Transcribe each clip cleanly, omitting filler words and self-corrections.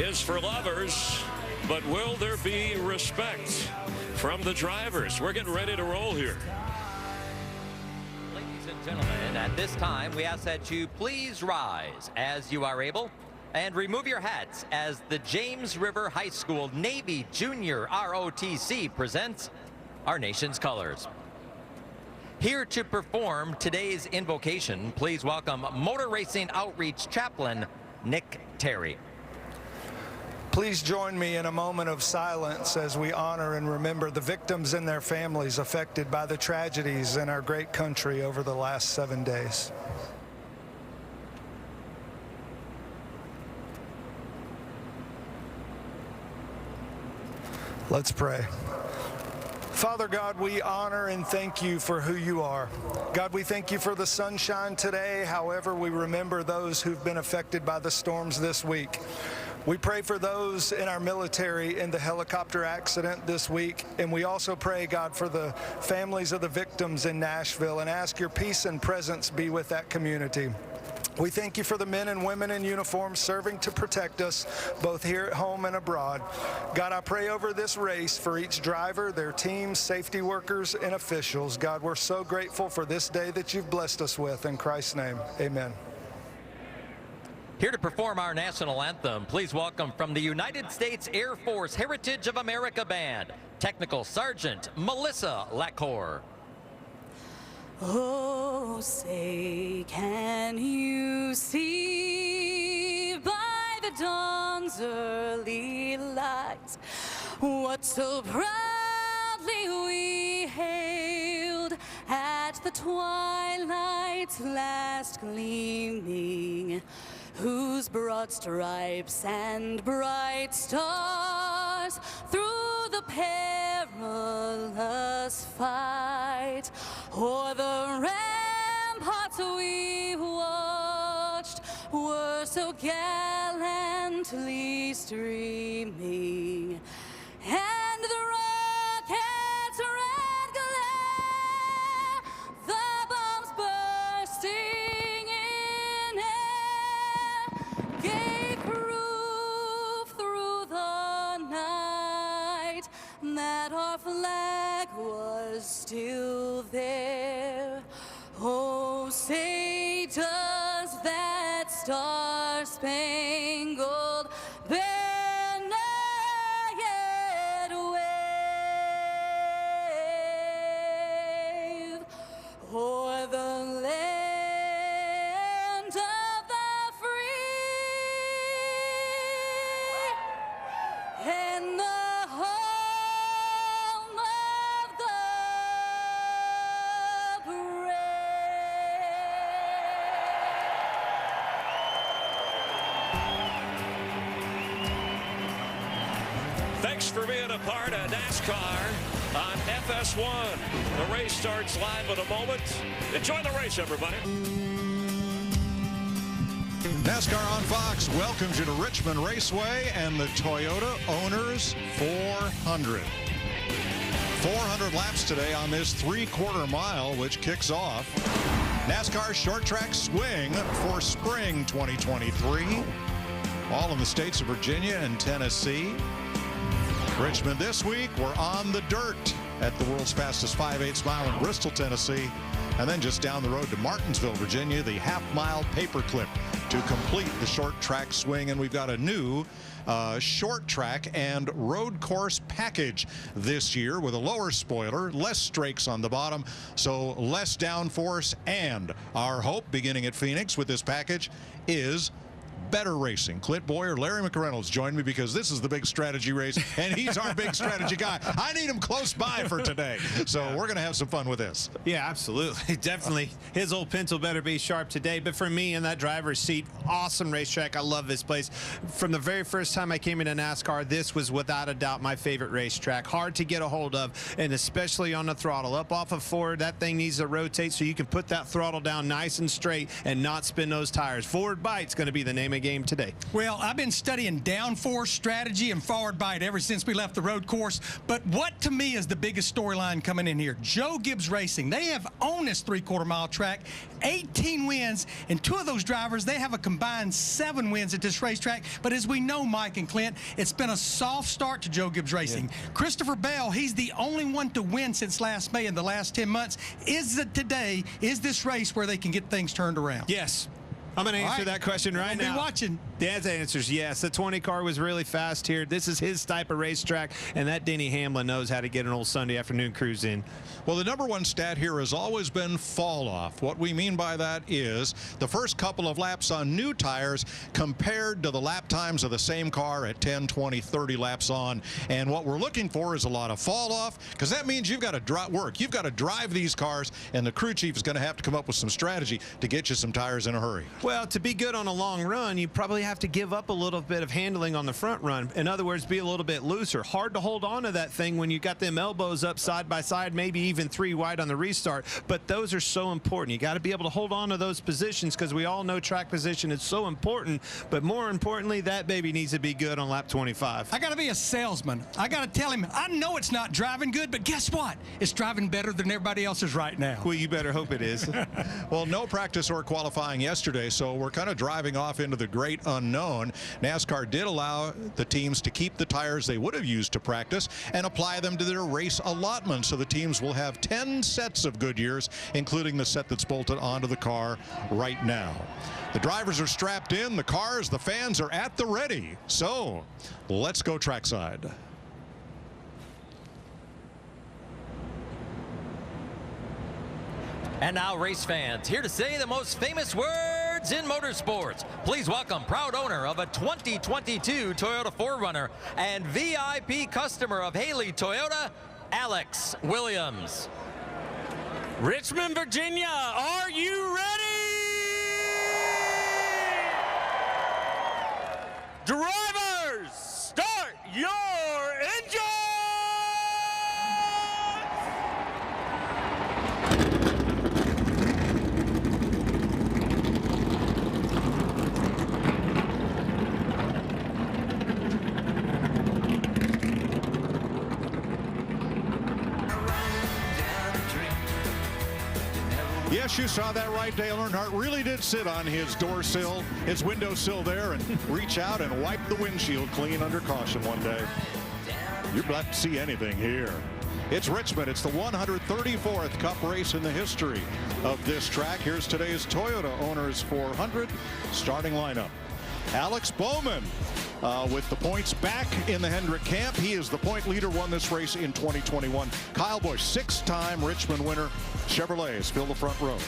is for lovers, but will there be respect from the drivers? We're getting ready to roll here. Ladies and gentlemen, at this time, we ask that you please rise as you are able and remove your hats as the James River High School Navy Junior ROTC presents our nation's colors. Here to perform today's invocation, please welcome Motor Racing Outreach Chaplain Nick Terry. Please join me in a moment of silence as we honor and remember the victims and their families affected by the tragedies in our great country over the last 7 days. Let's pray. Father God, we honor and thank you for who you are. God, we thank you for the sunshine today. However, we remember those who've been affected by the storms this week. We pray for those in our military in the helicopter accident this week. And we also pray, God, for the families of the victims in Nashville and ask your peace and presence be with that community. We thank you for the men and women in uniform serving to protect us, both here at home and abroad. God, I pray over this race for each driver, their teams, safety workers, and officials. God, we're so grateful for this day that you've blessed us with. In Christ's name, amen. Here to perform our national anthem, please welcome from the United States Air Force Heritage of America Band, Technical Sergeant Melissa Lacour. Oh, say, can you see by the dawn's early light what so proudly we hailed at the twilight's last gleaming, whose broad stripes and bright stars through the perilous fight o'er the ramparts we watched were so gallantly streaming, and the rocket's red glare, the bombs bursting in air, gave proof through the night that our flag was still there. Oh, say, does that star-spangled banner yet wave o'er the land of the free and the home of the Thanks for being a part of NASCAR on FS1. The race starts live in a moment. Enjoy the race, everybody. NASCAR on Fox welcomes you to Richmond Raceway and the Toyota Owners 400. 400 laps today on this 3/4 mile, which kicks off NASCAR Short Track Swing for Spring 2023. All in the states of Virginia and Tennessee. Richmond this week, we're on the dirt at the world's fastest 5/8 mile in Bristol, Tennessee. And then just down the road to Martinsville, Virginia, the half-mile paperclip to complete the short track swing. And we've got a new short track and road course package this year with a lower spoiler, less strakes on the bottom, so less downforce. And our hope, beginning at Phoenix with this package, is better racing. Clint Boyer, Larry McReynolds join me because this is the big strategy race, and he's our big strategy guy. I need him close by for today, so we're going to have some fun with this. Yeah, absolutely. Definitely. His old pencil better be sharp today, but for me in that driver's seat, awesome racetrack. I love this place. From the very first time I came into NASCAR, this was without a doubt my favorite racetrack. Hard to get a hold of, and especially on the throttle. Up off of forward, that thing needs to rotate so you can put that throttle down nice and straight and not spin those tires. Forward bite's going to be the name of a game today? Well, I've been studying downforce strategy and forward bite ever since we left the road course. But what to me is the biggest storyline coming in here? Joe Gibbs Racing. They have owned this 3/4 mile track, 18 wins, and 2 of those drivers, they have a combined 7 wins at this racetrack. But as we know, Mike and Clint, it's been a soft start to Joe Gibbs Racing. Yeah. Christopher Bell, he's the only one to win since last May in the last 10 months. Is this race where they can get things turned around? Yes. I'm going to answer that question right now. Be watching. Dad's answer is yes. The 20 car was really fast here. This is his type of racetrack, and that Denny Hamlin knows how to get an old Sunday afternoon cruise in. Well, the #1 stat here has always been fall off. What we mean by that is the first couple of laps on new tires compared to the lap times of the same car at 10, 20, 30 laps on. And what we're looking for is a lot of fall off, because that means you've got to work. You've got to drive these cars, and the crew chief is going to have to come up with some strategy to get you some tires in a hurry. Well, to be good on a long run, you probably have to give up a little bit of handling on the front run. In other words, be a little bit looser. Hard to hold on to that thing when you got them elbows up side by side, maybe even 3 wide on the restart. But those are so important. You got to be able to hold on to those positions, because we all know track position is so important. But more importantly, that baby needs to be good on lap 25. I got to be a salesman. I got to tell him, I know it's not driving good, but guess what? It's driving better than everybody else's right now. Well, you better hope it is. Well, no practice or qualifying yesterday, so we're kind of driving off into the great unknown. NASCAR did allow the teams to keep the tires they would have used to practice and apply them to their race allotment, so the teams will have 10 sets of Goodyears, including the set that's bolted onto the car right now. The drivers are strapped in, the cars, the fans are at the ready. So let's go trackside. And now, race fans, here to say the most famous words in motorsports. Please welcome proud owner of a 2022 Toyota 4Runner and VIP customer of Haley Toyota, Alex Williams. Richmond, Virginia, are you ready? Drivers, start your engines! Yes, you saw that right. Dale Earnhardt really did sit on his door sill, his windowsill there, and reach out and wipe the windshield clean under caution one day. You're about to see anything here. It's Richmond. It's the 134th Cup race in the history of this track. Here's today's Toyota Owners 400 starting lineup. Alex Bowman with the points back in the Hendrick camp. He is the point leader, won this race in 2021. Kyle Busch, 6-time Richmond winner. Chevrolets fill the front row.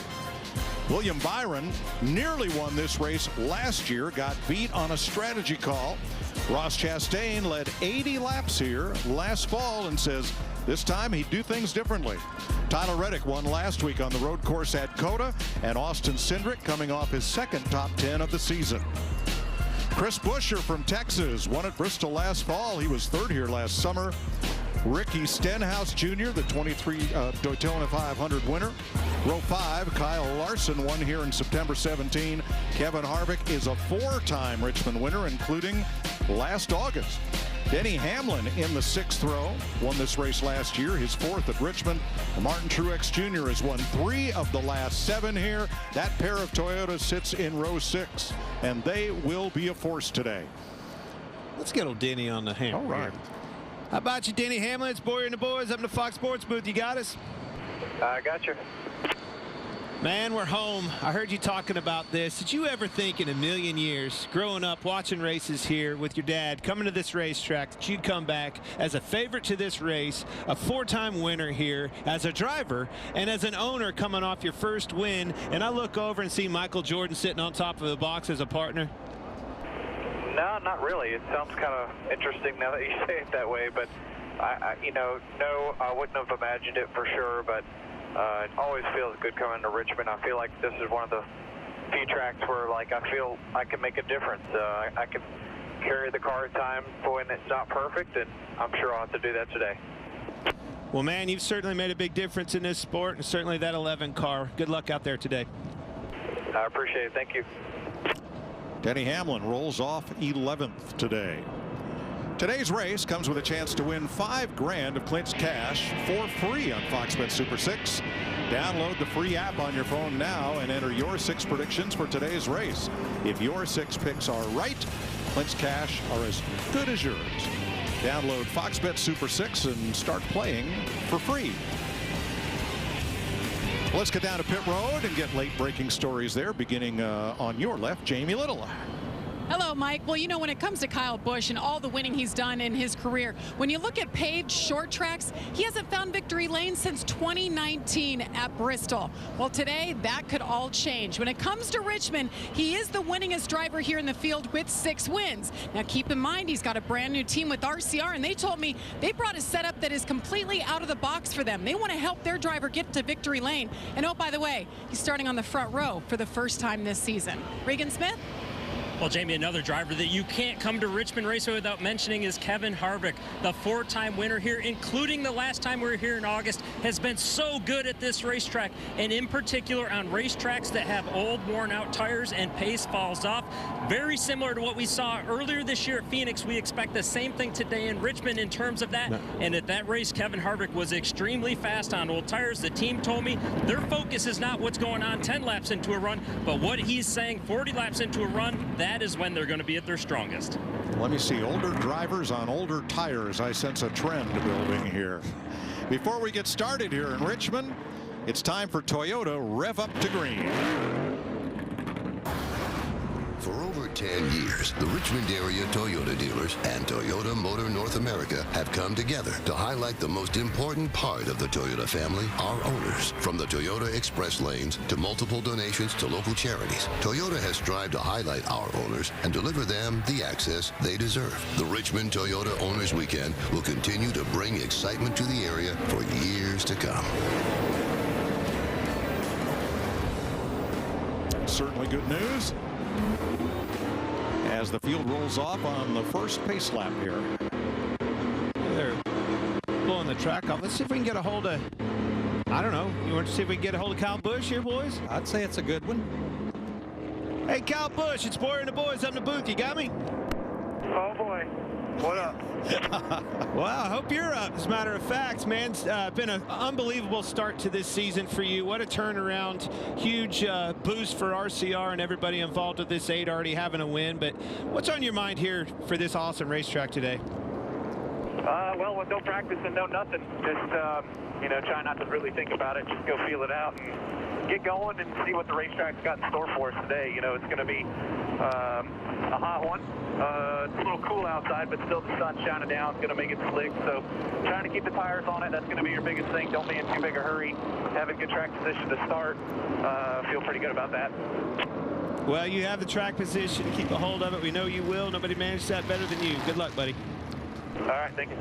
William Byron nearly won this race last year, got beat on a strategy call. Ross Chastain led 80 laps here last fall and says this time he'd do things differently. Tyler Reddick won last week on the road course at Coda, and Austin Cindric coming off his second top 10 of the season. Chris Buescher from Texas won at Bristol last fall. He was third here last summer. Ricky Stenhouse Jr., the 23 Daytona 500 winner. Row 5, Kyle Larson won here in September 17. Kevin Harvick is a 4-time Richmond winner, including last August. Denny Hamlin in the 6th row, won this race last year, his 4th at Richmond. Martin Truex Jr. has won 3 of the last 7 here. That pair of Toyotas sits in row 6, and they will be a force today. Let's get old Denny on the hammer. All right. Here. How about you, Denny Hamlin? It's Boyer and the boys up in the Fox Sports booth. You got us? I got you. Man, we're home. I heard you talking about this. Did you ever think in a million years, growing up, watching races here with your dad, coming to this racetrack, that you'd come back as a favorite to this race, a 4-time winner here, as a driver, and as an owner coming off your first win, and I look over and see Michael Jordan sitting on top of the box as a partner? No, not really. It sounds kind of interesting now that you say it that way, but I wouldn't have imagined it for sure, but it always feels good coming to Richmond. I feel like this is one of the few tracks where, like, I feel I can make a difference. I can carry the car at times when it's not perfect, and I'm sure I'll have to do that today. Well, man, you've certainly made a big difference in this sport, and certainly that 11 car. Good luck out there today. I appreciate it. Thank you. Denny Hamlin rolls off 11th today. Today's race comes with a chance to win $5 grand of clinched cash for free on Fox Bet Super 6. Download the free app on your phone now and enter your 6 predictions for today's race. If your 6 picks are right, clinched cash are as good as yours. Download Fox Bet Super 6 and start playing for free. Let's get down to pit road and get late breaking stories there, beginning on your left, Jamie Little. Hello, Mike. Well, you know, when it comes to Kyle Busch and all the winning he's done in his career, when you look at paved short tracks, he hasn't found victory lane since 2019 at Bristol. Well, today, that could all change. When it comes to Richmond, he is the winningest driver here in the field with 6 wins. Now, keep in mind, he's got a brand new team with RCR, and they told me they brought a setup that is completely out of the box for them. They want to help their driver get to victory lane. And oh, by the way, he's starting on the front row for the first time this season. Regan Smith? Well, Jamie, another driver that you can't come to Richmond Raceway without mentioning is Kevin Harvick. The 4-time winner here, including the last time we were here in August, has been so good at this racetrack, and in particular on racetracks that have old, worn-out tires and pace falls off. Very similar to what we saw earlier this year at Phoenix. We expect the same thing today in Richmond in terms of that. No. And at that race, Kevin Harvick was extremely fast on old tires. The team told me their focus is not what's going on 10 laps into a run, but what he's saying 40 laps into a run, that is when they're going to be at their strongest. Let me see, older drivers on older tires. I sense a trend building here. Before we get started here in Richmond, it's time for Toyota Rev Up to Green. For over 10 years, the Richmond area Toyota dealers and Toyota Motor North America have come together to highlight the most important part of the Toyota family, our owners. From the Toyota Express lanes to multiple donations to local charities, Toyota has strived to highlight our owners and deliver them the access they deserve. The Richmond Toyota Owners Weekend will continue to bring excitement to the area for years to come. Certainly good news as the field rolls off on the first pace lap here. They're blowing the track off. Let's see if we can get a hold of, I don't know, you want to see if we can get a hold of Kyle Busch here, boys? I'd say it's a good one. Hey, Kyle Busch, it's Boyer and the boys up in the booth. You got me? Oh, boy. What up? Well, I hope you're up. As a matter of fact, man, been an unbelievable start to this season for you. What a turnaround. Huge boost for RCR and everybody involved with this 8 already having a win. But what's on your mind here for this awesome racetrack today? Well, with no practice and no nothing, just, you know, try not to really think about it. Just go feel it out and get going and see what the racetrack's got in store for us today. You know, it's going to be a hot one. It's a little cool outside, but still the sun's shining down. It's going to make it slick. So trying to keep the tires on it, that's going to be your biggest thing. Don't be in too big a hurry. Have a good track position to start. Feel pretty good about that. Well, you have the track position to keep a hold of it. We know you will. Nobody managed that better than you. Good luck, buddy. All right, thank you.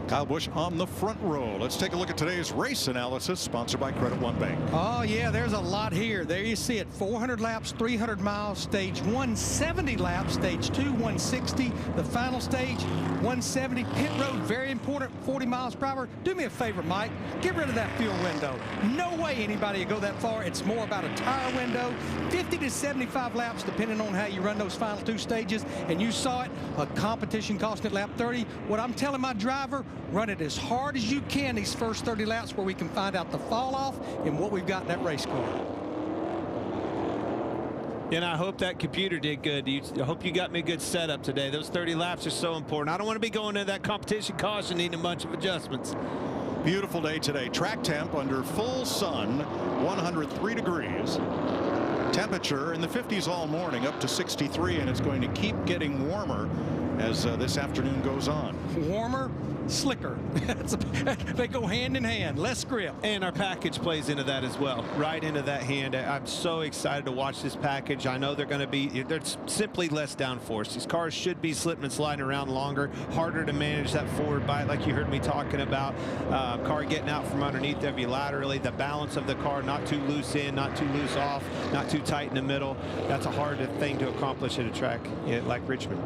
Kyle Busch on the front row. Let's take a look at today's race analysis, sponsored by Credit One Bank. Oh, yeah, there's a lot here. There you see it. 400 laps, 300 miles, stage 170 laps, stage 2, 160. The final stage, 170. Pit road, very important, 40 miles per hour. Do me a favor, Mike. Get rid of that fuel window. No way anybody will go that far. It's more about a tire window. 50 to 75 laps, depending on how you run those final 2 stages. And you saw it, a competition costing at lap 30. What I'm telling my driver, run it as hard as you can these first 30 laps where we can find out the fall off and what we've got in that race car. And I hope that computer did good. I hope you got me a good setup today. Those 30 laps are so important. I don't want to be going into that competition caution needing a bunch of adjustments. Beautiful day today. Track temp under full sun, 103 degrees. Temperature in the 50s all morning, up to 63, and it's going to keep getting warmer as this afternoon goes on. Warmer, slicker. They go hand in hand. Less grip. And our package plays into that as well. Right into that hand. I'm so excited to watch this package. I know they're simply less downforce. These cars should be slipping and sliding around longer, harder to manage that forward bite like you heard me talking about. Car getting out from underneath of you laterally. The balance of the car, not too loose in, not too loose off, not too tight in the middle. That's a hard thing to accomplish at a track like Richmond.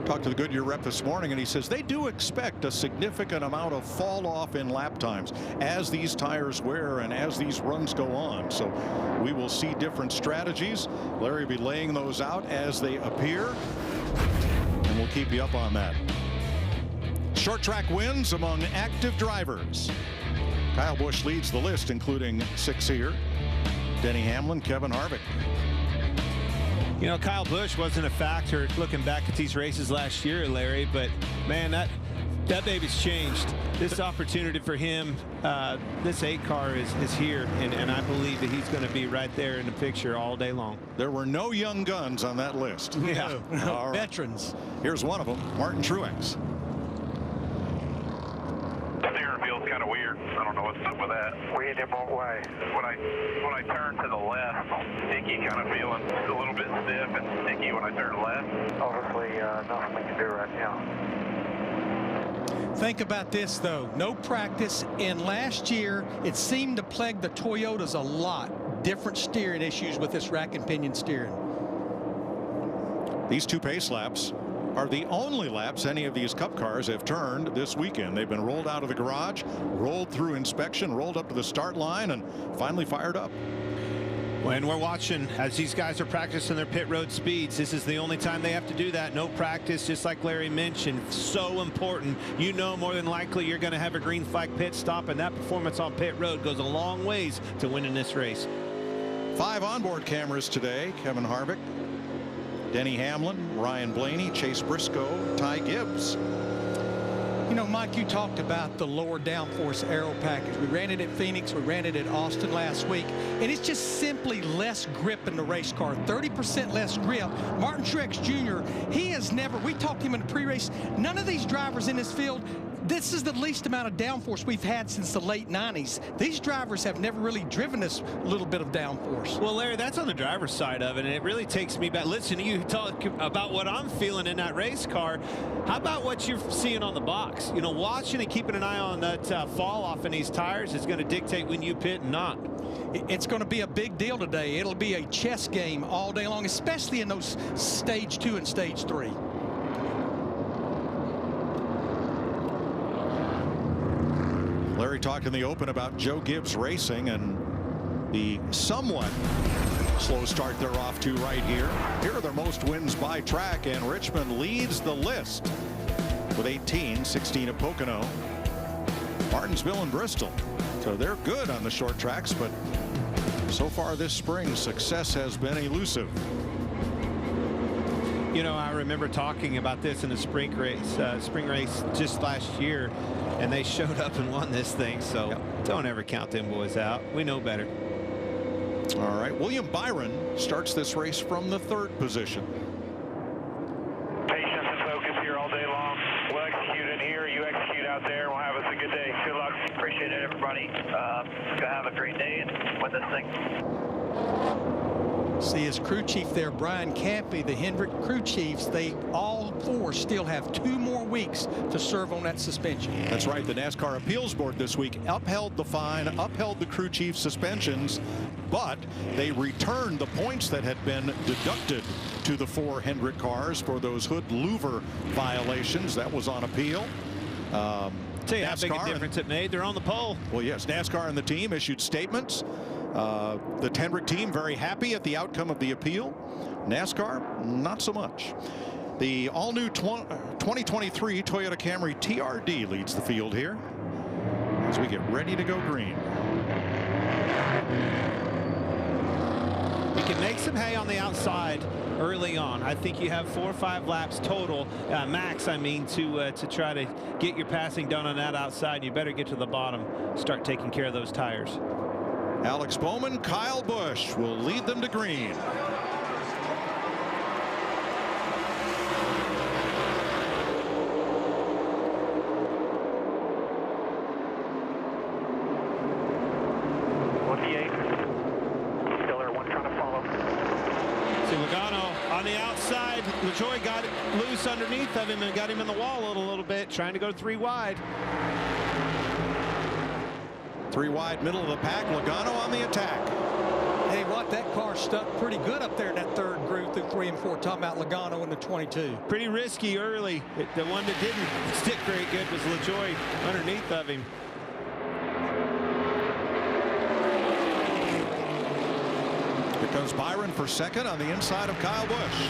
Talked to the Goodyear rep this morning, and he says they do expect a significant amount of fall off in lap times as these tires wear and as these runs go on. So we will see different strategies. Larry will be laying those out as they appear, and we'll keep you up on that. Short track wins among active drivers. Kyle Busch leads the list, including 6 here. Denny Hamlin, Kevin Harvick. You know, Kyle Busch wasn't a factor looking back at these races last year, Larry, but man, that baby's changed. This opportunity for him, this 8 car is here, and I believe that he's going to be right there in the picture all day long. There were no young guns on that list. Yeah. No, veterans. Here's one of them, Martin Truex. Feels kind of weird. I don't know what's up with that. Weird in what way? When I turn to the left, sticky, kind of feeling a little bit stiff and sticky when I turn left. Obviously, nothing we can do right now. Think about this, though. No practice. And last year, it seemed to plague the Toyotas a lot. Different steering issues with this rack and pinion steering. These 2 pace laps are the only laps any of these Cup cars have turned this weekend. They've been rolled out of the garage, rolled through inspection, rolled up to the start line, and finally fired up. When we're watching as these guys are practicing their pit road speeds, this is the only time they have to do that. No practice, just like Larry mentioned. So important. You know, more than likely you're going to have a green flag pit stop, and that performance on pit road goes a long ways to winning this race. 5 onboard cameras today. Kevin Harvick, Denny Hamlin, Ryan Blaney, Chase Briscoe, Ty Gibbs. You know, Mike, you talked about the lower downforce aero package. We ran it at Phoenix. We ran it at Austin last week. And it's just simply less grip in the race car. 30% less grip. Martin Truex Jr., he has never, we talked to him in the pre-race, none of these drivers in this field, this is the least amount of downforce we've had since the late 90s. These drivers have never really driven this little bit of downforce. Well, Larry, that's on the driver's side of it, and it really takes me back. Listen to you talk about what I'm feeling in that race car. How about what you're seeing on the box? You know, watching and keeping an eye on that fall off in these tires is going to dictate when you pit and not. It's going to be a big deal today. It'll be a chess game all day long, especially in those stage 2 and stage 3. Larry talked in the open about Joe Gibbs Racing and the somewhat slow start they're off to right here. Here are their most wins by track, and Richmond leads the list with 18, 16 at Pocono, Martinsville and Bristol. So they're good on the short tracks, but so far this spring success has been elusive. You know, I remember talking about this in the spring race just last year, and they showed up and won this thing. So don't ever count them boys out. We know better. All right, William Byron starts this race from the 3rd position. Patience and focus here all day long. We'll execute in here. You execute out there. We'll have us a good day. Good luck. Appreciate it, everybody. Gonna have a great day and win this thing. See his crew chief there, Brian Campy, the Hendrick crew chiefs, they all 4 still have 2 more weeks to serve on that suspension. That's right. The NASCAR Appeals Board this week upheld the fine, upheld the crew chief suspensions, but they returned the points that had been deducted to the 4 Hendrick cars for those hood louver violations. That was on appeal. Tell you how big a difference it made. They're on the pole. Well, yes, NASCAR and the team issued statements. The Hendrick team very happy at the outcome of the appeal. NASCAR, not so much. The all-new 2023 Toyota Camry TRD leads the field here as we get ready to go green. You can make some hay on the outside early on. I think you have 4 or 5 laps total, max, I mean, to try to get your passing done on that outside. You better get to the bottom, start taking care of those tires. Alex Bowman, Kyle Busch will lead them to green. On the outside, LaJoie got loose underneath of him and got him in the wall a little bit, trying to go 3 wide. 3 wide, middle of the pack. Logano on the attack. Hey, what, that car stuck pretty good up there in that 3rd group through 3 and 4, talking about Logano in the 22. Pretty risky early. The one that didn't stick very good was LaJoie underneath of him. Here comes Byron for second on the inside of Kyle Busch.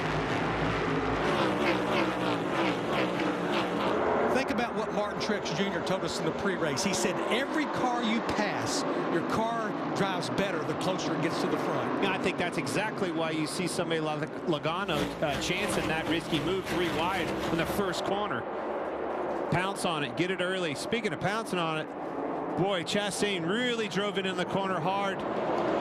Think about what Martin Truex Jr. told us in the pre-race. He said every car you pass, your car drives better the closer it gets to the front. I think that's exactly why you see somebody like Logano chancing that risky move 3 wide in the first corner. Pounce on it, get it early. Speaking of pouncing on it, boy, Chastain really drove it in the corner hard.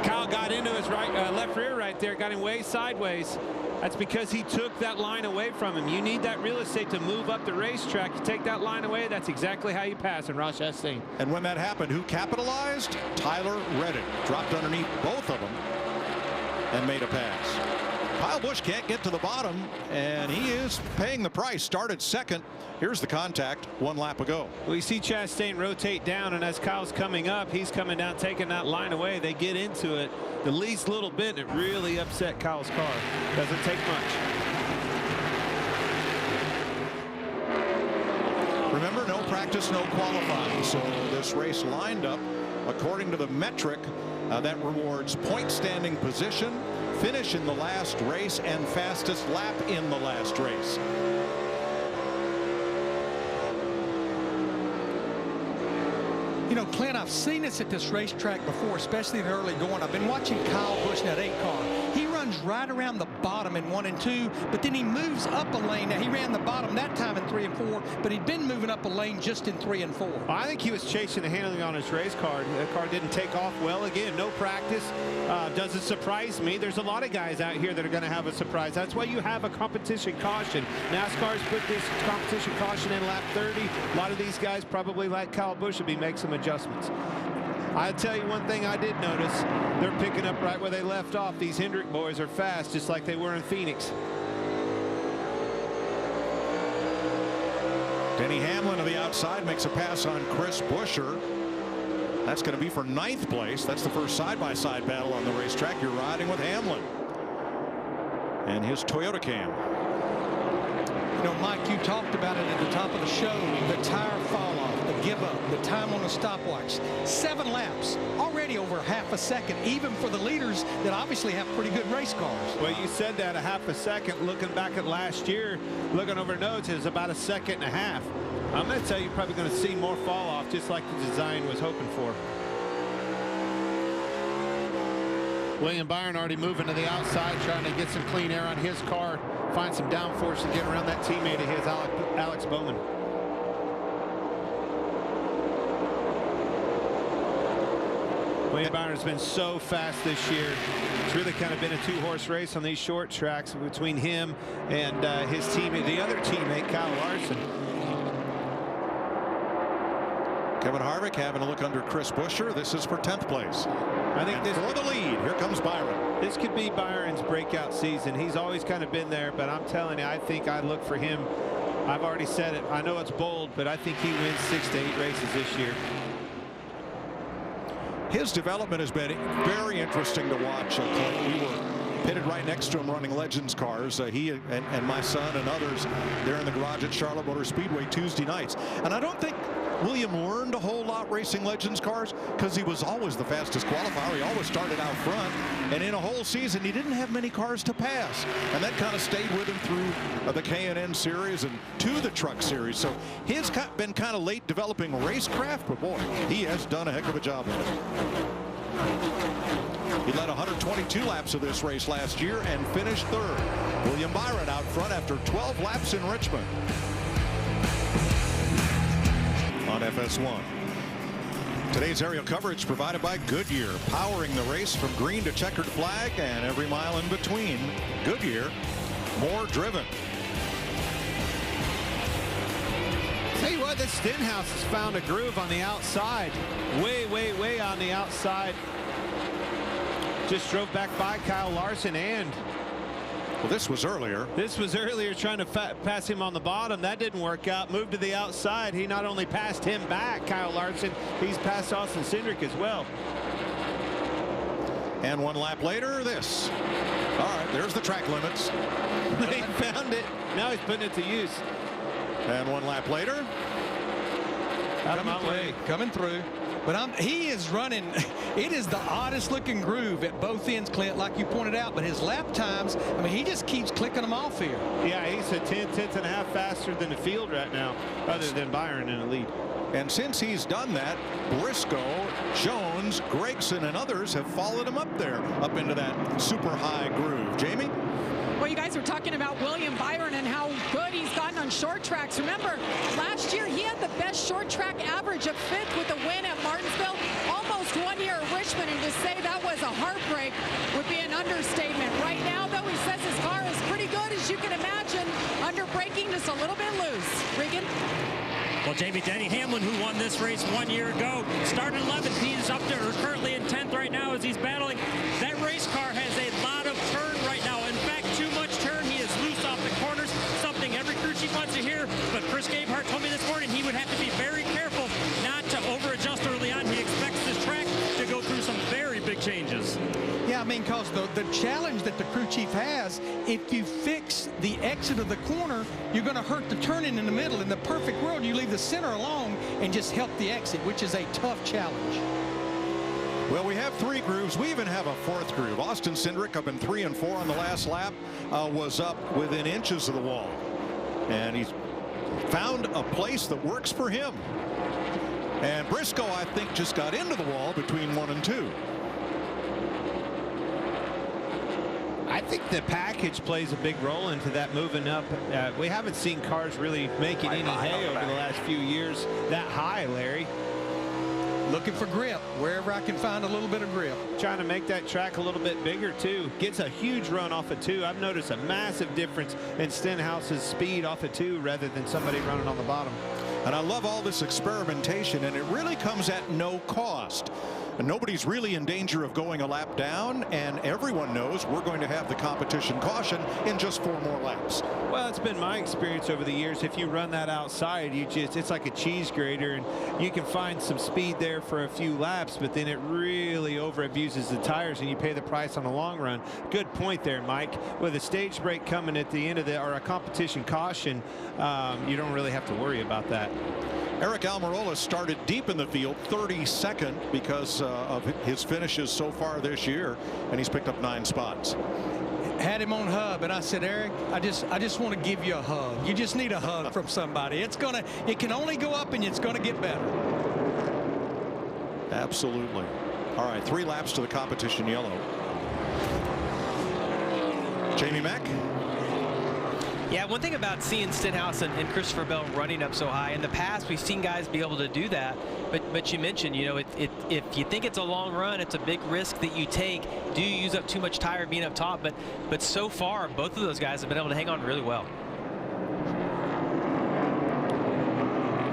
Kyle got into his left rear right there, got him way sideways. That's because he took that line away from him. You need that real estate to move up the racetrack. You take that line away, that's exactly how you pass in Ross Chastain. And when that happened, who capitalized? Tyler Reddick dropped underneath both of them and made a pass. Kyle Busch can't get to the bottom, and he is paying the price. Started second. Here's the contact 1 lap ago. We see Chastain rotate down, and as Kyle's coming up, he's coming down, taking that line away. They get into it the least little bit, and it really upset Kyle's car. Doesn't take much. Remember, no practice, no qualifying. So this race lined up according to the metric that rewards point standing position, finish in the last race, and fastest lap in the last race. You know, Clint, I've seen this at this racetrack before, especially in the early going. I've been watching Kyle Busch in that 8 car. He runs right around the bottom in 1 and 2, but then he moves up a lane. Now, he ran the bottom that time in 3 and 4, but he'd been moving up a lane just in 3 and 4. I think he was chasing the handling on his race car. The car didn't take off well. Again, no practice. Doesn't surprise me. There's a lot of guys out here that are going to have a surprise. That's why you have a competition caution. NASCAR's put this competition caution in lap 30. A lot of these guys, probably like Kyle Busch, would be making some adjustments. I'll tell you one thing I did notice. They're picking up right where they left off. These Hendrick boys are fast, just like they were in Phoenix. Denny Hamlin to the outside makes a pass on Chris Buescher. That's going to be for 9th place. That's the first side-by-side battle on the racetrack. You're riding with Hamlin and his Toyota Cam. You know, Mike, you talked about it at the top of the show, the tire fall off, the give up, the time on the stopwatch. 7 laps, already over half a second, even for the leaders that obviously have pretty good race cars. Well, you said that, a half a second. Looking back at last year, looking over notes, it was about a 1.5 seconds. I'm going to tell you, you're probably going to see more fall off, just like the design was hoping for. William Byron already moving to the outside, trying to get some clean air on his car, find some downforce and get around that teammate of his, Alex Bowman. William Byron's been so fast this year. It's really kind of been a 2-horse race on these short tracks between him and his teammate, the other teammate, Kyle Larson. Kevin Harvick having a look under Chris Buescher. This is for 10th place. I think this for the lead. Here comes Byron. This could be Byron's breakout season. He's always kind of been there, but I'm telling you, I think I look for him. I've already said it. I know it's bold, but I think he wins 6 to 8 races this year. His development has been very interesting to watch. We were pitted right next to him running Legends cars. He and my son and others there in the garage at Charlotte Motor Speedway Tuesday nights. And I don't think William learned a whole lot racing Legends cars because he was always the fastest qualifier. He always started out front, and in a whole season he didn't have many cars to pass, and that kind of stayed with him through the K&N series and to the Truck series. So he's been kind of late developing racecraft, but boy, he has done a heck of a job with it. He led 122 laps of this race last year and finished 3rd. William Byron out front after 12 laps in Richmond. On FS1. Today's aerial coverage provided by Goodyear, powering the race from green to checkered flag and every mile in between. Goodyear, more driven. Tell you what, this Stenhouse has found a groove on the outside. Way on the outside. Just drove back by Kyle Larson and... Well, this was earlier. This was earlier, trying to pass him on the bottom. That didn't work out. Moved to the outside. He not only passed him back, Kyle Larson, he's passed Austin Cindric as well. And 1 lap later, this. All right, there's the track limits. They found it. Now he's putting it to use. And 1 lap later. Out of my way. Coming through. But he is running. It is the oddest looking groove at both ends, Clint, like you pointed out. But his lap times, I mean, he just keeps clicking them off here. Yeah, he's a 10/10 and a half faster than the field right now, other than Byron in the lead. And since he's done that, Briscoe, Jones, Gregson, and others have followed him up there, up into that super high groove. Jamie? Well, you guys were talking about William Byron and how good he's gotten on short tracks. Remember, last year he had the best short track average of 5th with a win at Martinsville, almost 1 year at Richmond, and to say that was a heartbreak would be an understatement. Right now, though, he says his car is pretty good, as you can imagine, under braking, just a little bit loose. Regan? Well, Jamie, Denny Hamlin, who won this race 1 year ago, started 11th. He's up there, or currently in 10th right now as he's battling. That race car has a lot of turn right now. In fact, too much turn. He is loose off the corners, something every crew chief wants to hear. But Chris Gabehart told me this morning he would have to be very careful not to over-adjust early on. He expects this track to go through some very big changes. Yeah, I mean, because the challenge that the crew chief has, if you fix the exit of the corner, you're going to hurt the turning in the middle. In the perfect world, you leave the center alone and just help the exit, which is a tough challenge. Well, we have 3 grooves. We even have a 4th groove. Austin Cindric, up in 3 and 4 on the last lap, was up within inches of the wall. And he's found a place that works for him. And Briscoe, I think, just got into the wall between 1 and 2. I think the package plays a big role into that moving up. We haven't seen cars really making any hay over the last few years that high, Larry. Looking for grip wherever I can find a little bit of grip. Trying to make that track a little bit bigger too. Gets a huge run off of 2. I've noticed a massive difference in Stenhouse's speed off of 2 rather than somebody running on the bottom. And I love all this experimentation, and it really comes at no cost. And nobody's really in danger of going a lap down, and everyone knows we're going to have the competition caution in just 4 more laps. Well, it's been my experience over the years. If you run that outside, it's like a cheese grater, and you can find some speed there for a few laps, but then it really over abuses the tires and you pay the price on the long run. Good point there, Mike. With a stage break coming at the end of or a competition caution, you don't really have to worry about that. Eric Almirola started deep in the field, 32nd, because of his finishes so far this year, and he's picked up 9 spots. Had him on hub, and I said, Eric, I just want to give you a hug. You just need a hug from somebody. It can only go up, and it's gonna get better. Absolutely. All right, 3 laps to the competition yellow. Jamie Mack. Yeah, one thing about seeing Stenhouse and Christopher Bell running up so high, in the past we've seen guys be able to do that, but you mentioned, you know, if you think it's a long run, it's a big risk that you take. Do you use up too much tire being up top? But so far, both of those guys have been able to hang on really well.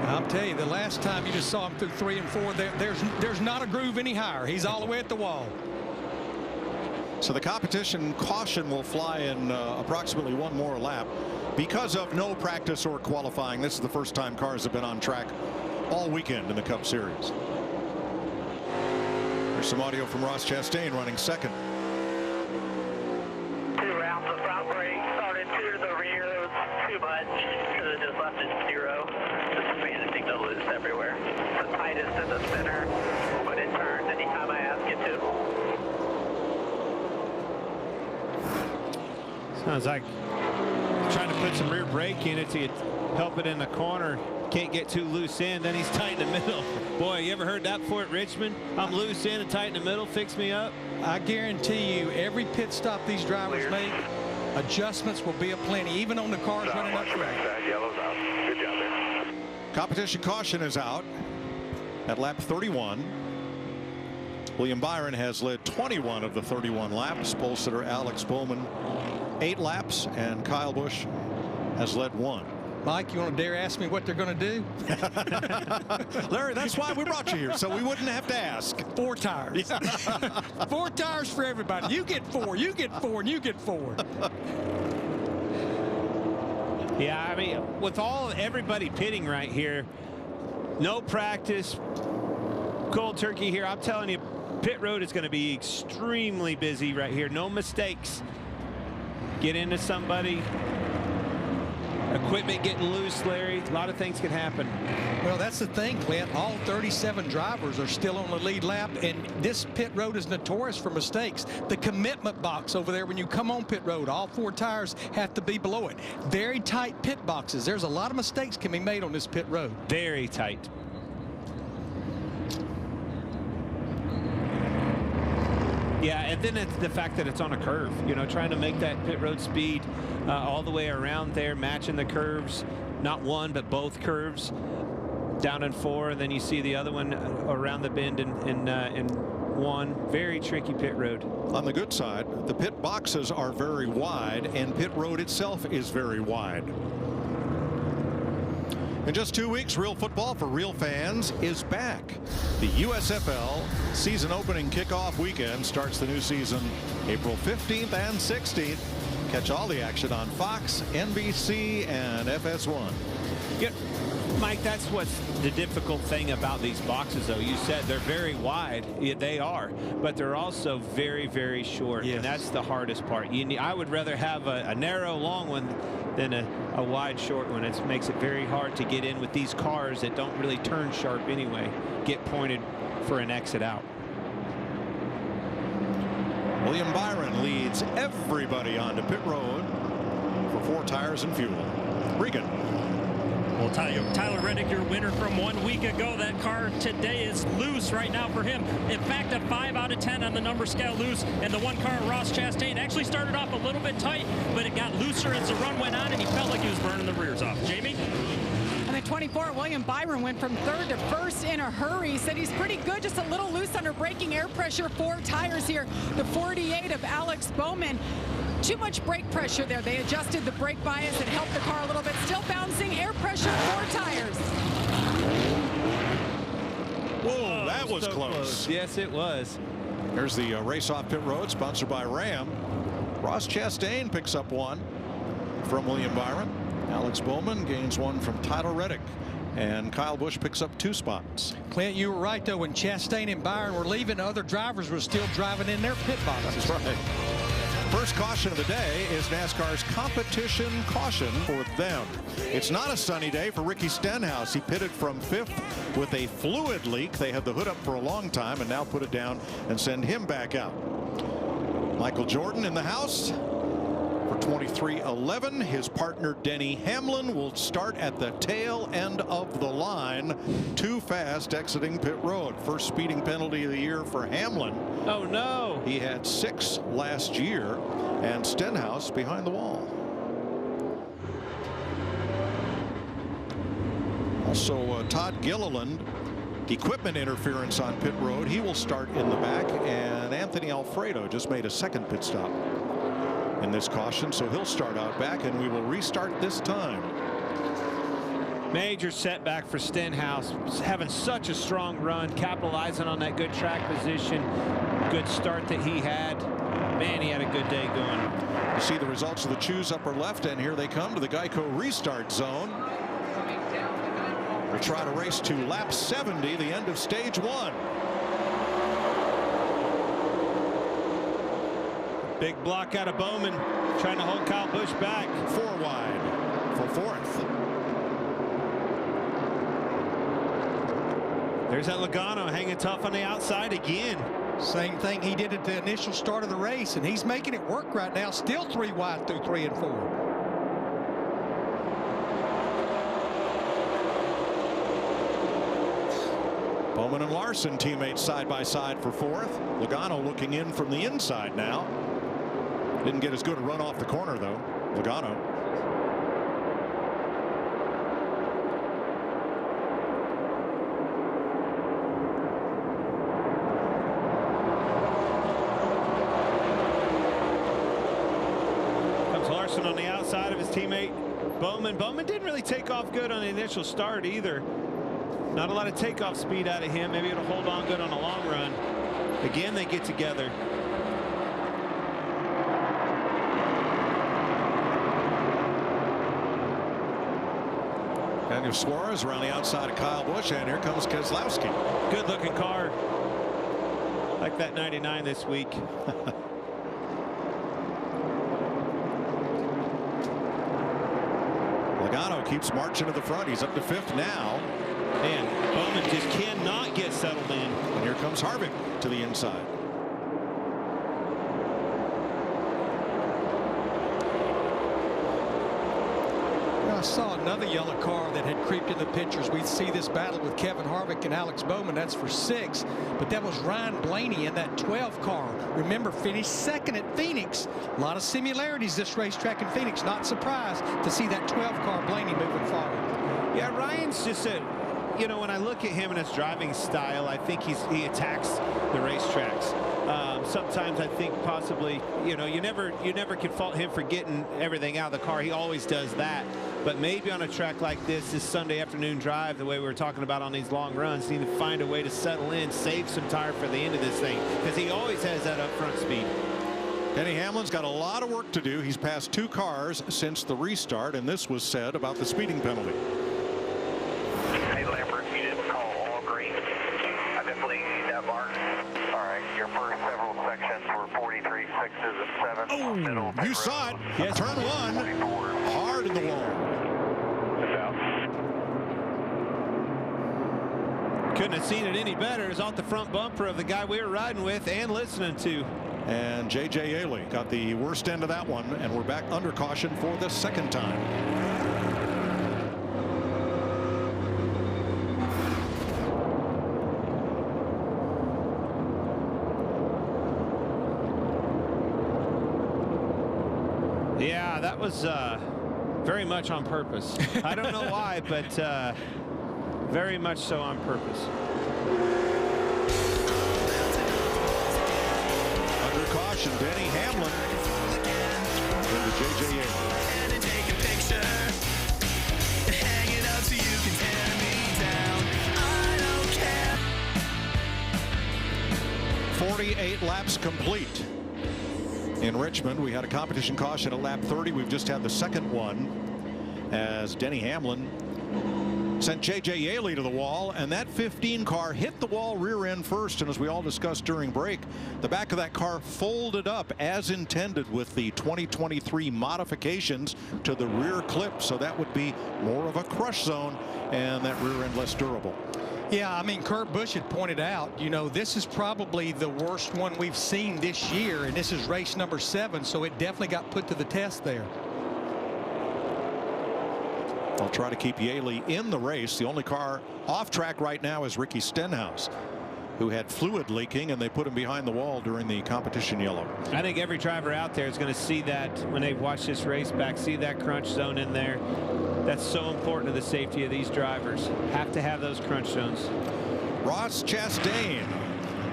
I'll tell you, the last time you just saw him through 3 and 4, there's not a groove any higher. He's all the way at the wall. So the competition caution will fly in approximately 1 more lap because of no practice or qualifying. This is the first time cars have been on track all weekend in the Cup Series. There's some audio from Ross Chastain running 2nd. 2 rounds of front brake, started 2 to the rear. It was too much. Should have just left it 0. Just made the signal loose everywhere. The tightest in the center, but it turns anytime I ask it to. Sounds like trying to put some rear brake in it to help it in the corner. Can't get too loose in, then he's tight in the middle. Boy, you ever heard that before at Richmond? I'm loose in and tight in the middle, fix me up. I guarantee you, every pit stop these drivers make, adjustments will be aplenty, even on the cars running up track. Yellow's out. Good job there. Competition caution is out at lap 31. William Byron has led 21 of the 31 laps. Pole sitter Alex Bowman 8 laps, and Kyle Busch has led 1. Mike, you want to dare ask me what they're going to do? Larry, that's why we brought you here, so we wouldn't have to ask. 4 tires. 4 tires for everybody. You get 4, you get 4, and you get 4. Yeah, I mean, with everybody pitting right here, no practice, cold turkey here. I'm telling you, Pit road is going to be extremely busy right here. No mistakes. Get into somebody. Equipment getting loose, Larry. A lot of things can happen. Well, that's the thing, Clint. All 37 drivers are still on the lead lap, and this pit road is notorious for mistakes. The commitment box over there, when you come on pit road, all 4 tires have to be below it. Very tight pit boxes. There's a lot of mistakes can be made on this pit road. Very tight. Yeah, and then it's the fact that it's on a curve, you know, trying to make that pit road speed all the way around there, matching the curves, not one, but both curves, down in 4, and then you see the other one around the bend in 1. Very tricky pit road. On the good side, the pit boxes are very wide, and pit road itself is very wide. In just 2 weeks, real football for real fans is back. The USFL season opening kickoff weekend starts the new season April 15th and 16th. Catch all the action on Fox, NBC, and FS1. Yeah, Mike, that's what's the difficult thing about these boxes, though. You said they're very wide. Yeah, they are, but they're also very, very short. Yes. And that's the hardest part. I would rather have a narrow, long one than a wide, short one. It makes it very hard to get in with these cars that don't really turn sharp anyway, get pointed for an exit out. William Byron leads everybody onto pit road for 4 tires and fuel. Regan. Well, Tyler Reddick, your winner from 1 week ago. That car today is loose right now for him. In fact, a 5 out of 10 on the number scale loose. And the one car, Ross Chastain, actually started off a little bit tight, but it got looser as the run went on, and he felt like he was burning the rears off. Jamie? And the 24, William Byron, went from 3rd to 1st in a hurry. Said he's pretty good, just a little loose under braking air pressure. 4 tires here. The 48 of Alex Bowman. Too much brake pressure there. They adjusted the brake bias and helped the car a little bit. Still bouncing air pressure, 4 tires. Whoa, that was so close. Yes, it was. Here's the race off pit road, sponsored by Ram. Ross Chastain picks up 1 from William Byron. Alex Bowman gains 1 from Tyler Reddick. And Kyle Busch picks up 2 spots. Clint, you were right, though. When Chastain and Byron were leaving, other drivers were still driving in their pit boxes. That's right. First caution of the day is NASCAR's competition caution for them. It's not a sunny day for Ricky Stenhouse. He pitted from 5th with a fluid leak. They had the hood up for a long time and now put it down and send him back out. Michael Jordan in the house for 23-11. His partner Denny Hamlin will start at the tail end of the line. Too fast exiting pit road. First speeding penalty of the year for Hamlin. Oh no. He had 6 last year, and Stenhouse behind the wall. Also Todd Gilliland, equipment interference on pit road. He will start in the back, and Anthony Alfredo just made a 2nd pit stop in this caution, so he'll start out back, and we will restart this time. Major setback for Stenhouse, having such a strong run, capitalizing on that good track position, good start that he had. Man, he had a good day going. You see the results of the choose upper left, and here they come to the Geico restart zone. We'll try to race to lap 70, the end of stage 1. Big block out of Bowman, trying to hold Kyle Busch back. 4 wide for 4th. There's that Logano hanging tough on the outside again. Same thing he did at the initial start of the race, and he's making it work right now. Still 3 wide through 3 and 4. Bowman and Larson teammates side by side for 4th. Logano looking in from the inside now. Didn't get as good a run off the corner, though. Logano. Comes Larson on the outside of his teammate Bowman. Bowman didn't really take off good on the initial start either. Not a lot of takeoff speed out of him. Maybe it'll hold on good on a long run. Again, they get together. Daniel Suarez around the outside of Kyle Busch, and here comes Keselowski. Good looking car. Like that 99 this week. Logano keeps marching to the front. He's up to 5th now. And Bowman just cannot get settled in. And here comes Harvick to the inside. I saw another yellow car that had creeped in the pictures. We see this battle with Kevin Harvick and Alex Bowman. That's for 6. But that was Ryan Blaney in that 12 car. Remember, finished 2nd at Phoenix. A lot of similarities this racetrack in Phoenix. Not surprised to see that 12 car Blaney moving forward. Yeah, Ryan's just a, you know, when I look at him and his driving style, I think he attacks the racetracks. Sometimes I think possibly, you know, you never can fault him for getting everything out of the car. He always does that. But maybe on a track like this Sunday afternoon drive, the way we were talking about on these long runs, need to find a way to settle in, save some tire for the end of this thing, because he always has that up front speed. Denny Hamlin's got a lot of work to do. He's passed 2 cars since the restart, and this was said about the speeding penalty. Hey, Lambert, you didn't call all green. I definitely need that mark. All right, your first several sections were 43, 6s, and 7s. Oh, middle you saw it. Yes. Turn 1, hard in the wall. Couldn't have seen it any better. It was off the front bumper of the guy we were riding with and listening to. And J.J. Ailey got the worst end of that one, and we're back under caution for the 2nd time. Yeah, that was very much on purpose. I don't know why, but very much so on purpose. Under caution, Denny Hamlin into J.J. Ailey. 48 laps complete. In Richmond, we had a competition caution at lap 30. We've just had the 2nd one as Denny Hamlin sent J.J. Ailey to the wall, and that 15 car hit the wall rear end first, and as we all discussed during break, the back of that car folded up as intended with the 2023 modifications to the rear clip, so that would be more of a crush zone and that rear end less durable. Yeah, I mean, Kurt Busch had pointed out, you know, this is probably the worst one we've seen this year, and this is race number 7, so it definitely got put to the test there. I'll try to keep Ailey in the race. The only car off track right now is Ricky Stenhouse, who had fluid leaking, and they put him behind the wall during the competition yellow. I think every driver out there is going to see that when they watch this race back, see that crunch zone in there. That's so important to the safety of these drivers. Have to have those crunch zones. Ross Chastain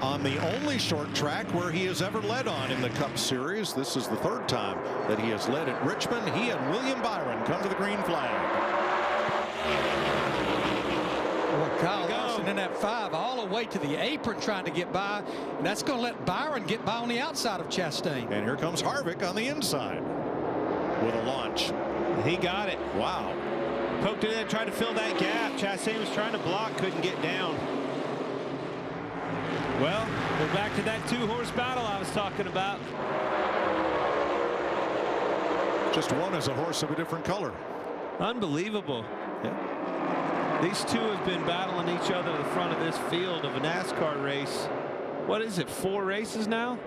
on the only short track where he has ever led on in the Cup Series. This is the 3rd time that he has led at Richmond. He and William Byron come to the green flag. Well, Kyle Larson in that 5 all the way to the apron trying to get by, and that's going to let Byron get by on the outside of Chastain. And here comes Harvick on the inside with a launch. He got it. Wow. Poked it in, tried to fill that gap. Chastain was trying to block, couldn't get down. Well, we're back to that 2-horse battle I was talking about. Just one is a horse of a different color. Unbelievable. Yeah. These two have been battling each other at the front of this field of a NASCAR race. What is it, 4 races now?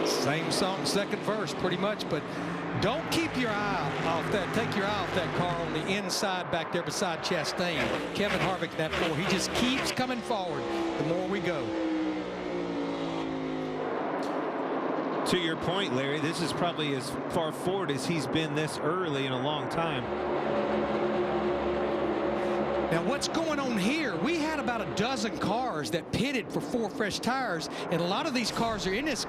Same song, 2nd verse, pretty much, but don't keep your eye off that. Take your eye off that car on the inside back there beside Chastain. Kevin Harvick, that 4. He just keeps coming forward the more we go. To your point, Larry, this is probably as far forward as he's been this early in a long time. Now, what's going on here? We had about a dozen cars that pitted for 4 fresh tires, and a lot of these cars are in this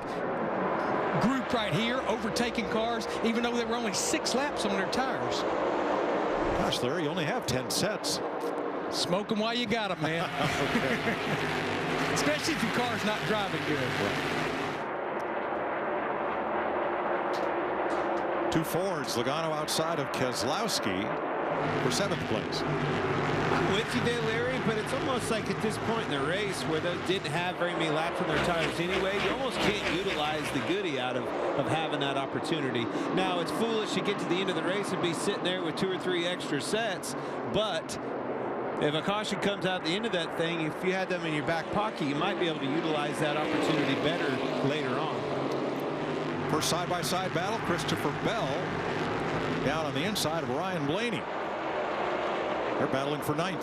group right here, overtaking cars, even though there were only 6 laps on their tires. Gosh, Larry, you only have 10 sets. Smoke them while you got them, man. Especially if your car's not driving good. Right. 2 Fords, Logano outside of Keselowski. for 7th place. I'm with you there, Larry, but it's almost like at this point in the race where they didn't have very many laps on their tires anyway, you almost can't utilize the goodie out of having that opportunity. Now, it's foolish to get to the end of the race and be sitting there with 2 or 3 extra sets, but if a caution comes out at the end of that thing, if you had them in your back pocket, you might be able to utilize that opportunity better later on. First side-by-side battle, Christopher Bell down on the inside of Ryan Blaney. They're battling for 9th.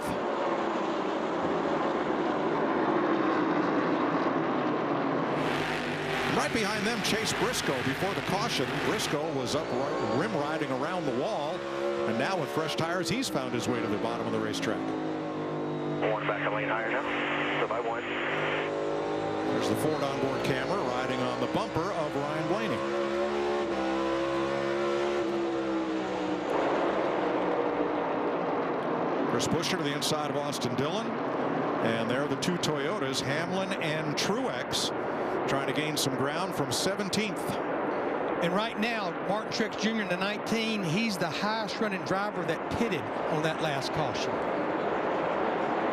Right behind them, Chase Briscoe before the caution. Briscoe was up rim riding around the wall, and now with fresh tires, he's found his way to the bottom of the racetrack. One back a lane higher now. So by 1. There's the Ford onboard camera riding on the bumper of Ryan Blaney. Chris Buescher to the inside of Austin Dillon. And there are the 2 Toyotas, Hamlin and Truex, trying to gain some ground from 17th. And right now, Martin Truex Jr. in the 19, he's the highest running driver that pitted on that last caution.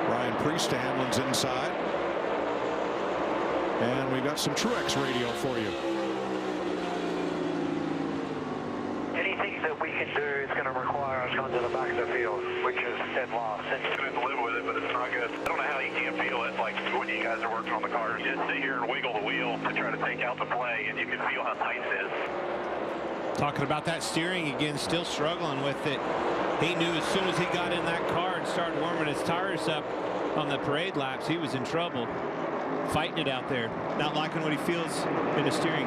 Ryan Preece to Hamlin's inside. And we've got some Truex radio for you. Anything that we can do is going to require us going to the back of the field, which is dead lost. It's good to live with it, but it's not good. I don't know how you can't feel it like when you guys are working on the cars. You just sit here and wiggle the wheel to try to take out the play, and you can feel how tight it is. Talking about that steering again, still struggling with it. He knew as soon as he got in that car and started warming his tires up on the parade laps, he was in trouble. Fighting it out there, not liking what he feels in the steering.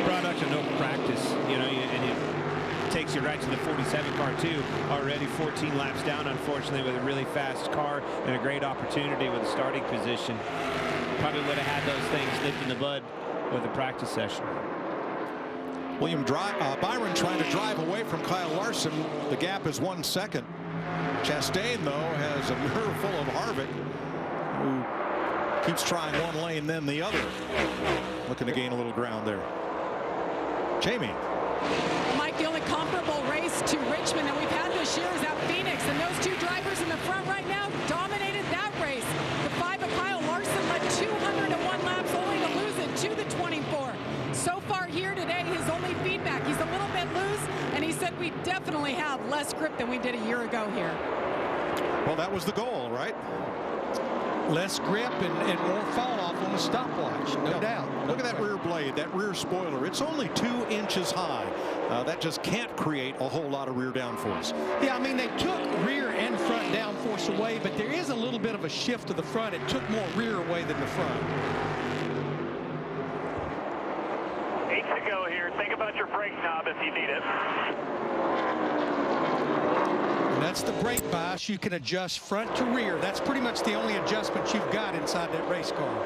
Product of no practice, you know, and it takes you right to the 47 car too. Already 14 laps down, unfortunately, with a really fast car and a great opportunity with a starting position. Probably would have had those things nipped in the bud with a practice session. William Byron trying to drive away from Kyle Larson. The gap is 1 second. Chastain, though, has a mirror full of Harvick, who keeps trying one lane, then the other. Looking to gain a little ground there. Jamie. Mike, the only comparable race to Richmond that we've had this year is at Phoenix, and those 2 drivers in the front right now dominated that race. The 5 of Kyle Larson led 201 laps, only to lose it to the 24. So far here today, his only feedback, he's a little bit loose, and he said we definitely have less grip than we did a year ago here. Well, that was the goal, right? Less grip and more fall off on the stopwatch, no doubt. Look at that rear blade, that rear spoiler. It's only 2 inches high. That just can't create a whole lot of rear downforce. Yeah, I mean, they took rear and front downforce away, but there is a little bit of a shift to the front. It took more rear away than the front. 8 to go here. Think about your brake knob if you need it. And that's the brake bias. You can adjust front to rear. That's pretty much the only adjustment you've got inside that race car.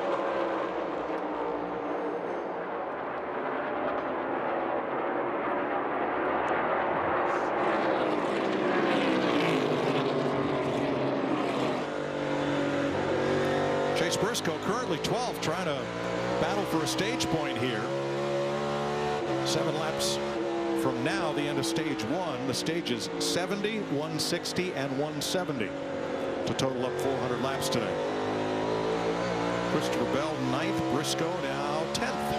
Chase Briscoe currently 12th, trying to battle for a stage point here. 7 laps from now, the end of stage 1. The stage is 70, 160, and 170 to total up 400 laps today. Christopher Bell 9th, Briscoe now 10th.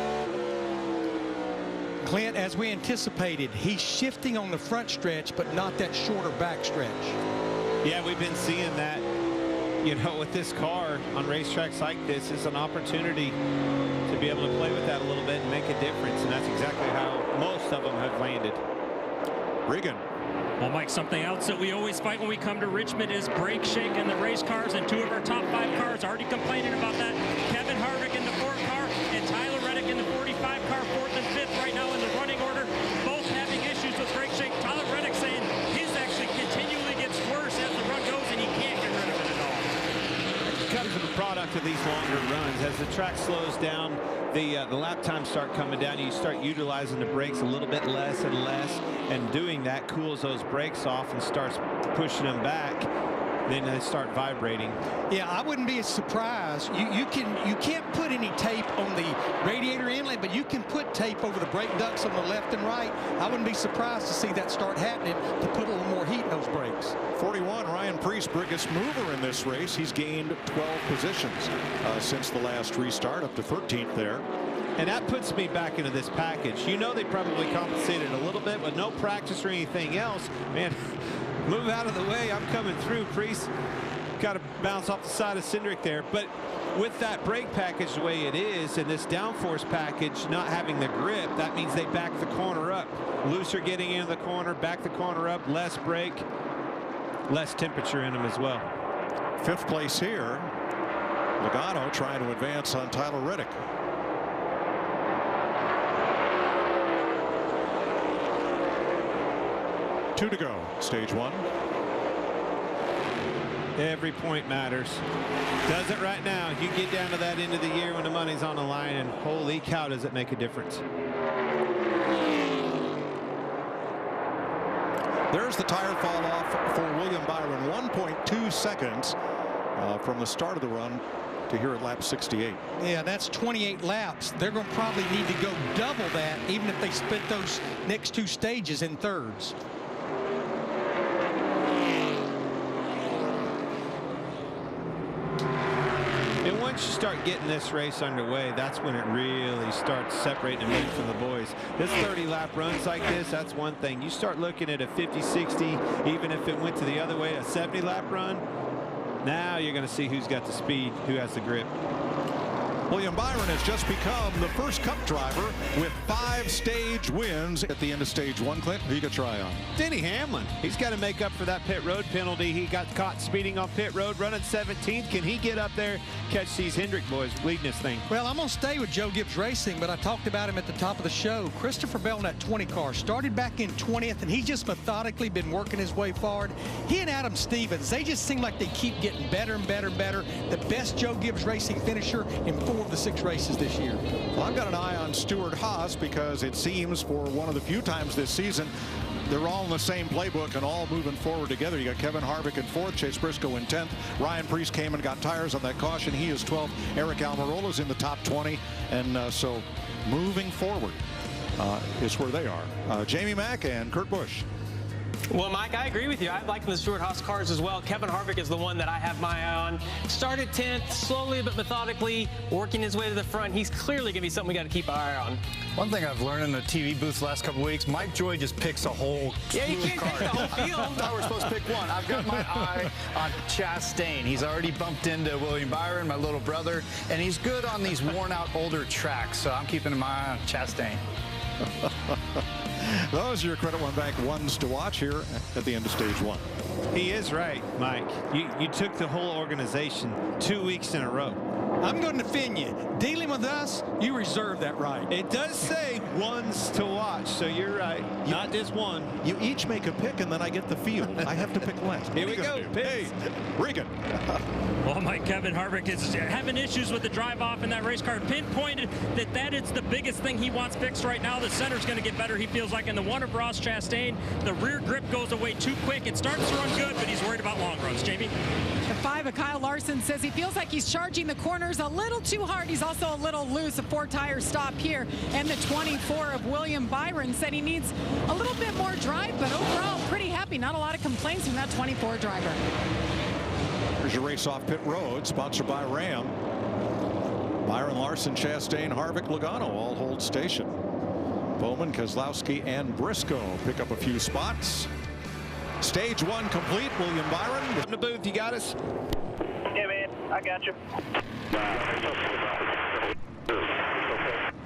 Clint, as we anticipated, he's shifting on the front stretch, but not that shorter back stretch. Yeah, we've been seeing that. You know, with this car on racetracks like this, it's an opportunity to be able to play with that a little bit and make a difference, and that's exactly how most of them have landed. Regan. Well, Mike, something else that we always fight when we come to Richmond is brake shake in the race cars, and 2 of our top 5 cars already complaining about that. Kevin Harvick in the 4 car and Tyler Reddick in the 45 car, 4th and 5th right now in the running order, both having issues with brake shake. Tyler Reddick saying his actually continually gets worse as the run goes, and he can't get rid of it at all. It comes with the product of these longer runs. As the track slows down, the lap times start coming down. You start utilizing the brakes a little bit less and less, and doing that cools those brakes off and starts pushing them back. then they start vibrating. Yeah, I wouldn't be surprised. You can't put any tape on the radiator inlet, but you can put tape over the brake ducts on the left and right. I wouldn't be surprised to see that start happening to put a little more heat in those brakes. 41, Ryan Preece, biggest mover in this race. He's gained 12 positions since the last restart, up to 13th there. And that puts me back into this package. You know, they probably compensated a little bit with no practice or anything else. Man, move out of the way. I'm coming through. Preece got to bounce off the side of Cindric there. But with that brake package the way it is, and this downforce package not having the grip, that means they back the corner up. Looser getting into the corner, back the corner up, less brake, less temperature in them as well. 5th place here. Logano trying to advance on Tyler Reddick. 2 to go, stage 1. Every point matters. Does it right now. You get down to that end of the year when the money's on the line, and holy cow, does it make a difference. There's the tire fall off for William Byron. 1.2 seconds from the start of the run to here at lap 68. Yeah, that's 28 laps. They're going to probably need to go double that, even if they split those next 2 stages in thirds. And once you start getting this race underway, that's when it really starts separating the men from the boys. This 30-lap runs like this, that's one thing. You start looking at a 50, 60, even if it went to the other way, a 70-lap run, now you're going to see who's got the speed, who has the grip. William Byron has just become the first Cup driver with 5 stage wins at the end of stage 1. Clint, who you got your eye on? Denny Hamlin. He's got to make up for that pit road penalty. He got caught speeding on pit road, running 17th. Can he get up there, catch these Hendrick boys leading this thing? Well, I'm going to stay with Joe Gibbs Racing, but I talked about him at the top of the show. Christopher Bell in that 20 car started back in 20th, and he's just methodically been working his way forward. He and Adam Stevens, they just seem like they keep getting better and better and better. The best Joe Gibbs Racing finisher in 4 of the 6 races this year. Well, I've got an eye on Stuart Haas because it seems for one of the few times this season they're all in the same playbook and all moving forward together. You got Kevin Harvick in 4th, Chase Briscoe in 10th. Ryan Preece came and got tires on that caution. He is 12th. Eric Almirola's in the top 20, and so moving forward is where they are. Jamie Mack and Kurt Busch. Well, Mike, I agree with you. I like the Stuart Haas cars as well. Kevin Harvick is the one that I have my eye on. Started 10th, slowly but methodically, working his way to the front. He's clearly going to be something we got to keep our eye on. One thing I've learned in the TV booth the last couple weeks, Mike Joy just picks a whole you can't car. pick the whole field. I thought we were supposed to pick one. I've got my eye on Chastain. He's already bumped into William Byron, my little brother, and he's good on these worn-out older tracks, so I'm keeping my eye on Chastain. Those are your Credit One Bank ones to watch here at the end of stage 1. He is right, Mike. You took the whole organization 2 weeks in a row. I'm going to defend you. Dealing with us, you reserve that right. It does say ones to watch, so you're right. Not just one. You each make a pick, and then I get the field. I have to pick last. Here we go. Hey, Regan. Well, Mike, Kevin Harvick is having issues with the drive-off in that race car. Pinpointed that is the biggest thing he wants fixed right now. The center's going to get better, he feels like. In the one of Ross Chastain, the rear grip goes away too quick. It starts to run good, but he's worried about long runs. Jamie? The 5 of Kyle Larson says he feels like he's charging the corners a little too hard. He's also a little loose. A 4-tire stop here. And the 24 of William Byron said he needs a little bit more drive, but overall pretty happy. Not a lot of complaints from that 24 driver. Here's your race off pit road, sponsored by Ram. Byron, Larson, Chastain, Harvick, Logano all hold station. Bowman, Keselowski, and Briscoe pick up a few spots. Stage 1 complete. William Byron. In the booth, you got us? Yeah, man, I got you.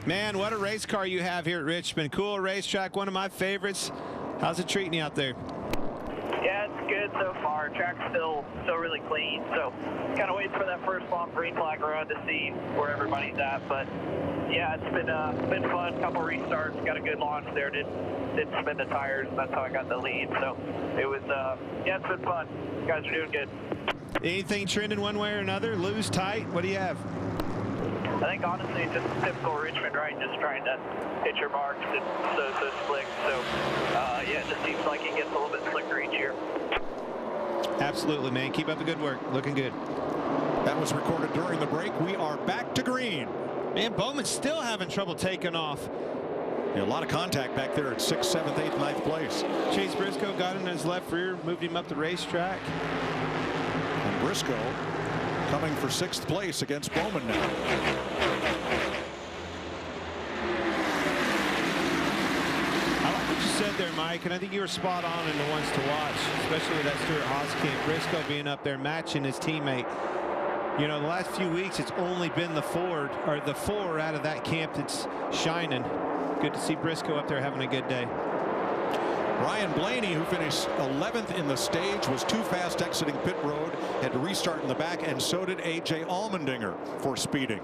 Man, what a race car you have here at Richmond. Cool racetrack, one of my favorites. How's it treating you out there? Yeah, it's good so far. Track's still really clean, so kind of waiting for that first long green flag run to see where everybody's at. But yeah, it's been fun. Couple restarts, got a good launch there. Didn't spin the tires, and that's how I got the lead. So it was yeah, it's been fun. You guys are doing good. Anything trending one way or another? Loose, tight? What do you have? I think honestly it's just typical Richmond, right? Just trying to hit your marks. It's so slick. So yeah, it just seems like it gets a little bit slicker each year. Absolutely, man. Keep up the good work. Looking good. That was recorded during the break. We are back to green. Man, Bowman's still having trouble taking off. Yeah, a lot of contact back there at 6th, 7th, 8th, 9th place. Chase Briscoe got in his left rear, moved him up the racetrack. And Briscoe coming for 6th place against Bowman now. I like what you said there, Mike, and I think you were spot on in the ones to watch, especially with that Stuart Haas camp. Briscoe being up there matching his teammate. You know, the last few weeks, it's only been the Ford, or the 4 out of that camp that's shining. Good to see Briscoe up there having a good day. Ryan Blaney, who finished 11th in the stage, was too fast exiting pit road, had to restart in the back, and so did A.J. Allmendinger for speeding.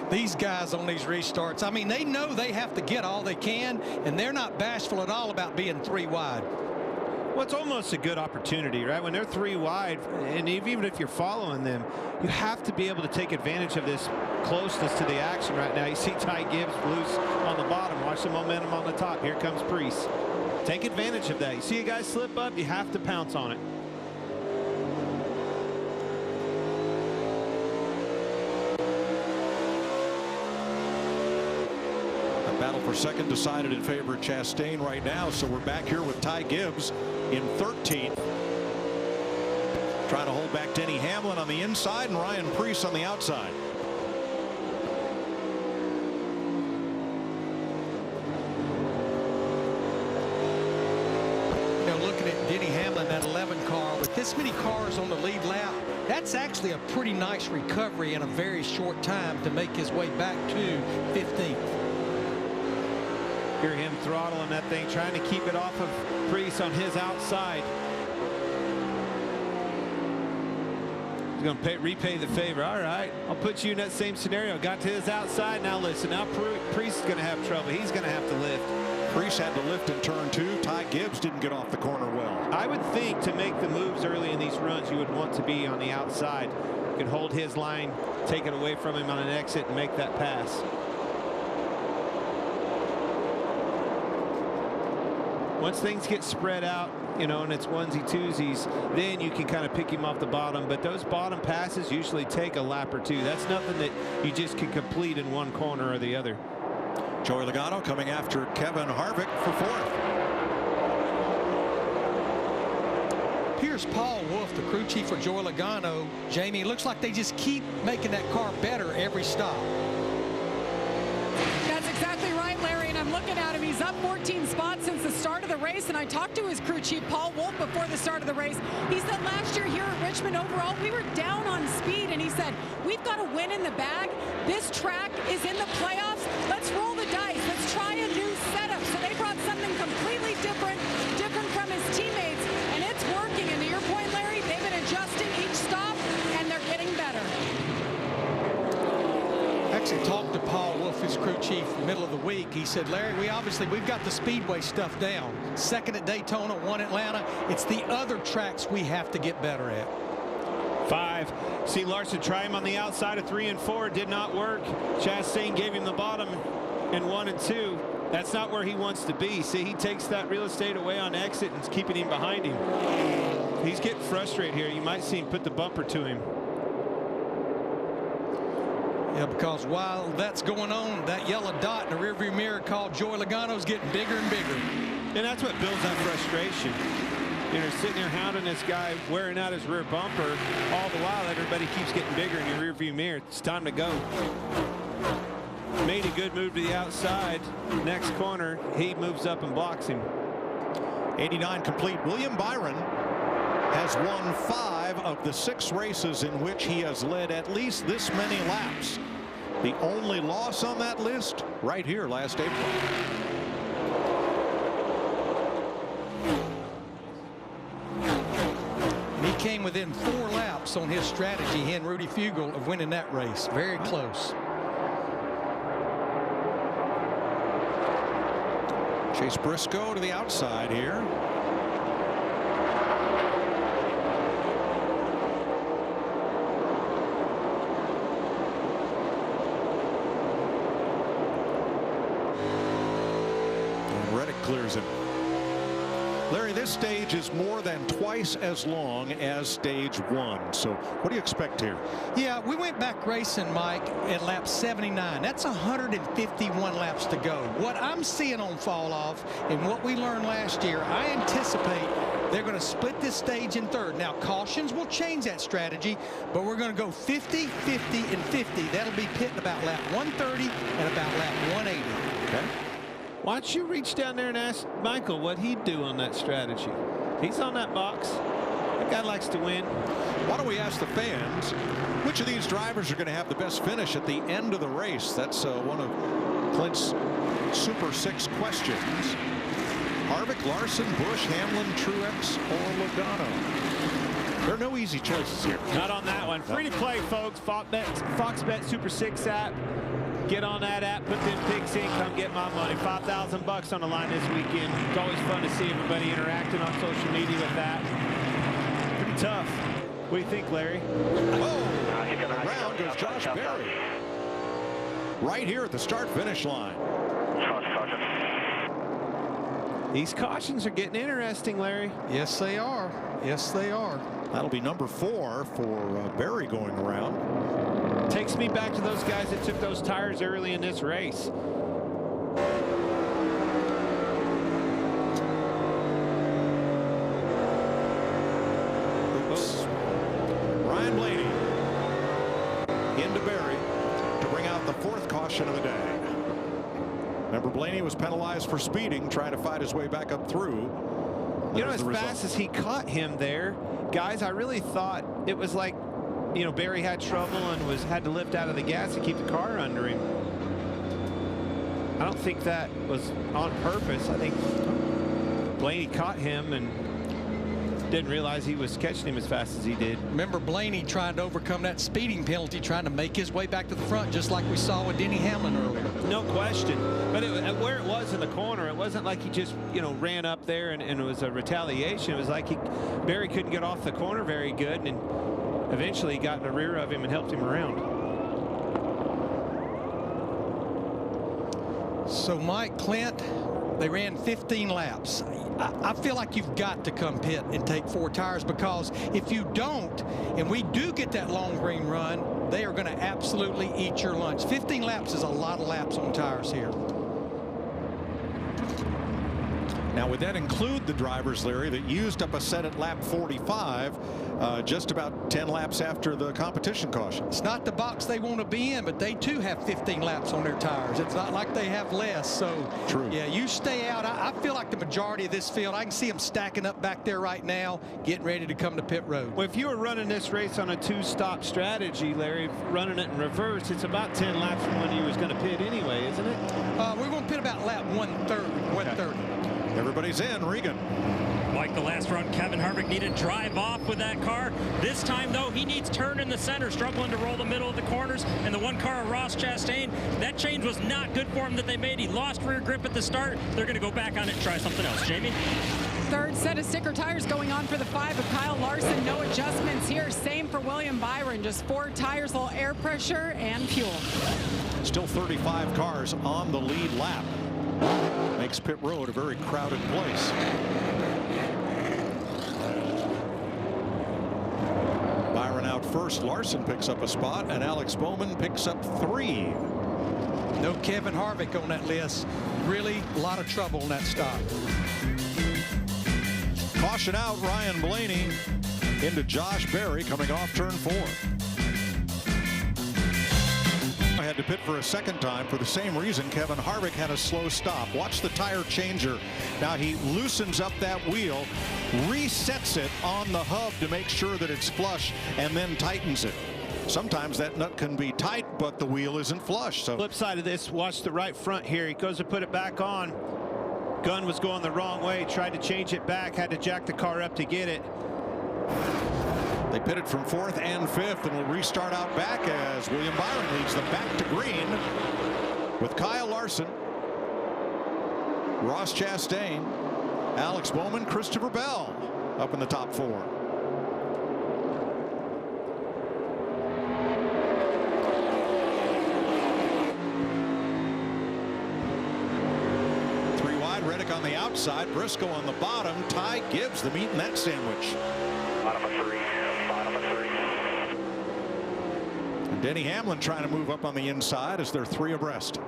These guys on these restarts, I mean, they know they have to get all they can, and they're not bashful at all about being 3 wide. Well, it's almost a good opportunity, right? When they're 3 wide, and even if you're following them, you have to be able to take advantage of this closeness to the action right now. You see Ty Gibbs loose on the bottom. Watch the momentum on the top. Here comes Priest. Take advantage of that. You see a guy slip up, you have to pounce on it. Battle for second decided in favor of Chastain right now, so we're back here with Ty Gibbs in 13th. Trying to hold back Denny Hamlin on the inside and Ryan Preece on the outside. You know, looking at Denny Hamlin, that 11 car, with this many cars on the lead lap, that's actually a pretty nice recovery in a very short time to make his way back to 15th. Hear him throttling that thing, trying to keep it off of Priest on his outside. He's going to repay the favor. All right, I'll put you in that same scenario. Got to his outside. Now listen, now Priest is going to have trouble. He's going to have to lift. Priest had to lift in turn 2. Ty Gibbs didn't get off the corner well. I would think to make the moves early in these runs, you would want to be on the outside. You can hold his line, take it away from him on an exit, and make that pass. Once things get spread out, you know, and it's onesie twosies, then you can kind of pick him off the bottom. But those bottom passes usually take a lap or two. That's nothing that you just can complete in one corner or the other. Joey Logano coming after Kevin Harvick for 4th. Here's Paul Wolf, the crew chief for Joey Logano. Jamie, it looks like they just keep making that car better every stop. That's exactly right, Larry, and I'm looking at him. He's up 14 spots since the start of the race, and I talked to his crew chief, Paul Wolf, before the start of the race. He said last year here at Richmond overall, we were down on speed, and he said, we've got a win in the bag. This track is in the playoffs. Let's roll the dice. Let's try a new setup. So they brought something completely different from his teammates, and it's working. And to your point, Larry, they've been adjusting each stop, and they're getting better. Actually talked to Paul Wolf, his crew chief, middle of the week. He said, Larry, we've got the speedway stuff down. 2nd at Daytona, 1 Atlanta. It's the other tracks we have to get better at. 5. See Larson try him on the outside of 3 and 4. Did not work. Chastain gave him the bottom in 1 and 2. That's not where he wants to be. See, he takes that real estate away on exit and is keeping him behind him. He's getting frustrated here. You might see him put the bumper to him. Yeah, because while that's going on, that yellow dot in the rearview mirror called Joey Logano's getting bigger and bigger. And that's what builds that frustration. You know, sitting there hounding this guy, wearing out his rear bumper, all the while everybody keeps getting bigger in your rearview mirror. It's time to go. Made a good move to the outside. Next corner, he moves up and blocks him. 89 complete. William Byron has won 5 of the 6 races in which he has led at least this many laps. The only loss on that list right here last April. He came within 4 laps on his strategy, he and Rudy Fugle, of winning that race. Very close. Chase Briscoe to the outside here. Reddick clears him. Larry, this stage is more than twice as long as stage 1. So what do you expect here? Yeah, we went back racing, Mike, at lap 79. That's 151 laps to go. What I'm seeing on fall off and what we learned last year, I anticipate they're going to split this stage in third. Now, cautions will change that strategy, but we're going to go 50, 50, and 50. That'll be pitting about lap 130 and about lap 180. Okay. Why don't you reach down there and ask Michael what he'd do on that strategy? He's on that box. That guy likes to win. Why don't we ask the fans which of these drivers are going to have the best finish at the end of the race? That's one of Clint's Super 6 questions. Harvick, Larson, Busch, Hamlin, Truex, or Logano? There are no easy choices here. Not on that one. Free to play, folks. Fox Bet Super 6 app. Get on that app, put them picks in, come get my money. $5,000 on the line this weekend. It's always fun to see everybody interacting on social media with that. Pretty tough. What do you think, Larry? Oh, around goes Josh Berry. Right here at the start-finish line. These cautions are getting interesting, Larry. Yes, they are. Yes, they are. That'll be number 4 for Berry going around. Takes me back to those guys that took those tires early in this race. Oops. Ryan Blaney into Berry to bring out the 4th caution of the day. Remember, Blaney was penalized for speeding, trying to fight his way back up through. You know, as fast as he caught him there, guys, I really thought it was like, you know, Berry had trouble and had to lift out of the gas to keep the car under him. I don't think that was on purpose. I think Blaney caught him and didn't realize he was catching him as fast as he did. Remember Blaney trying to overcome that speeding penalty, trying to make his way back to the front, just like we saw with Denny Hamlin earlier. No question. But where it was in the corner, it wasn't like he just, you know, ran up there and it was a retaliation. It was like Berry couldn't get off the corner very good, and eventually he got in the rear of him and helped him around. So Mike, Clint, they ran 15 laps. I feel like you've got to come pit and take 4 tires, because if you don't, and we do get that long green run, they are going to absolutely eat your lunch. 15 laps is a lot of laps on tires here. Now, would that include the drivers, Larry, that used up a set at lap 45, just about 10 laps after the competition caution? It's not the box they want to be in, but they too have 15 laps on their tires. It's not like they have less. So, true. Yeah, you stay out. I feel like the majority of this field, I can see them stacking up back there right now, getting ready to come to pit road. Well, if you were running this race on a 2-stop strategy, Larry, running it in reverse, it's about 10 laps from when you was going to pit anyway, isn't it? We're going to pit about lap 130. Everybody's in. Regan. Like the last run, Kevin Harvick needed to drive off with that car. This time, though, he needs turn in the center, struggling to roll the middle of the corners. And the one car of Ross Chastain, that change was not good for him that they made. He lost rear grip at the start. They're going to go back on it and try something else. Jamie? Third set of sticker tires going on for the 5 of Kyle Larson. No adjustments here. Same for William Byron. Just 4 tires, little air pressure and fuel. Still 35 cars on the lead lap. Makes pit road a very crowded place. Byron out first. Larson picks up a spot, and Alex Bowman picks up 3. No Kevin Harvick on that list. Really a lot of trouble on that stop. Caution out, Ryan Blaney into Josh Berry coming off turn 4. I had to pit for a second time for the same reason. Kevin Harvick had a slow stop. Watch the tire changer. Now he loosens up that wheel, resets it on the hub to make sure that it's flush, and then tightens it. Sometimes that nut can be tight, but the wheel isn't flush. So flip side of this, watch the right front here. He goes to put it back on. Gun was going the wrong way, tried to change it back, had to jack the car up to get it. They pitted from 4th and 5th, and will restart out back as William Byron leads them back to green with Kyle Larson, Ross Chastain, Alex Bowman, Christopher Bell up in the top 4. Reddick on on the outside, Briscoe on the bottom. Ty Gibbs the meat in that sandwich. Bottom of 3. Bottom of 3. And Denny Hamlin trying to move up on the inside as they're 3 abreast.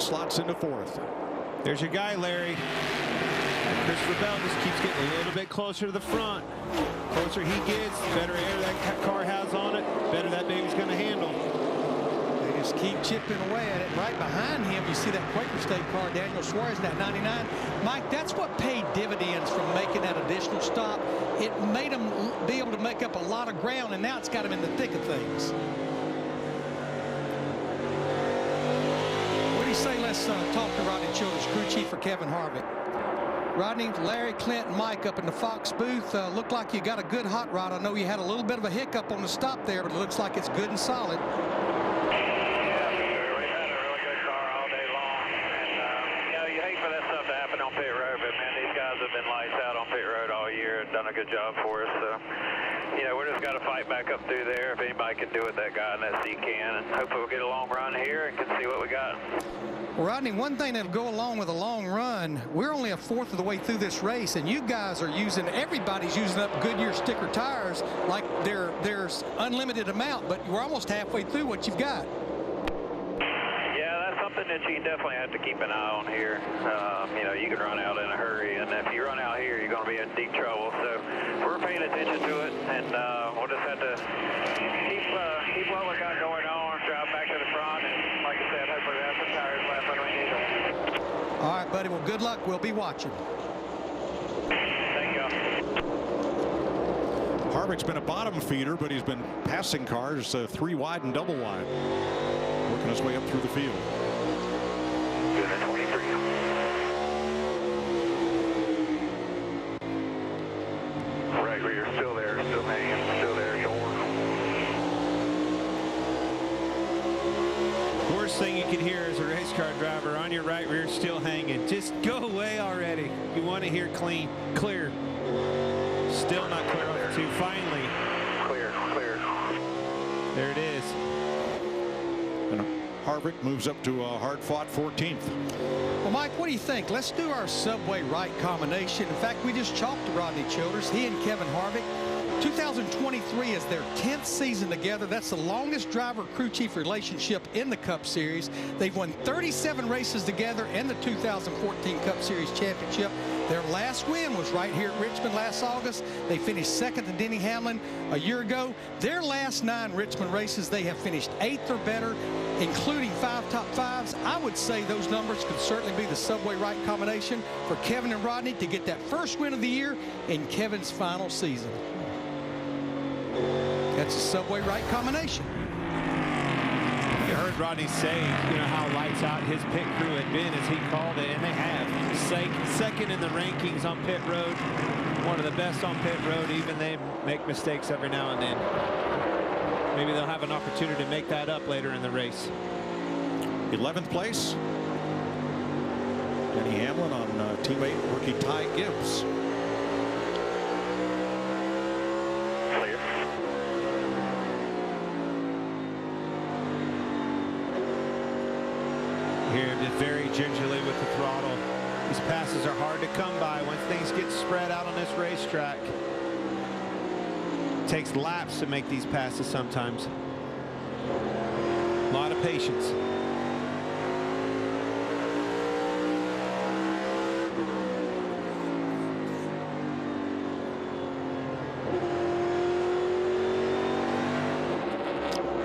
Slots into 4th. There's your guy, Larry. Christopher Bell just keeps getting a little bit closer to the front. Closer he gets, the better air that car has on it, better that baby's going to handle. They just keep chipping away at it. Right behind him, you see that Quaker State car, Daniel Suarez, in that 99. Mike, that's what paid dividends from making that additional stop. It made him be able to make up a lot of ground, and now it's got him in the thick of things. Say let's talk to Rodney Childers, crew chief for Kevin Harvick. Rodney, Larry, Clint, and Mike up in the Fox booth. Looked like you got a good hot rod. I know you had a little bit of a hiccup on the stop there, but it looks like it's good and solid. Yeah, we've had a really good car all day long. And, you know, you hate for that stuff to happen on pit road, but, man, these guys have been lights out on pit road all year and done a good job for us. So, you know, we're just got to fight back up through there. If anybody can do it, that guy in that seat can. And hopefully we'll get a long run here and can see what we got. Well, Rodney, one thing that'll go along with a long run, we're only 1/4 of the way through this race, and you guys are everybody's using up Goodyear sticker tires like there's unlimited amount, but we're almost halfway through what you've got. Yeah, that's something that you definitely have to keep an eye on here. You know, you can run out in a hurry, and if you run out here, you're going to be in deep trouble. So we're paying attention to it, and we'll just have to keep what we got going on, drive back to the front, and like I said, hopefully we have some tires left when we need them. All right, buddy. Well, good luck. We'll be watching. Thank you. Harvick's been a bottom feeder, but he's been passing cars 3 wide and double wide, working his way up through the field. Good at 23. Right rear, still there, still hanging, still there, door. Worst thing you can hear as a race car driver, on your right rear still hanging. Just go away already. You want to hear clean, clear. Still not clear on the 2. Finally. Clear, clear. There it is. And Harvick moves up to a hard-fought 14th. Well, Mike, what do you think? Let's do our subway right combination. In fact, we just chalked to Rodney Childers. He and Kevin Harvick. 2023 is their 10th season together. That's the longest driver crew chief relationship in the Cup Series. They've won 37 races together in the 2014 Cup Series Championship. Their last win was right here at Richmond last August. They finished second to Denny Hamlin a year ago. Their last 9 Richmond races, they have finished 8th or better, including 5 top 5s. I would say those numbers could certainly be the subway right combination for Kevin and Rodney to get that first win of the year in Kevin's final season. That's a subway right combination. You heard Rodney say, you know, how lights out his pit crew had been as he called it, and they have. Second in the rankings on pit road, one of the best on pit road. Even they make mistakes every now and then. Maybe they'll have an opportunity to make that up later in the race. 11th place. Denny Hamlin on teammate rookie Ty Gibbs. Here, just very gingerly with the throttle. These passes are hard to come by once things get spread out on this racetrack. It takes laps to make these passes sometimes. A lot of patience.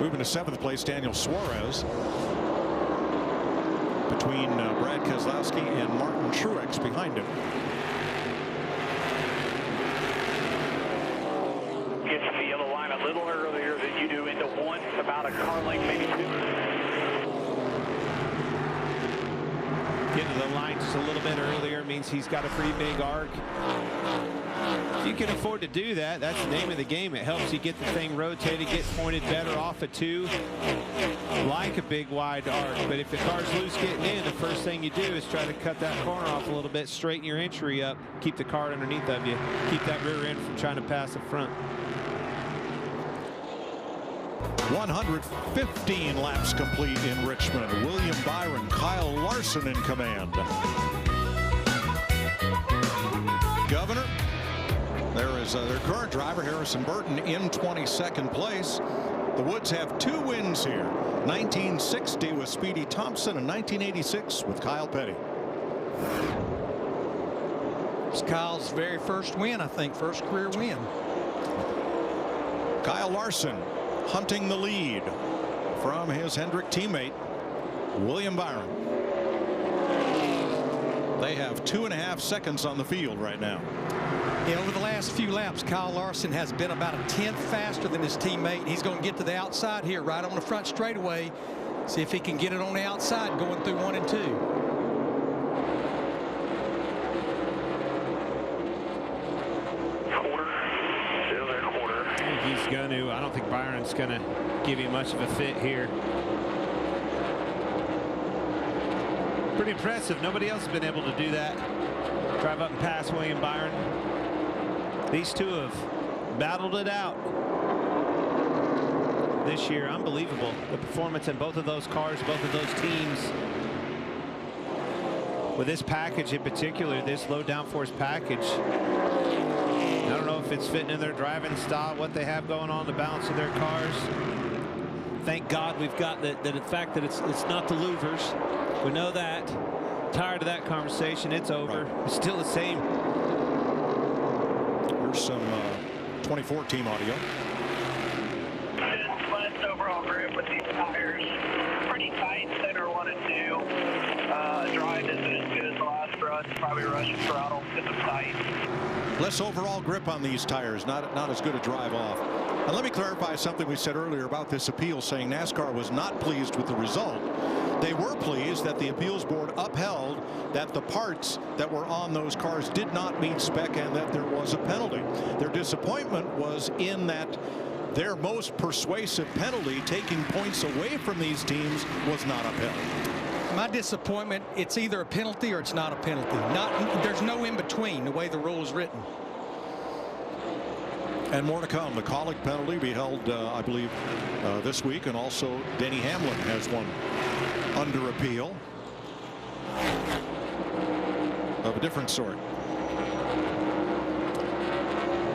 Moving to 7th place, Daniel Suarez. Between Brad Keselowski and Martin Truex behind him. Get to the yellow line a little earlier than you do into 1, about a car length, maybe 2. Getting to the line just a little bit earlier means he's got a pretty big arc. If you can afford to do that, that's the name of the game. It helps you get the thing rotated, get pointed better off a 2, like a big wide arc. But if the car's loose getting in, the first thing you do is try to cut that corner off a little bit, straighten your entry up, keep the car underneath of you, keep that rear end from trying to pass the front. 115 laps complete in Richmond. William Byron, Kyle Larson in command. Governor, there is their current driver, Harrison Burton, in 22nd place. The Woods have 2 wins here. 1960 with Speedy Thompson and 1986 with Kyle Petty. It's Kyle's very first win, I think, first career win. Kyle Larson hunting the lead from his Hendrick teammate, William Byron. They have 2.5 seconds on the field right now. Yeah, over the last few laps, Kyle Larson has been about a 10th faster than his teammate. He's going to get to the outside here, right on the front straightaway. See if he can get it on the outside going through 1 and 2. He's going to. I don't think Byron's going to give you much of a fit here. Pretty impressive. Nobody else has been able to do that. Drive up and pass William Byron. These two have battled it out this year. Unbelievable. The performance in both of those cars, both of those teams. With this package in particular, this low downforce package, I don't know if it's fitting in their driving style, what they have going on, the balance of their cars. Thank God we've got the fact that it's not the louvers. We know that. Tired of that conversation. It's over. Right. It's still the same. Here's some 2014 audio. Last overall grip with these tires. Pretty tight. Center 1 and 2. Drive isn't as good as the last run. Probably rushing throttle because it's tight. Less overall grip on these tires, not as good a drive off. And let me clarify something we said earlier about this appeal, saying NASCAR was not pleased with the result. They were pleased that the appeals board upheld that the parts that were on those cars did not meet spec and that there was a penalty. Their disappointment was in that their most persuasive penalty, taking points away from these teams, was not upheld. My disappointment, it's either a penalty or it's not a penalty. There's no in between the way the rule is written. And more to come. The Collick penalty be held, I believe, this week, and also Denny Hamlin has one under appeal of a different sort.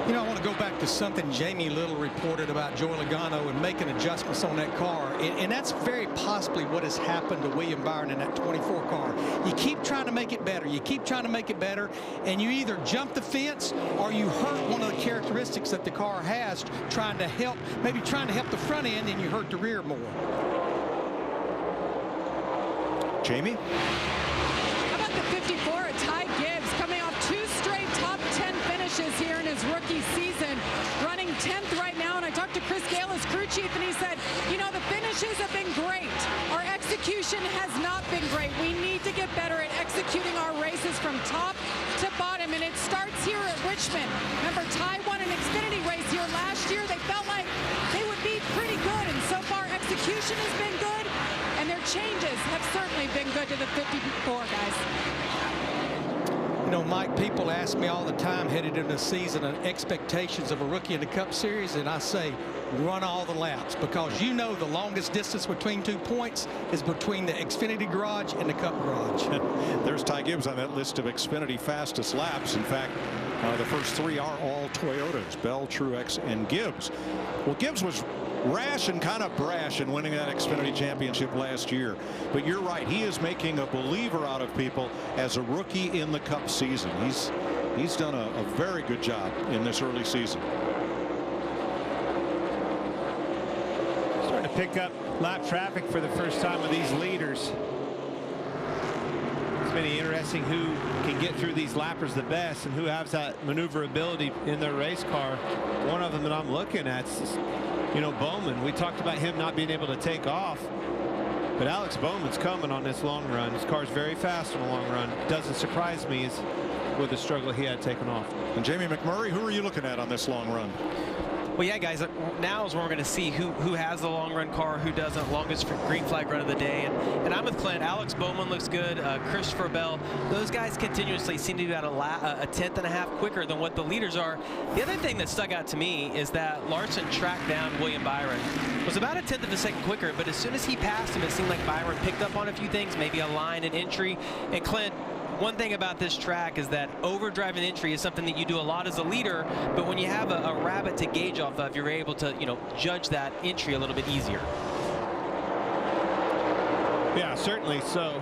You know, I want to go back to something Jamie Little reported about Joey Logano and making adjustments on that car. And that's very possibly what has happened to William Byron in that 24 car. You keep trying to make it better. You keep trying to make it better. And you either jump the fence or you hurt one of the characteristics that the car has, trying to help the front end, and you hurt the rear more. Jamie? How about the 54 of Ty Gibbs coming off 2 straight top 10 finishes here in his rookie season, running 10th right now. And I talked to Chris Gale, his crew chief, and he said, you know, the finishes have been great. Our execution has not been great. We need to get better at executing our races from top to bottom, and it starts here at Richmond. Remember, Ty won an Xfinity race here last year. They felt like they would be pretty good, and so far execution has been good, and their changes have certainly been good to the 54 guys. You know, Mike, people ask me all the time headed into the season and expectations of a rookie in the Cup Series, and I say run all the laps, because you know the longest distance between 2 points is between the Xfinity garage and the Cup garage. There's Ty Gibbs on that list of Xfinity fastest laps. In fact, the first 3 are all Toyotas: Bell, Truex, and Gibbs. Well, Gibbs was rash and kind of brash in winning that Xfinity championship last year. But you're right, he is making a believer out of people as a rookie in the Cup season. He's done a very good job in this early season. Starting to pick up lap traffic for the first time with these leaders. It's been interesting who can get through these lappers the best and who has that maneuverability in their race car. One of them that I'm looking at is, you know, Bowman. We talked about him not being able to take off, but Alex Bowman's coming on this long run. His car's very fast on a long run. Doesn't surprise me as with the struggle he had taken off. And Jamie McMurray, who are you looking at on this long run? Well, yeah, guys, now is when we're going to see who has the long run car, who doesn't. Longest green flag run of the day. And I'm with Clint. Alex Bowman looks good. Christopher Bell. Those guys continuously seem to be about a tenth and a half quicker than what the leaders are. The other thing that stuck out to me is that Larson tracked down William Byron. Was about a tenth of a second quicker, but as soon as he passed him, it seemed like Byron picked up on a few things, maybe a line and entry. And Clint, one thing about this track is that overdrive and entry is something that you do a lot as a leader, but when you have a rabbit to gauge off of, you're able to, judge that entry a little bit easier. Yeah, certainly. So,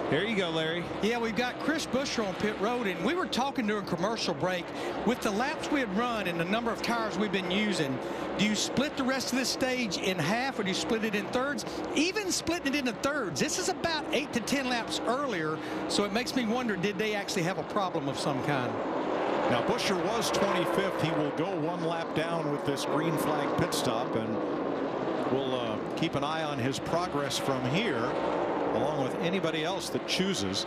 here you go, Larry. Yeah, we've got Chris Buescher on pit road, and we were talking during commercial break. With the laps we had run and the number of tires we've been using, do you split the rest of this stage in half, or do you split it in thirds? Even splitting it into thirds, this is about 8 to 10 laps earlier, so it makes me wonder, did they actually have a problem of some kind? Now, Buescher was 25th. He will go one lap down with this green flag pit stop, and we'll keep an eye on his progress from here, along with anybody else that chooses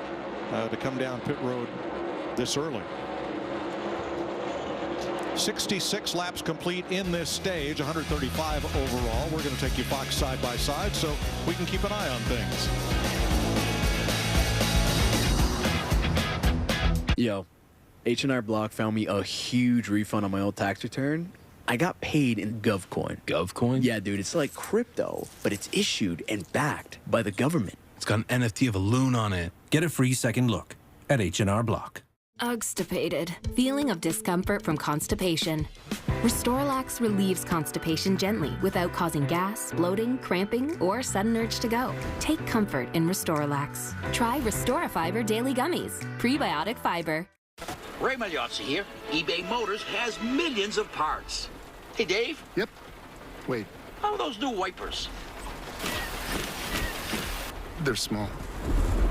to come down pit road this early. 66 laps complete in this stage, 135 overall. We're going to take you Fox side by side so we can keep an eye on things. Yo, H&R Block found me a huge refund on my old tax return. I got paid in GovCoin. GovCoin? Yeah, dude, it's like crypto, but it's issued and backed by the government. It's got an NFT of a loon on it. Get a free second look at H&R Block. Ugstapated. Feeling of discomfort from constipation. Restorelax relieves constipation gently without causing gas, bloating, cramping, or sudden urge to go. Take comfort in Restorelax. Try Restorafiber Daily Gummies. Prebiotic fiber. Ray Magliozzi here. eBay Motors has millions of parts. Hey, Dave? Yep. Wait. How are those new wipers? They're small.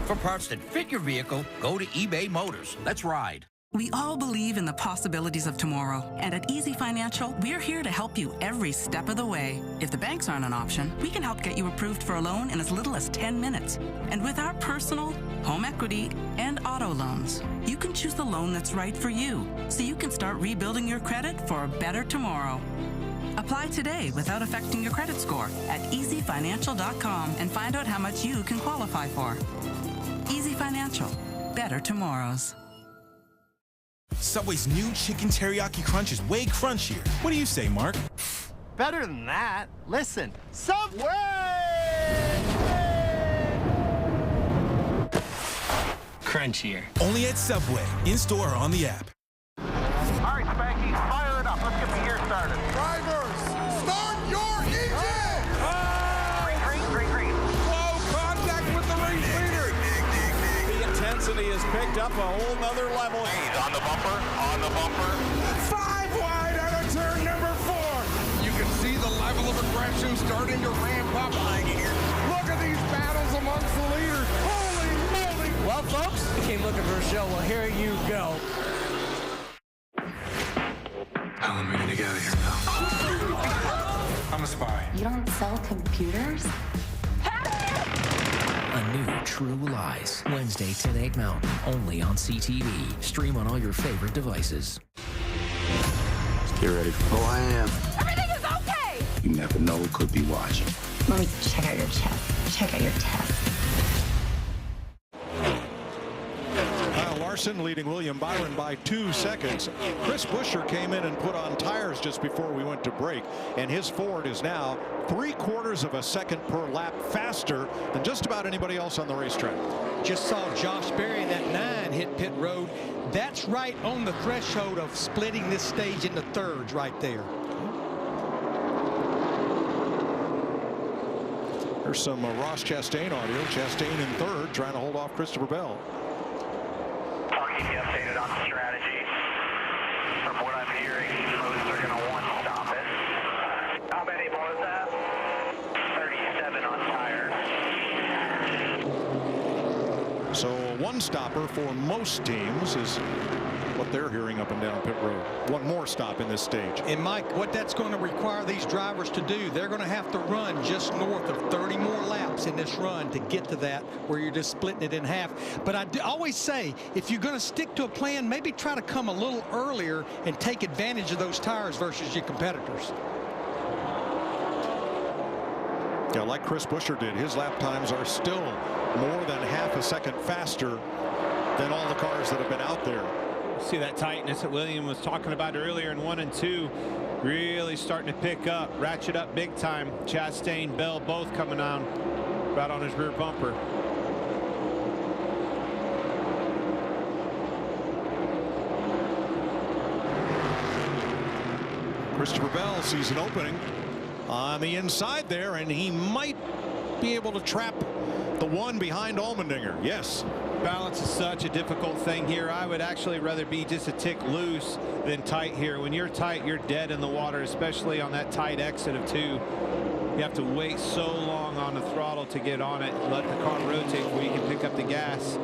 For parts that fit your vehicle, go to eBay Motors. Let's ride. We all believe in the possibilities of tomorrow. And at Easy Financial, we're here to help you every step of the way. If the banks aren't an option, we can help get you approved for a loan in as little as 10 minutes. And with our personal, home equity, and auto loans, you can choose the loan that's right for you, so you can start rebuilding your credit for a better tomorrow. Apply today without affecting your credit score at easyfinancial.com and find out how much you can qualify for. Easy Financial. Better tomorrows. Subway's new chicken teriyaki crunch is way crunchier. What do you say, Mark? Better than that. Listen, Subway! Crunchier. Only at Subway, in-store or on the app. All right, Spanky, fire it up. Let's get the year started. Drivers, start your engine! Green. Slow contact with the race leader. The intensity has picked up a whole nother level. He's on the bumper. 5 wide out of turn number 4. You can see the level of aggression starting to ramp up. Look at these battles amongst the leaders. Holy moly! Well, folks, you came looking for a show. Well, here you go. How am I going to get out of here now? I'm a spy. You don't sell computers? A new True Lies, Wednesday, 10/8 Mountain, only on CTV. Stream on all your favorite devices. Get ready. Oh, I am. Everything is okay! You never know who could be watching. Let me check out your chest. Check out your test. Larson leading William Byron by 2 seconds. Chris Buescher came in and put on tires just before we went to break, and his Ford is now 3/4 of a second per lap faster than just about anybody else on the racetrack. Just saw Josh Berry in that 9 hit pit road. That's right on the threshold of splitting this stage into thirds right there. There's some Ross Chastain audio. Chastain in third, trying to hold off Christopher Bell. I'll keep you updated on the strategy. From what I'm hearing, most are going to one-stop it. How many was that? 37 on tires. So a one-stopper for most teams is what they're hearing up and down pit road. One more stop in this stage. And Mike, what that's going to require these drivers to do, they're going to have to run just north of 30 more laps in this run to get to that where you're just splitting it in half. But I always say, if you're going to stick to a plan, maybe try to come a little earlier and take advantage of those tires versus your competitors. Yeah, like Chris Buescher did, his lap times are still more than half a second faster than all the cars that have been out there. See that tightness that William was talking about earlier in 1 and 2 really starting to pick up, ratchet up big time. Chastain, Bell both coming on right on his rear bumper. Christopher Bell sees an opening on the inside there, and he might be able to trap the one behind Allmendinger. Yes. Balance is such a difficult thing here. I would actually rather be just a tick loose than tight here. When you're tight, you're dead in the water, especially on that tight exit of 2. You have to wait so long on the throttle to get on it, let the car rotate where you can pick up the gas.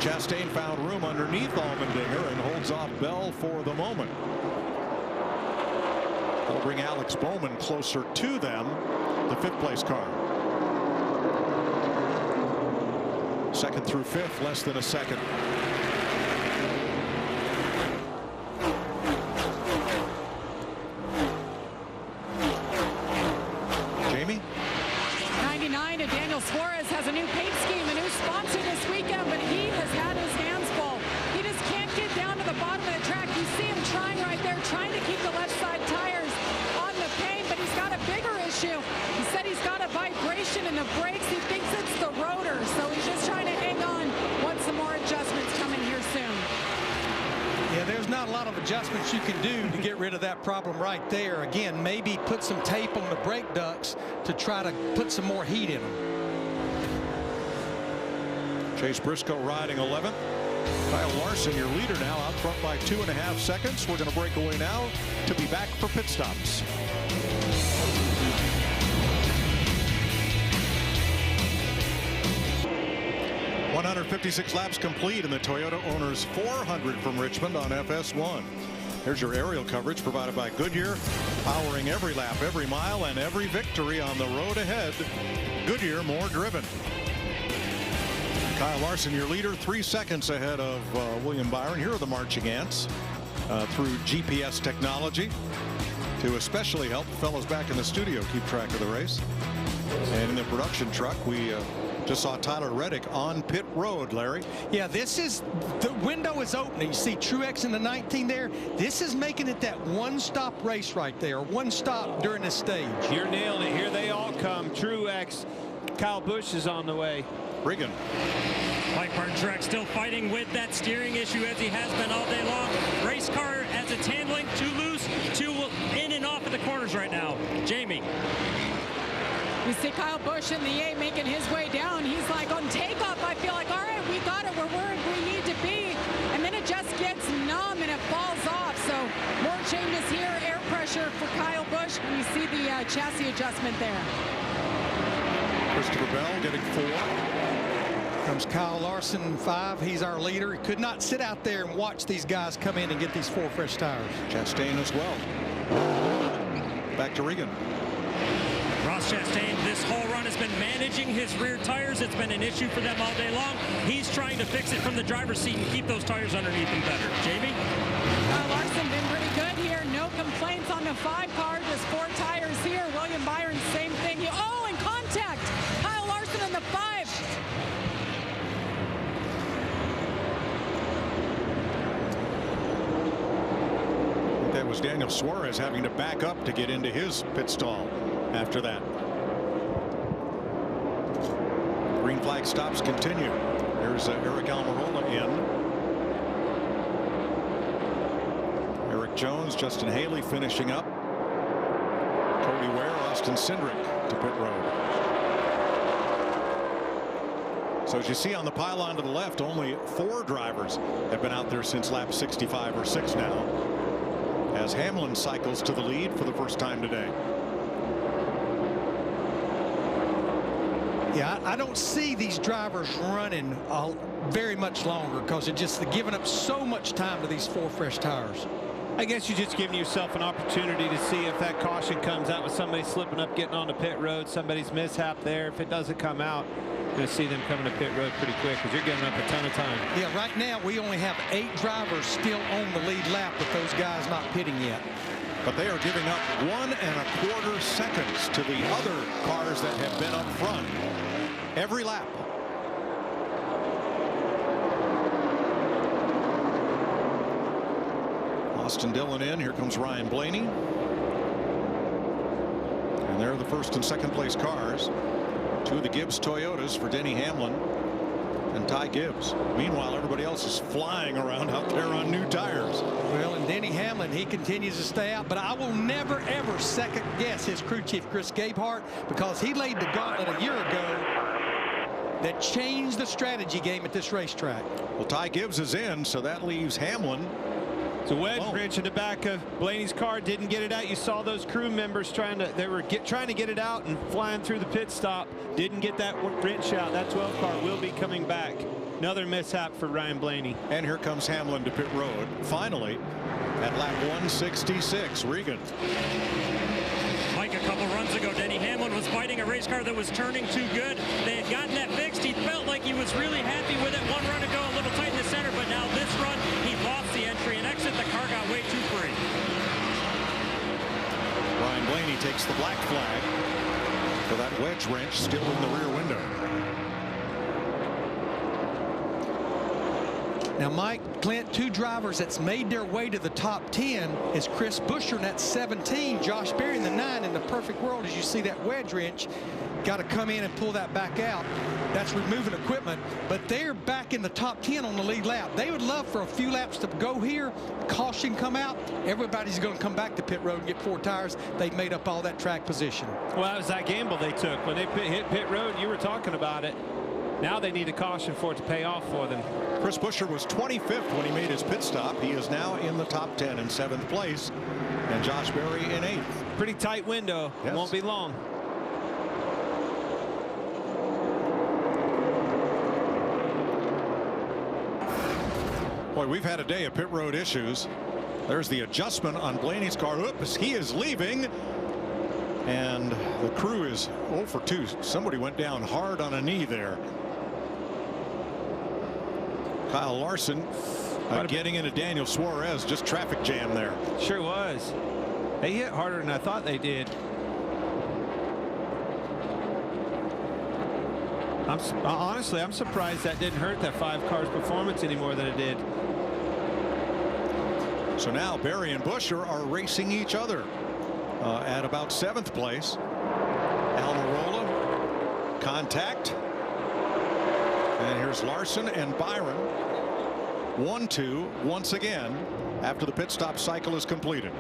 Chastain found room underneath Allmendinger and holds off Bell for the moment. That'll bring Alex Bowman closer to them, the 5th place car. 2nd through 5th, less than a second. Jamie? 99 to Daniel Suarez has a new paint scheme, a new sponsor this weekend, but he has had his hands full. He just can't get down to the bottom of the track. You see him trying right there, trying to keep the left side tires on the paint, but he's got a bigger issue. He said he's got a vibration in the brakes. He thinks it's the rotor, so he's just trying to hang on. Want some more adjustments coming here soon. Yeah, there's not a lot of adjustments you can do to get rid of that problem right there. Again, maybe put some tape on the brake ducts to try to put some more heat in them. Chase Briscoe riding 11th. Kyle Larson, your leader now, out front by 2.5 seconds. We're going to break away now to be back for pit stops. .156 laps complete in the Toyota Owners 400 from Richmond on FS1. Here's your aerial coverage provided by Goodyear, powering every lap, every mile, and every victory on the road ahead. Goodyear, more driven. Kyle Larson, your leader, 3 seconds ahead of William Byron. Here are the marching ants through GPS technology to especially help the fellows back in the studio keep track of the race. And in the production truck, we just saw Tyler Reddick on pit road, Larry. Yeah, this is, the window is opening. You see Truex in the 19 there. This is making it that one-stop race right there. One stop during this stage. You're nailing it. Here they all come. Truex, Kyle Busch is on the way. Regan. Mike Martin Truex still fighting with that steering issue as he has been all day long. Race car as it's handling, too loose, too in and off of the corners right now. Jamie. We see Kyle Busch in the 8 making his way down. He's like, on takeoff, I feel like, all right, we got it. We're where we need to be. And then it just gets numb and it falls off. So more changes here. Air pressure for Kyle Busch. And you see the chassis adjustment there. Christopher Bell getting 4. Comes Kyle Larson 5. He's our leader. He could not sit out there and watch these guys come in and get these 4 fresh tires. Chastain as well. Back to Regan. Ross Chastain, this whole run has been managing his rear tires. It's been an issue for them all day long. He's trying to fix it from the driver's seat and keep those tires underneath him better. Jamie? Kyle Larson been pretty good here. No complaints on the 5 car. Just 4 tires here. William Byron, same thing. Oh, in contact. Kyle Larson in the 5. That was Daniel Suarez having to back up to get into his pit stall after that. Green flag stops continue. There's Eric Almirola in. Eric Jones, Justin Haley finishing up. Cody Ware, Austin Cindric to pit road. So as you see on the pylon to the left, only 4 drivers have been out there since lap 65 or 6 now, as Hamlin cycles to the lead for the first time today. Yeah, I don't see these drivers running very much longer because they're just giving up so much time to these 4 fresh tires. I guess you're just giving yourself an opportunity to see if that caution comes out with somebody slipping up, getting on the pit road, somebody's mishap there. If it doesn't come out, you're going to see them coming to pit road pretty quick because you're giving up a ton of time. Yeah, right now we only have 8 drivers still on the lead lap with those guys not pitting yet. But they are giving up 1¼ seconds to the other cars that have been up front every lap. Austin Dillon in. Here comes Ryan Blaney. And they're the first and second place cars. 2 of the Gibbs Toyotas for Denny Hamlin and Ty Gibbs. Meanwhile, everybody else is flying around out there on new tires. Well, and Denny Hamlin, he continues to stay out, but I will never, ever second guess his crew chief, Chris Gabehart, because he laid the gauntlet a year ago that changed the strategy game at this racetrack. Well, Ty Gibbs is in, so that leaves Hamlin. It's a wedge wrench in the back of Blaney's car. Didn't get it out. You saw those crew members trying to get it out and flying through the pit stop. Didn't get that wrench out. That 12 car will be coming back. Another mishap for Ryan Blaney. And here comes Hamlin to pit road. Finally, at lap 166, Regan. Mike, a couple runs ago, Denny Hamlin was fighting a race car that was turning too good. They had gotten that fixed. He felt like he was really happy with it. One run ago, a little tight in the center, but now this run, he lost the entry and exit. The car got way too free. Ryan Blaney takes the black flag for that wedge wrench still in the rear window. Now, Mike, Clint, 2 drivers that's made their way to the top 10 is Chris Buescher in that 17, Josh Berry in the 9. In the perfect world, as you see that wedge wrench, got to come in and pull that back out. That's removing equipment, but they're back in the top 10 on the lead lap. They would love for a few laps to go here, caution come out, everybody's going to come back to pit road and get 4 tires. They've made up all that track position. Well, that was that gamble they took. When they hit pit road, you were talking about it. Now they need a caution for it to pay off for them. Chris Buescher was 25th when he made his pit stop. He is now in the top 10 in 7th place. And Josh Berry in 8th. Pretty tight window. Yes. Won't be long. Boy, we've had a day of pit road issues. There's the adjustment on Blaney's car. Oops, he is leaving. And the crew is 0 for 2. Somebody went down hard on a knee there. Kyle Larson getting into Daniel Suarez. Just traffic jam there. Sure was. They hit harder than I thought they did. Honestly, I'm surprised that didn't hurt that 5 car's performance any more than it did. So now Berry and Buescher are racing each other at about 7th place. Almirola, contact. And here's Larson and Byron. 1-2 once again after the pit stop cycle is completed.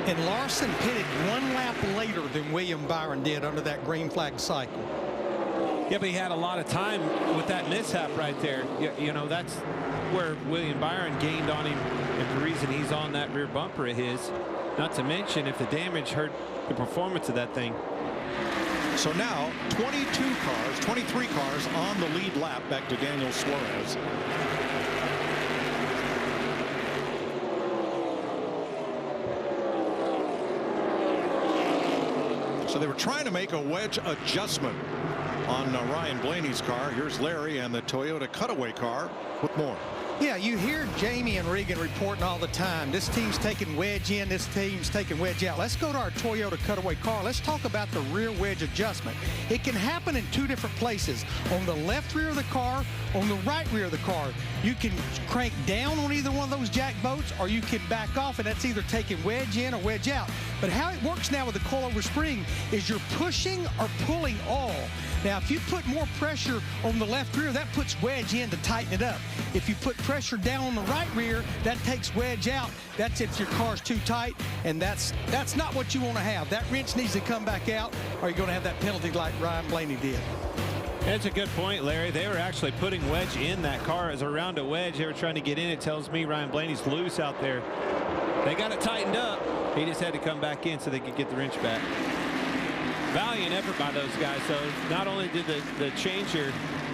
And Larson pitted 1 lap later than William Byron did under that green flag cycle. Yeah, but he had a lot of time with that mishap right there. You know, that's where William Byron gained on him, and the reason he's on that rear bumper of his. Not to mention if the damage hurt the performance of that thing. So now 23 cars on the lead lap back to Daniel Suarez. So they were trying to make a wedge adjustment on Ryan Blaney's car. Here's Larry and the Toyota Cutaway car with more. Yeah, you hear Jamie and Regan reporting all the time. This team's taking wedge in, this team's taking wedge out. Let's go to our Toyota Cutaway car. Let's talk about the rear wedge adjustment. It can happen in 2 different places. On the left rear of the car, on the right rear of the car. You can crank down on either one of those jack boats, or you can back off, and that's either taking wedge in or wedge out. But how it works now with the coilover spring is you're pushing or pulling all. Now, if you put more pressure on the left rear, that puts wedge in to tighten it up. If you put pressure down on the right rear, that takes wedge out. That's if your car's too tight, and that's not what you want to have. That wrench needs to come back out, or you're going to have that penalty like Ryan Blaney did. That's a good point, Larry. They were actually putting wedge in that car as around a wedge. They were trying to get in. It tells me Ryan Blaney's loose out there. They got it tightened up. He just had to come back in so they could get the wrench back. Valiant effort by those guys. So not only did the changer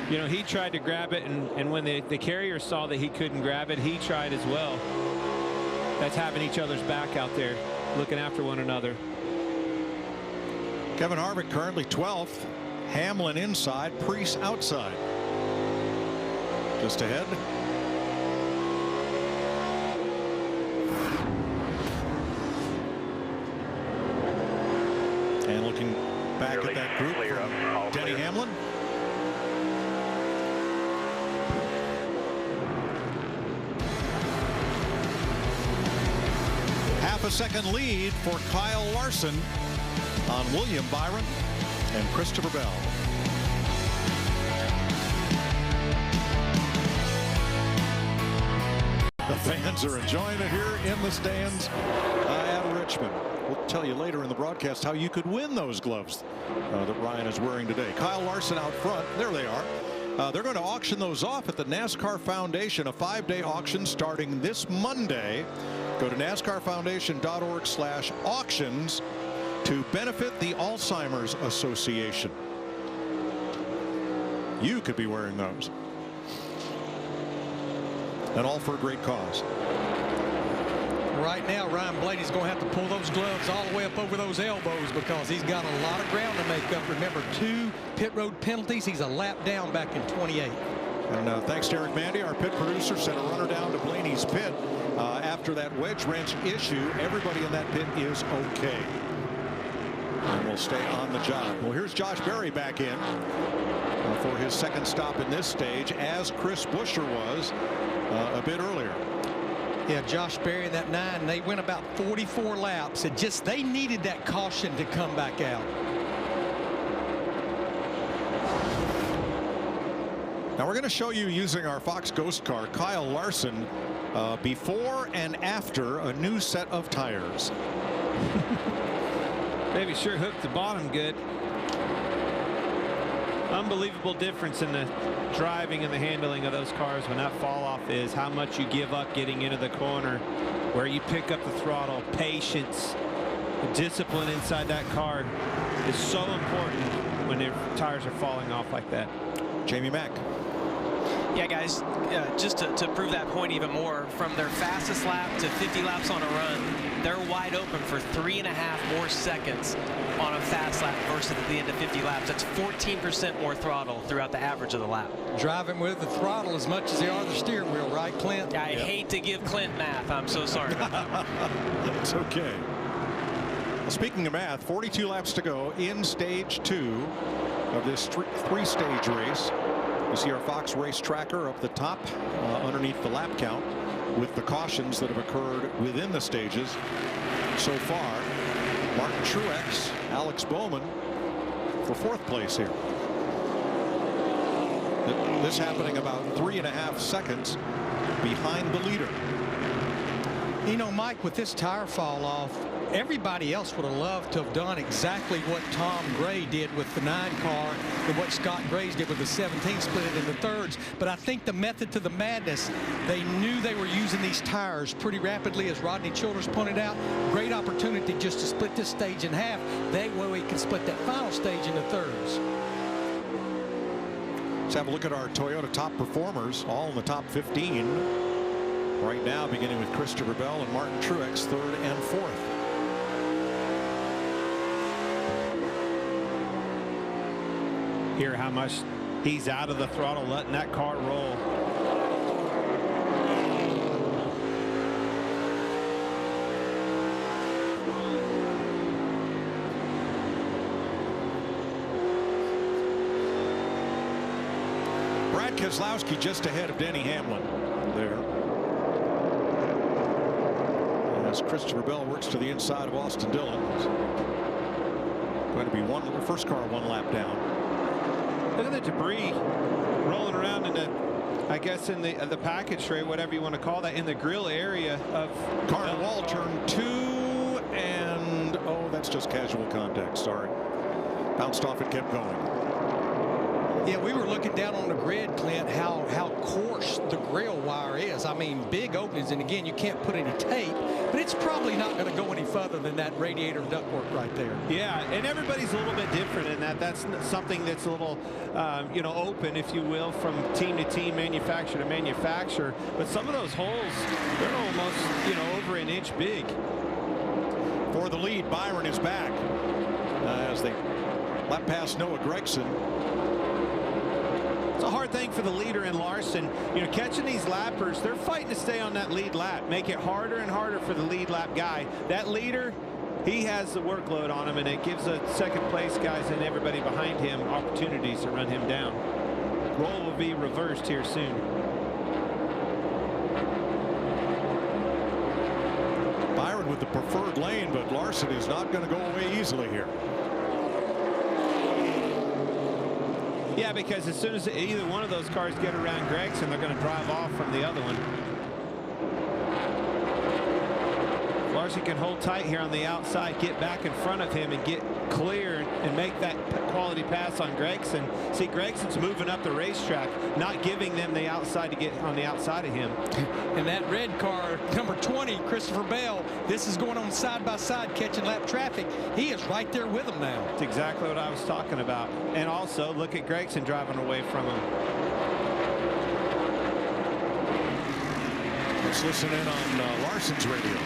You know, he tried to grab it, and when the carrier saw that he couldn't grab it, he tried as well. That's having each other's back out there, looking after one another. Kevin Harvick currently 12th. Hamlin inside, Preece outside. Just ahead. And looking back at that group from Denny Hamlin. Half a second lead for Kyle Larson on William Byron and Christopher Bell. The fans are enjoying it here in the stands at Richmond. We'll tell you later in the broadcast how you could win those gloves that Ryan is wearing today. Kyle Larson out front. There they are. They're going to auction those off at the NASCAR Foundation, a 5-day auction starting this Monday. Go to NASCARFoundation.org/auctions to benefit the Alzheimer's Association. You could be wearing those. And all for a great cause. Right now, Ryan Blaney's going to have to pull those gloves all the way up over those elbows because he's got a lot of ground to make up. Remember, 2 pit road penalties. He's a lap down back in 28. And thanks to Eric Mandy, our pit producer, sent a runner down to Blaney's pit after that wedge wrench issue. Everybody in that pit is okay. And will stay on the job. Well, here's Josh Berry back in for his second stop in this stage, as Chris Buescher was a bit earlier. Yeah, Josh Berry in that 9, they went about 44 laps. They needed that caution to come back out. Now we're going to show you, using our Fox Ghost car, Kyle Larson before and after a new set of tires. Maybe sure hooked the bottom good. Unbelievable difference in the driving and the handling of those cars when that fall off is, how much you give up getting into the corner, where you pick up the throttle. Patience, discipline inside that car is so important when their tires are falling off like that. Jamie Mack. Yeah, guys, just to prove that point even more, from their fastest lap to 50 laps on a run, they're wide open for 3.5 more seconds on a fast lap versus at the end of 50 laps. That's 14% more throttle throughout the average of the lap. Driving with the throttle as much as they are the steering wheel, right, Clint? I hate to give Clint math. I'm so sorry about that. It's okay. Well, speaking of math, 42 laps to go in stage 2 of this 3-stage race. You see our Fox race tracker up the top underneath the lap count with the cautions that have occurred within the stages so far. Martin Truex, Alex Bowman for 4th place here. This happening about 3.5 seconds behind the leader. You know, Mike, with this tire fall off, everybody else would have loved to have done exactly what Tom Gray did with the 9 car and what Scott Graves did with the 17, split it into thirds. But I think the method to the madness, they knew they were using these tires pretty rapidly, as Rodney Childers pointed out. Great opportunity just to split this stage in half. That way we can split that final stage into thirds. Let's have a look at our Toyota top performers, all in the top 15 right now, beginning with Christopher Bell and Martin Truex, 3rd and 4th. Hear how much he's out of the throttle, letting that car roll. Brad Keselowski just ahead of Denny Hamlin there, as Christopher Bell works to the inside of Austin Dillon. It's going to be first car 1 lap down. Look at the debris rolling around in the, I guess, in the package tray, whatever you want to call that, in the grill area of car wall, turn 2, and oh, that's just casual contact. Sorry, bounced off and kept going. Yeah, we were looking down on the grid, Clint, how coarse the grill wire is. I mean, big openings, and again, you can't put any tape, but it's probably not going to go any further than that radiator ductwork right there. Yeah, and everybody's a little bit different in that. That's something that's a little, open, if you will, from team to team, manufacturer to manufacturer. But some of those holes, they're almost, over an inch big. For the lead, Byron is back as they lap past Noah Gregson. It's a hard thing for the leader in Larson. Catching these lappers, they're fighting to stay on that lead lap. Make it harder and harder for the lead lap guy. That leader, he has the workload on him, and it gives the second place guys and everybody behind him opportunities to run him down. Role will be reversed here soon. Byron with the preferred lane, but Larson is not going to go away easily here. Yeah, because as soon as either one of those cars get around Gregson, they're going to drive off from the other one. Larson can hold tight here on the outside, get back in front of him and get clear and make that quality pass on Gregson. See, Gregson's moving up the racetrack, not giving them the outside to get on the outside of him. And that red car, number 20, Christopher Bell, this is going on side by side catching lap traffic. He is right there with him now. That's exactly what I was talking about. And also, look at Gregson driving away from him. Let's listen in on Larson's radio.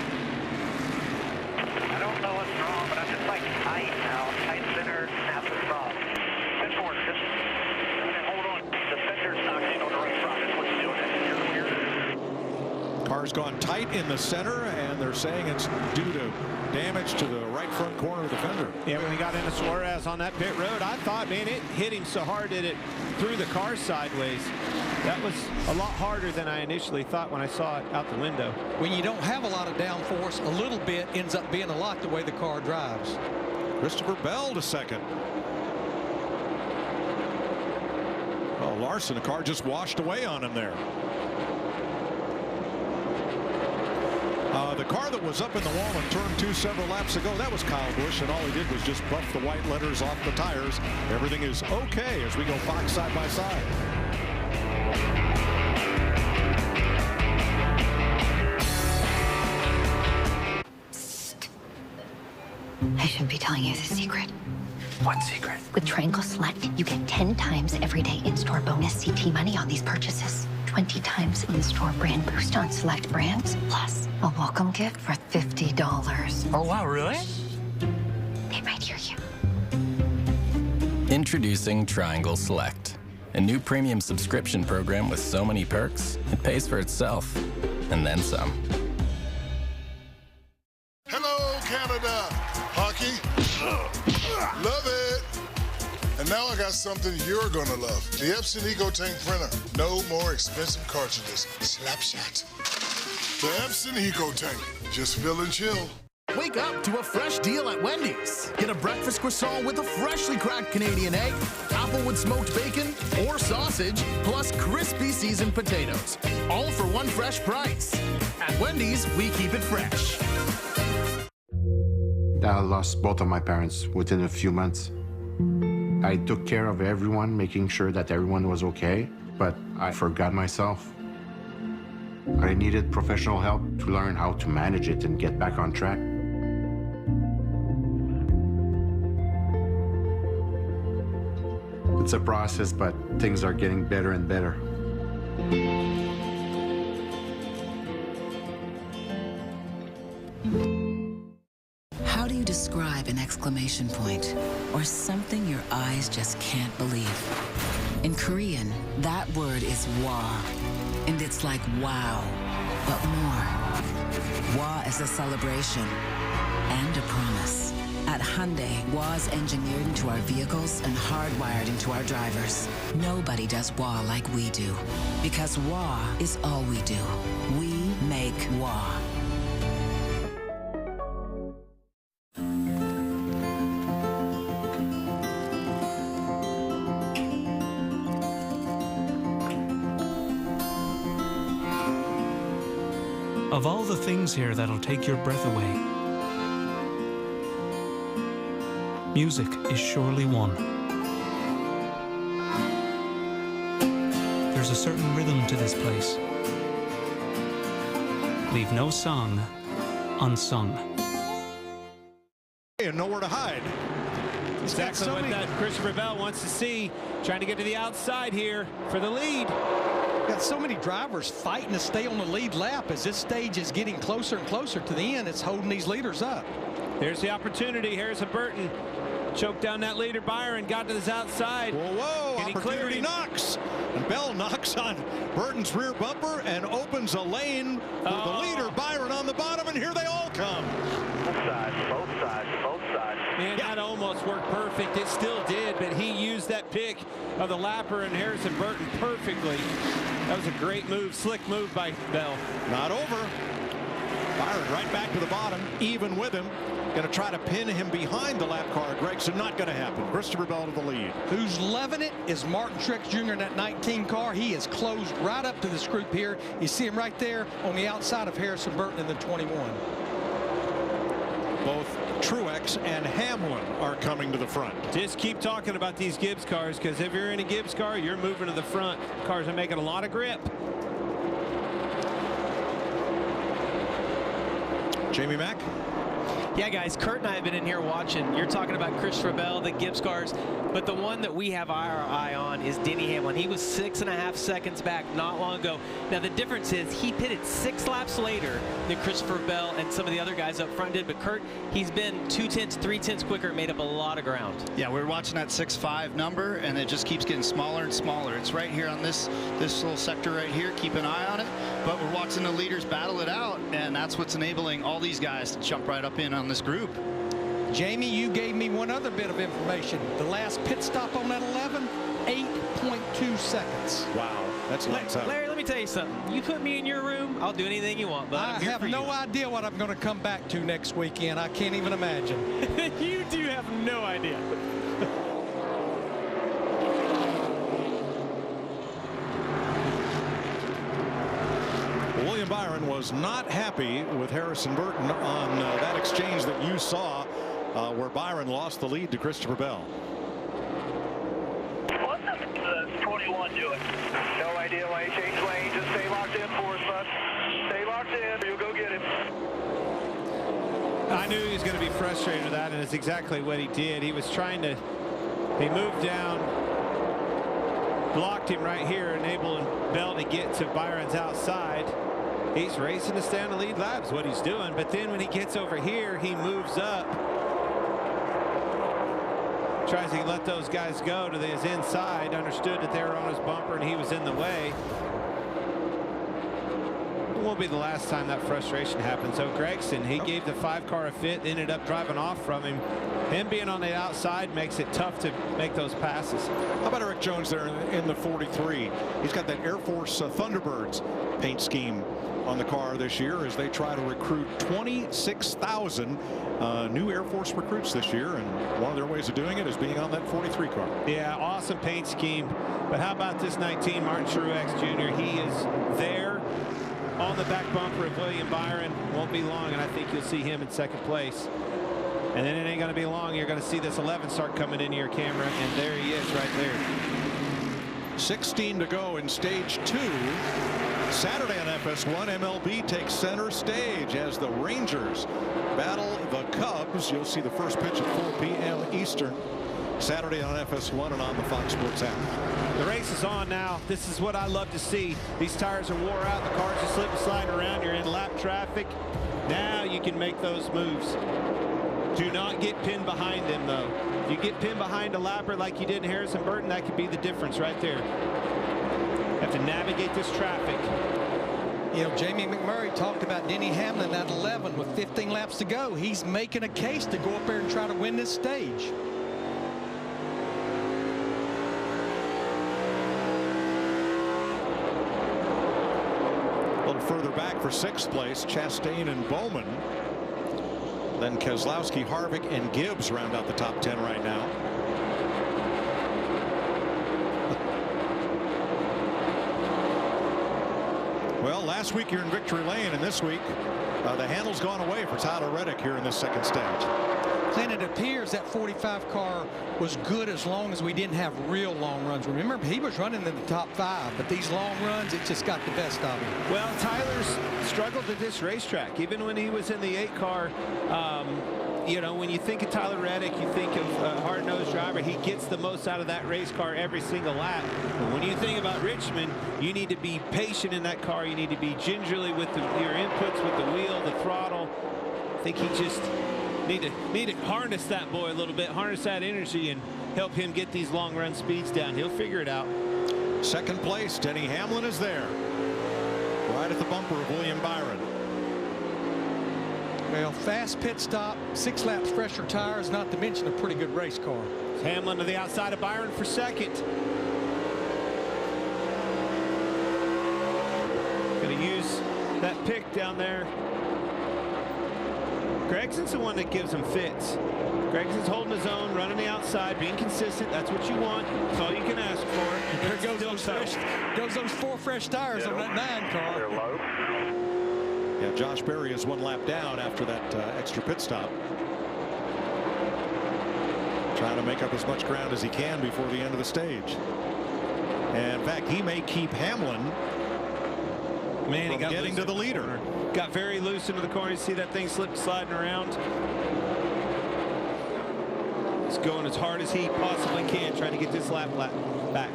I don't know what's wrong, but I'm just like tight now. Tight center, snap the front. Good forward, just hold on. The center's knocked in on the right front. That's what's doing it. Car's gone tight in the center, and they're saying it's due to damage to the right front corner of the fender. Yeah, when he got into Suarez on that pit road, I thought, man, it hit him so hard that it threw the car sideways. That was a lot harder than I initially thought when I saw it out the window. When you don't have a lot of downforce, a little bit ends up being a lot the way the car drives. Christopher Bell to second. Well, Larson, the car just washed away on him there. The car that was up in the wall in turn 2 several laps ago, that was Kyle Busch, and all he did was just buff the white letters off the tires. Everything is okay as we go box side by side. I shouldn't be telling you the secret. What secret? With Triangle Select, you get 10 times everyday in-store bonus CT money on these purchases. 20 times in-store brand boost on select brands, plus a welcome gift for $50. Oh, wow, really? They might hear you. Introducing Triangle Select, a new premium subscription program with so many perks, it pays for itself, and then some. Hello, Canada. Hockey. Love it. And now I got something you're gonna love. The Epson EcoTank printer. No more expensive cartridges. Slapshot. The Epson EcoTank. Just feel and chill. Wake up to a fresh deal at Wendy's. Get a breakfast croissant with a freshly cracked Canadian egg, apple with smoked bacon or sausage, plus crispy seasoned potatoes. All for one fresh price. At Wendy's, we keep it fresh. I lost both of my parents within a few months. I took care of everyone, making sure that everyone was okay, but I forgot myself. I needed professional help to learn how to manage it and get back on track. It's a process, but things are getting better and better. How do you describe an exclamation point or something your eyes just can't believe? In Korean, that word is wa, and it's like wow, but more. Wa is a celebration and a promise. At Hyundai, WA is engineered into our vehicles and hardwired into our drivers. Nobody does WA like we do, because WA is all we do. We make WA. Of all the things here that'll take your breath away, music is surely one. There's a certain rhythm to this place. Leave no song unsung. And nowhere to hide. Exactly what that Christopher Bell wants to see. Trying to get to the outside here for the lead. Got so many drivers fighting to stay on the lead lap. As this stage is getting closer and closer to the end, it's holding these leaders up. There's the opportunity. Harrison Burton choked down that leader. Byron got to his outside. Whoa, opportunity knocks. And Bell knocks on Burton's rear bumper and opens a lane for the leader, Byron, on the bottom, and here they all come. Both sides, both sides, both sides. Man, that almost worked perfect. It still did, but he used that pick of the lapper and Harrison Burton perfectly. That was a great move, slick move by Bell. Not over. Byron right back to the bottom, even with him. Going to try to pin him behind the lap car. Gregson, not going to happen. Christopher Bell to the lead. Who's loving it is Martin Truex Jr. in that 19 car. He is closed right up to this group here. You see him right there on the outside of Harrison Burton in the 21. Both Truex and Hamlin are coming to the front. Just keep talking about these Gibbs cars, because if you're in a Gibbs car, you're moving to the front. Cars are making a lot of grip. Jamie Mack. Yeah, guys, Kurt and I have been in here watching. You're talking about Christopher Bell, the Gibbs cars, but the one that we have our eye on is Denny Hamlin. He was 6.5 seconds back not long ago. Now, the difference is he pitted 6 laps later than Christopher Bell and some of the other guys up front did, but Kurt, he's been 2/10, 3/10 quicker, made up a lot of ground. Yeah, we're watching that 6.5 number, and it just keeps getting smaller and smaller. It's right here on this little sector right here. Keep an eye on it, but we're watching the leaders battle it out, and that's what's enabling all these guys to jump right up in on this group. Jamie, you gave me one other bit of information. The last pit stop on that 11, 8.2 seconds. Wow, that's lights out. Larry, let me tell you something. You put me in your room, I'll do anything you want, but I have no idea what I'm going to come back to next weekend. I can't even imagine. You do have no idea. William Byron was not happy with Harrison Burton on that exchange that you saw where Byron lost the lead to Christopher Bell. What's the 21 doing? No idea why he changed lane. Just stay locked in for us, bud. Stay locked in. You'll go get him. I knew he was going to be frustrated with that, and it's exactly what he did. He was trying to, he moved down, blocked him right here, enabling Bell to get to Byron's outside. He's racing to stay on the lead lap is what he's doing, but then when he gets over here, he moves up, tries to let those guys go to his inside, understood that they were on his bumper and he was in the way. It won't be the last time that frustration happens. So Gregson, he gave the 5 car a fit, ended up driving off from him. Him being on the outside makes it tough to make those passes. How about Eric Jones there in the 43? He's got that Air Force Thunderbirds paint scheme on the car this year as they try to recruit 26,000 new Air Force recruits this year, and one of their ways of doing it is being on that 43 car. Yeah, awesome paint scheme. But how about this 19, Martin Truex Jr.? He is there on the back bumper of William Byron. Won't be long, and I think you'll see him in second place. And then it ain't going to be long. You're going to see this 11 start coming into your camera, and there he is right there. 16 to go in stage 2. Saturday on FS1, MLB takes center stage as the Rangers battle the Cubs. You'll see the first pitch at 4 p.m. Eastern. Saturday on FS1 and on the Fox Sports app. The race is on now. This is what I love to see. These tires are wore out. The cars are slipping, sliding around. You're in lap traffic. Now you can make those moves. Do not get pinned behind them, though. If you get pinned behind a lapper like you did in Harrison Burton, that could be the difference right there. You have to navigate this traffic. You know, Jamie McMurray talked about Denny Hamlin at 11 with 15 laps to go. He's making a case to go up there and try to win this stage. A little further back for 6th place, Chastain and Bowman. Then Keselowski, Harvick, and Gibbs round out the top 10 right now. Well, last week you're in victory lane, and this week the handle's gone away for Tyler Reddick here in this second stage. Planted a appears that 45 car was good as long as we didn't have real long runs. Remember, he was running in the top 5, but these long runs, it just got the best of him. Well, Tyler's struggled at this racetrack. Even when he was in the 8 car, you know, when you think of Tyler Reddick, you think of a hard-nosed driver. He gets the most out of that race car every single lap. But when you think about Richmond, you need to be patient in that car. You need to be gingerly with your inputs, with the wheel, the throttle. I think he just need to harness that boy a little bit, harness that energy, and help him get these long run speeds down. He'll figure it out. Second place, Denny Hamlin is there, right at the bumper of William Byron. Well, fast pit stop, 6 laps fresher tires, not to mention a pretty good race car. Hamlin to the outside of Byron for second. Going to use that pick down there. Gregson's the one that gives him fits. Gregson's holding his own, running the outside, being consistent. That's what you want. That's all you can ask for. There goes those 4 fresh tires on that 9 car. Yeah, Josh Berry is 1 lap down after that extra pit stop. Trying to make up as much ground as he can before the end of the stage. And in fact, he may keep Hamlin he got getting to the leader. Got very loose into the corner. You see that thing sliding around. He's going as hard as he possibly can, trying to get this lap back.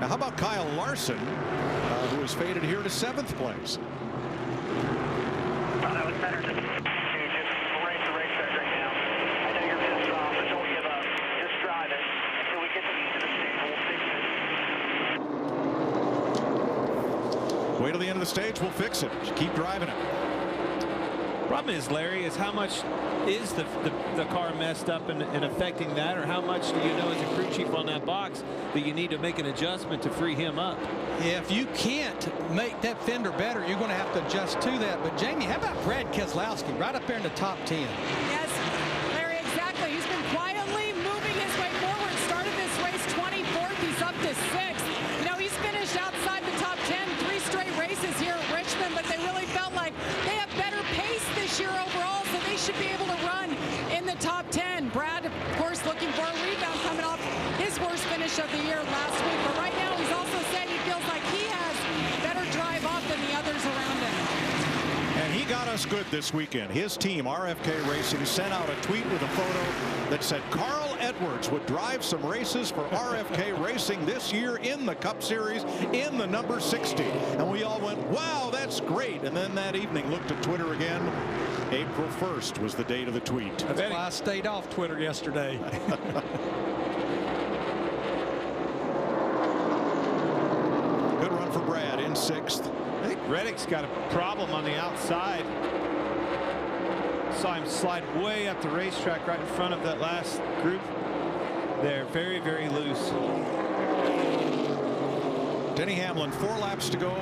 Now, how about Kyle Larson, who has faded here to 7th place? That was better to just race the racetrack right now. I know you're pissed off, but don't give up. Just drive it until we get to the stage. We'll fix it. Wait till the end of the stage, we'll fix it. Just keep driving it. Problem is, Larry, is how much is the car messed up and affecting that, or how much do you know as a crew chief on that box that you need to make an adjustment to free him up? Yeah, if you can't make that fender better, you're going to have to adjust to that. But Jamie, how about Brad Keselowski right up there in the top 10? Yes, Larry, exactly. He's been quietly moving his way forward. Started this race 24th. He's up to 6th. You know, he's finished outside the top 10 3 straight races here at Richmond, but they really felt like they have better pace this year overall, so they should be able to run in the top 10. Brad, of course, looking for a rebound coming off his worst finish of the year last week. But right now, he's also said he feels like he has better drive off than the others around him. And he got us good this weekend. His team, RFK Racing, sent out a tweet with a photo that said Carl Edwards would drive some races for RFK Racing this year in the Cup Series in the number 60. And we all went, wow, that's great. And then that evening looked at Twitter again. April 1st was the date of the tweet. That's why I stayed off Twitter yesterday. Good run for Brad in 6th. I think Reddick's got a problem on the outside. Saw him slide way up the racetrack right in front of that last group. They're very, very loose. Denny Hamlin, 4 laps to go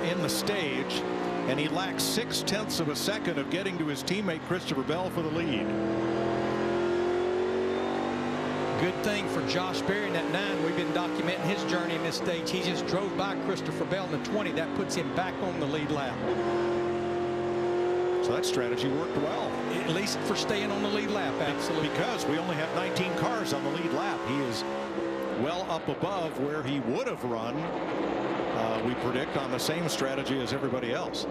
in the stage, and he lacks 0.6 of a second of getting to his teammate Christopher Bell for the lead. Good thing for Josh Berry in that 9. We've been documenting his journey in this stage. He just drove by Christopher Bell in the 20. That puts him back on the lead lap. So that strategy worked well. At least for staying on the lead lap, absolutely. Because we only have 19 cars on the lead lap. He is well up above where he would have run, we predict, on the same strategy as everybody else.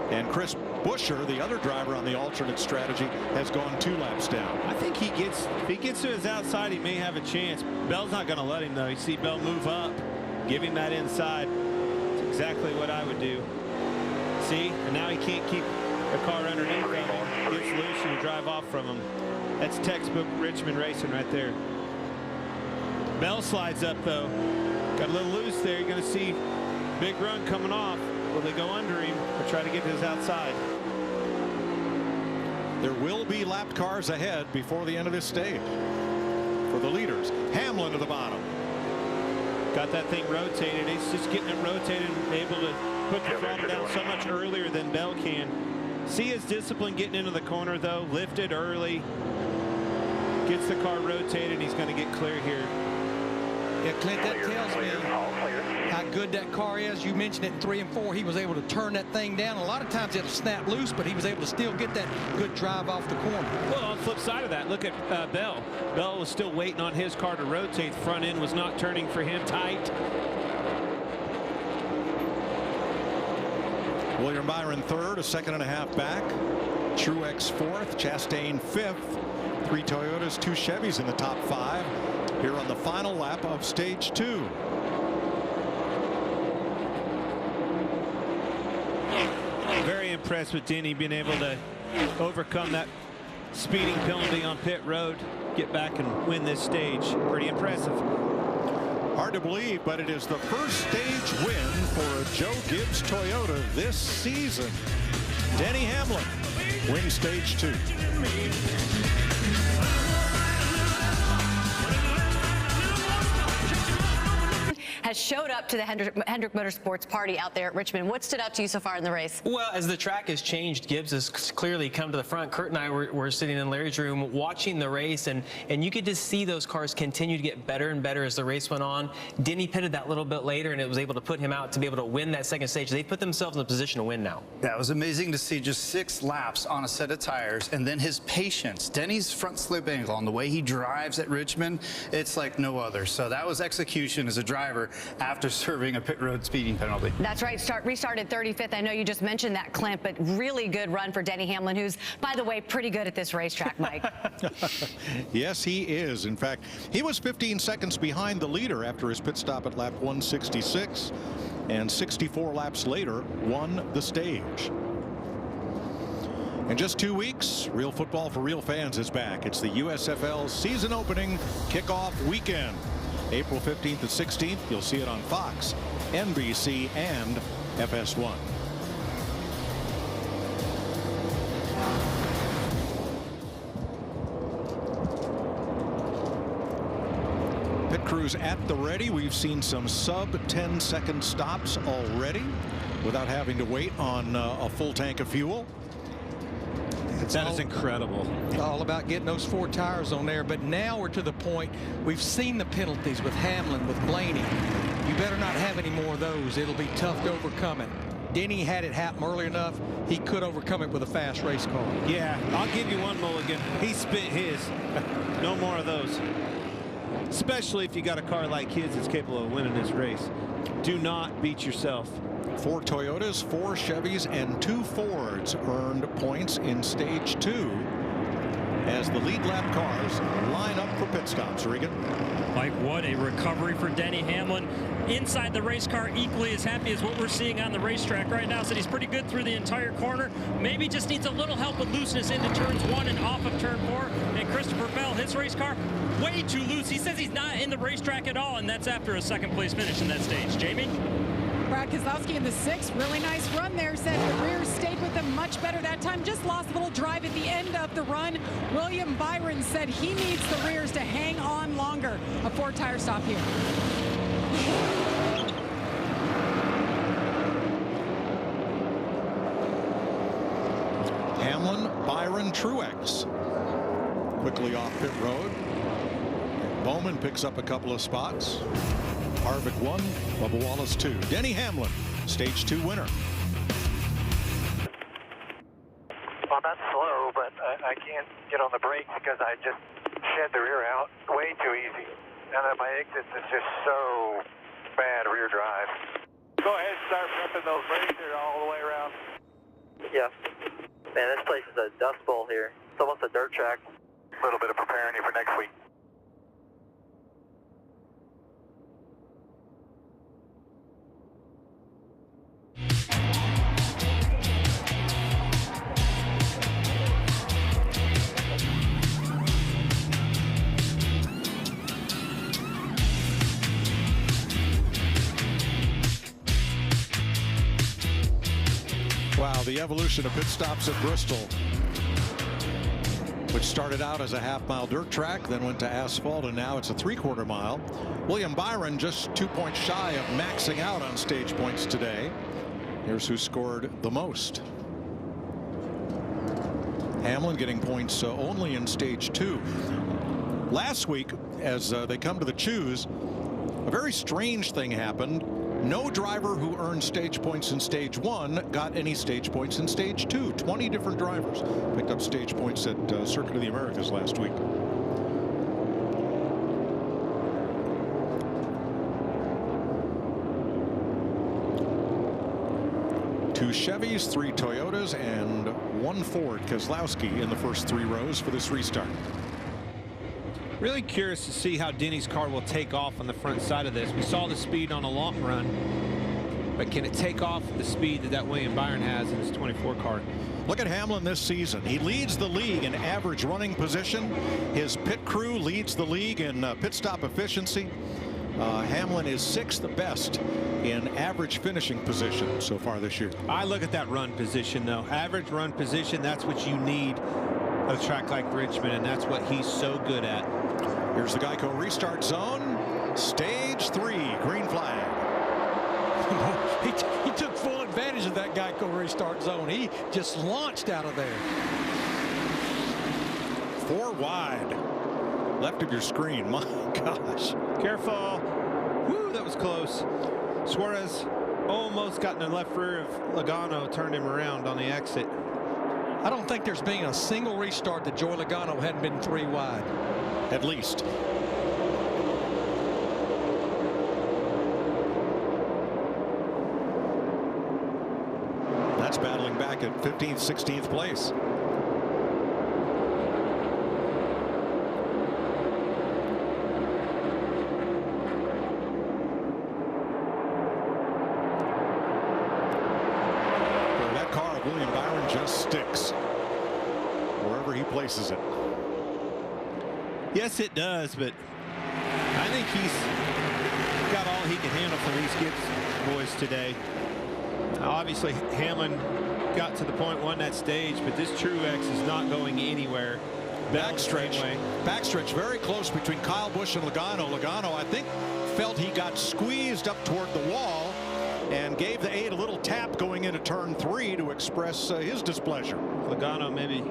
And Chris Buescher, the other driver on the alternate strategy, has gone 2 laps down. I think if he gets to his outside, he may have a chance. Bell's not going to let him, though. You see Bell move up, give him that inside. That's exactly what I would do. See, and now he can't keep the car underneath him. Gets loose and you drive off from him. That's textbook Richmond racing right there. Bell slides up, though. Got a little loose there. You're going to see big run coming off. Will they go under him or try to get to his outside? There will be lapped cars ahead before the end of this stage for the leaders. Hamlin to the bottom. Got that thing rotated. He's just getting it rotated and able to put the throttle down so much earlier than Bell can. See his discipline getting into the corner, though. Lifted early. Gets the car rotated. He's going to get clear here. Yeah, Clint, that tells me how good that car is. You mentioned it in 3 and 4. He was able to turn that thing down. A lot of times it'll snap loose, but he was able to still get that good drive off the corner. Well, on the flip side of that, look at Bell. Bell was still waiting on his car to rotate. The front end was not turning for him tight. William Byron third, a second and a half back. Truex fourth, Chastain fifth. 3 Toyotas, 2 Chevys in the top 5 here on the final lap of stage 2. Very impressed with Denny being able to overcome that speeding penalty on pit road, get back and win this stage. Pretty impressive. Hard to believe, but it is the first stage win for a Joe Gibbs Toyota this season. Denny Hamlin wins stage 2. Has showed up to the Hendrick Motorsports party out there at Richmond. What stood out to you so far in the race? Well, as the track has changed, Gibbs has clearly come to the front. Kurt and I were sitting in Larry's room watching the race, and you could just see those cars continue to get better and better as the race went on. Denny pitted that little bit later, and it was able to put him out to be able to win that second stage. They put themselves in a position to win now. That was amazing to see, just 6 laps on a set of tires, and then his patience. Denny's front slip angle on the way he drives at Richmond, it's like no other. So that was execution as a driver after serving a pit road speeding penalty. That's right. Restarted 35th. I know you just mentioned that, Clint, but really good run for Denny Hamlin, who's, by the way, pretty good at this racetrack, Mike. Yes, he is. In fact, he was 15 seconds behind the leader after his pit stop at lap 166, and 64 laps later won the stage. In just 2 weeks, Real Football for Real Fans is back. It's the USFL season opening kickoff weekend. April 15th and 16th, you'll see it on Fox, NBC, and FS1. Pit crews at the ready. We've seen some sub 10-second stops already without having to wait on a full tank of fuel. That is incredible. It's all about getting those 4 tires on there. But now we're to the point, we've seen the penalties with Hamlin, with Blaney. You better not have any more of those. It'll be tough to overcome it. Denny had it happen early enough. He could overcome it with a fast race car. Yeah, I'll give you one mulligan. He spent his. No more of those. Especially if you got a car like his that's capable of winning this race. Do not beat yourself. 4 Toyotas, 4 Chevys, and 2 Fords earned points in stage 2 as the lead lap cars line up for pit stops. Regan. Mike, what a recovery for Denny Hamlin. Inside the race car, equally as happy as what we're seeing on the racetrack right now. Said he's pretty good through the entire corner. Maybe just needs a little help with looseness into turns 1 and off of turn 4. And Christopher Bell, his race car, way too loose. He says he's not in the racetrack at all, and that's after a second place finish in that stage. Jamie? Brad Keselowski in the 6th, really nice run there. Said the rear stayed with them much better that time. Just lost a little drive at the end of the run. William Byron said he needs the rears to hang on longer. A 4-tire stop here. Hamlin, Byron, Truex quickly off pit road. Bowman picks up a couple of spots. Harvick 1, Bubba Wallace 2. Denny Hamlin, stage 2 winner. Well, that's slow, but I can't get on the brake because I just shed the rear out way too easy. And then my exits is just so bad rear drive. Go ahead and start prepping those brakes here all the way around. Yeah. Man, this place is a dust bowl here. It's almost a dirt track. A little bit of preparing you for next week. Wow, the evolution of pit stops at Bristol, which started out as a half-mile dirt track, then went to asphalt, and now it's a 3/4 mile. William Byron just 2 points shy of maxing out on stage points today. Here's who scored the most. Hamlin getting points only in stage 2. Last week, as they come to the choose, A very strange thing happened. No driver who earned stage points in stage 1 got any stage points in stage 2. 20 different drivers picked up stage points at Circuit of the Americas last week. 2 Chevys, 3 Toyotas, and 1 Ford Keselowski in the first 3 rows for this restart. Really curious to see how Denny's car will take off on the front side of this. We saw the speed on a long run, but can it take off the speed that William Byron has in his 24 car? Look at Hamlin this season. He leads the league in average running position. His pit crew leads the league in pit stop efficiency. Hamlin is 6th best in average finishing position so far this year. I look at that run position, though. Average run position, that's what you need at a track like Richmond, and that's what he's so good at. Here's the Geico restart zone. Stage 3, green flag. He took full advantage of that Geico restart zone. He just launched out of there. 4 wide. Left of your screen. My gosh. Careful. Woo, that was close. Suarez almost got in the left rear of Logano, turned him around on the exit. I don't think there's been a single restart that Joey Logano hadn't been 3 wide. At least. That's battling back at 15th, 16th place. That car of William Byron just sticks wherever he places it. Yes, it does, but I think he's got all he can handle for these Gibbs boys today. Obviously, Hamlin got to the point, won that stage, but this Truex is not going anywhere. Backstretch very close between Kyle Busch and Logano. Logano, I think, felt he got squeezed up toward the wall and gave the 8 a little tap going into turn 3 to express his displeasure. Logano maybe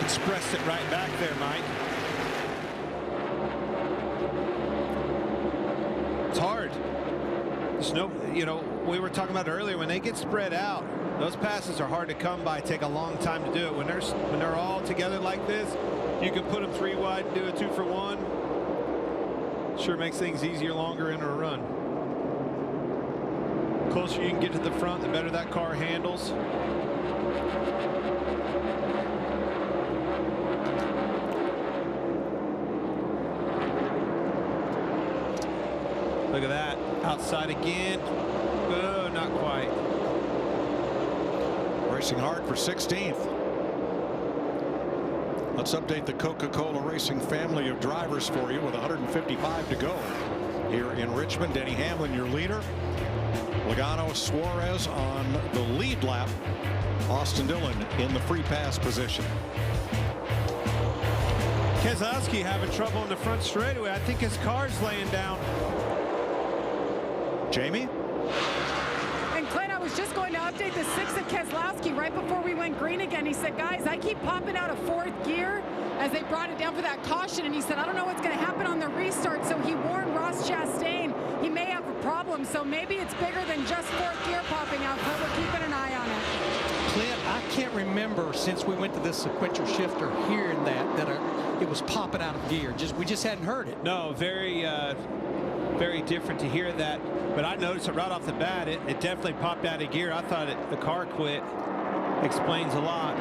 expressed it right back there, Mike. It's hard. There's no, you know, we were talking about earlier, when they get spread out, those passes are hard to come by, take a long time to do it. When they're all together like this, you can put them 3 wide and do a 2 for 1. Sure makes things easier, longer in a run. The closer you can get to the front, the better that car handles. Look at that. Outside again. Oh, not quite. Racing hard for 16th. Let's update the Coca-Cola Racing family of drivers for you with 155 to go here in Richmond. Denny Hamlin, your leader. Logano, Suarez on the lead lap. Austin Dillon in the free pass position. Keselowski having trouble in the front straightaway. I think his car's laying down. Jamie? And Clint, I was just going to update the 6 of Keselowski right before we went green again. He said, guys, I keep popping out of 4th gear as they brought it down for that caution. And he said, I don't know what's going to happen on the restart. So he warned Ross Chastain he may have a problem. So maybe it's bigger than just 4th gear popping out, but we're keeping an eye on it. Clint, I can't remember since we went to this sequential shifter hearing that it was popping out of gear. We just hadn't heard it. No, very different to hear that. But I noticed it right off the bat. It definitely popped out of gear. I thought the car quit. Explains a lot.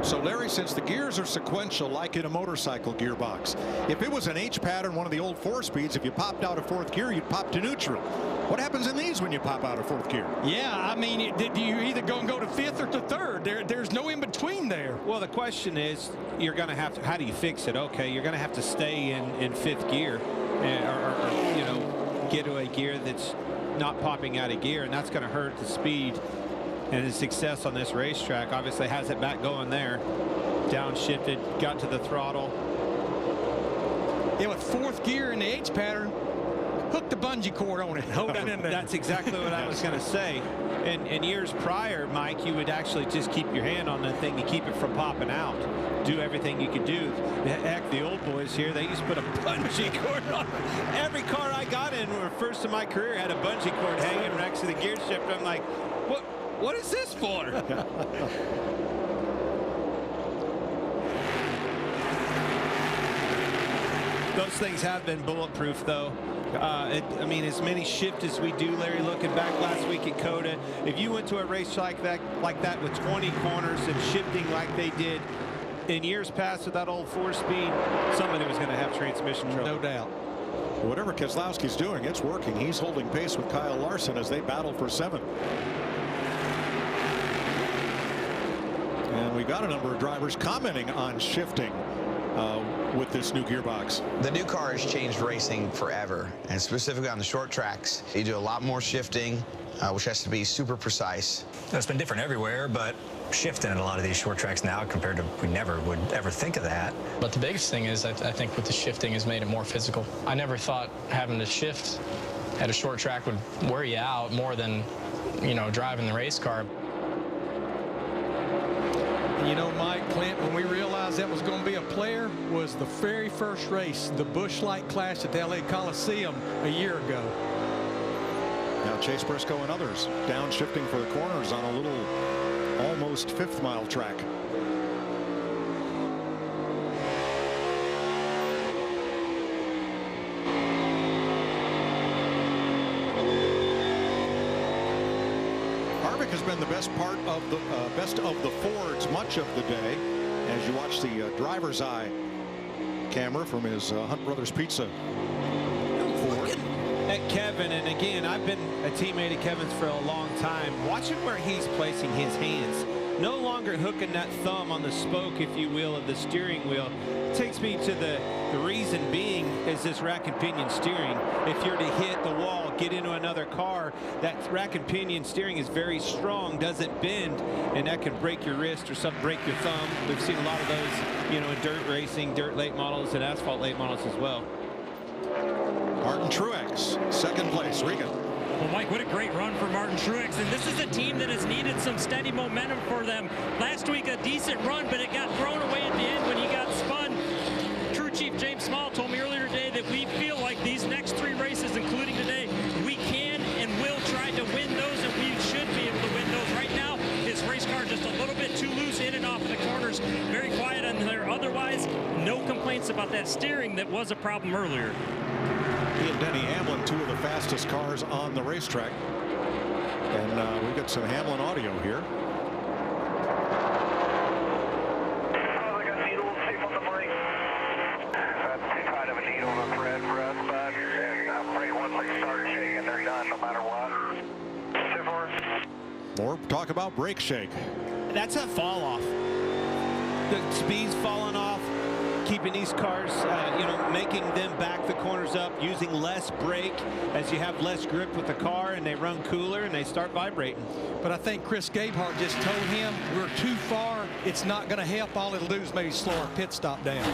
So, Larry, since the gears are sequential like in a motorcycle gearbox, if it was an H pattern, one of the old 4-speeds, if you popped out of 4th gear, you'd pop to neutral. What happens in these when you pop out of 4th gear? Yeah, I mean, you either go to 5th or to 3rd. There's no in between there. Well, the question is, you're going to have to, how do you fix it? Okay, you're going to have to stay in 5th gear, or you know, get to a gear that's not popping out of gear, and that's going to hurt the speed and his success on this racetrack. Obviously has it back going there. Downshifted, got to the throttle. Yeah, with 4th gear in the H pattern, hook the bungee cord on it, hold it in there. That's exactly what I was going to say. And years prior, Mike, you would actually just keep your hand on that thing to keep it from popping out. Do everything you could do. Heck, the old boys here, they used to put a bungee cord on. Every car I got in, first in my career, had a bungee cord hanging next to the gear shifter. I'm like, what is this for? Those things have been bulletproof, though. I mean, as many shift as we do, Larry, looking back last week at Coda, if you went to a race like that with 20 corners and shifting like they did in years past with that old 4-speed, somebody was going to have transmission trouble. No doubt. Whatever Keselowski's doing, it's working. He's holding pace with Kyle Larson as they battle for 7th. And we've got a number of drivers commenting on shifting with this new gearbox. The new car has changed racing forever, and specifically on the short tracks, you do a lot more shifting, which has to be super precise. It's been different everywhere, but shifting in a lot of these short tracks now compared to we never would ever think of that. But the biggest thing is I think with the shifting has made it more physical. I never thought having to shift at a short track would wear you out more than, you know, driving the race car. You know, Mike, Clint, when we realized that was going to be a player was the very first race, the Busch Light Clash at the LA Coliseum a year ago. Now Chase Briscoe and others downshifting for the corners on a little almost 5th mile track. Harvick has been the best part of the best of the Fords much of the day, as you watch the driver's eye camera from his Hunt Brothers Pizza Ford. At Kevin, and again, I've been a teammate of Kevin's for a long time. Watching where he's placing his hands, no longer hooking that thumb on the spoke, if you will, of the steering wheel. It takes me to the reason being is this rack and pinion steering. If you're to hit the wall, get into another car, that rack and pinion steering is very strong, doesn't bend, and that can break your wrist or break your thumb. We've seen a lot of those, you know, in dirt racing, dirt late models, and asphalt late models as well. Martin Truex, 2nd place. Regan. Well, Mike, what a great run for Martin Truex. And this is a team that has needed some steady momentum for them. Last week, a decent run, but it got thrown away at the end when he got spun. Crew Chief James Small told me earlier today that we feel like these next 3 races, including today, we can and will try to win those, and we should be able to win those. Right now, his race car just a little bit too loose in and off the corners. Very quiet on there. Otherwise, no complaints about that steering that was a problem earlier. He and Denny Hamlin, 2 of the fastest cars on the racetrack. And we've got some Hamlin audio here. Oh, they got needles safe on the brake. That's kind of a needle to thread for us, bud. And I'm afraid once they start shaking, they're done no matter what. So far. More talk about brake shake. That's a fall off. The speed's falling off. Keeping these cars, you know, making them back the corners up, using less brake as you have less grip with the car, and they run cooler and they start vibrating. But I think Chris Gabehart just told him we're too far. It's not going to help. All it'll do is maybe slow our pit stop down.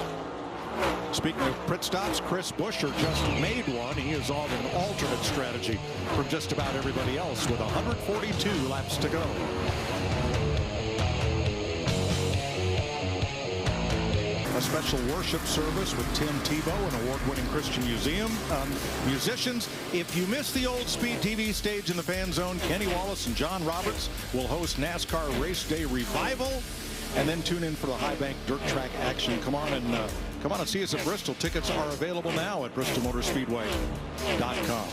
Speaking of pit stops, Chris Buescher just made one. He is on an alternate strategy from just about everybody else with 142 laps to go. A special worship service with Tim Tebow, an award-winning Christian musicians. If you missed the old Speed TV stage in the fan zone, Kenny Wallace and John Roberts will host NASCAR Race Day Revival, and then tune in for the High Bank Dirt Track action. Come on and see us at Bristol. Tickets are available now at BristolMotorSpeedway.com.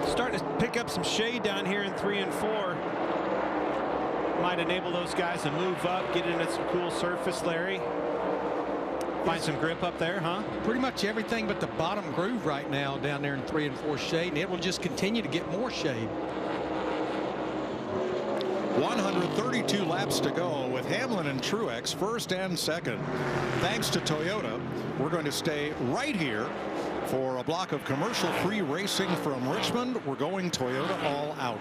Starting to pick up some shade down here in 3 and 4. Might enable those guys to move up, get into some cool surface, Larry. Find some grip up there, huh? Pretty much everything but the bottom groove right now down there in 3 and 4 shade, and it will just continue to get more shade. 132 laps to go with Hamlin and Truex first and second. Thanks to Toyota, we're going to stay right here for a block of commercial-free racing from Richmond. We're going Toyota all out.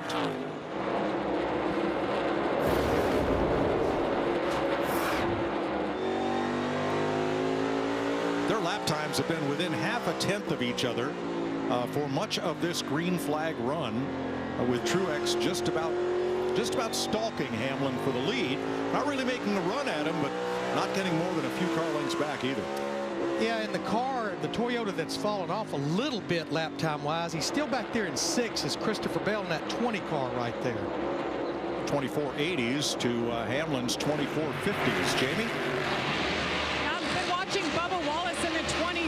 They're lap times have been within half a tenth of each other for much of this green flag run, with Truex just about stalking Hamlin for the lead. Not really making a run at him, but not getting more than a few car lengths back either. Yeah, in the car, the Toyota that's fallen off a little bit lap time wise, he's still back there in 6th as Christopher Bell in that 20 car right there. 2480s to Hamlin's 2450s. Jamie? I've been watching Bubba Wallace in the 23.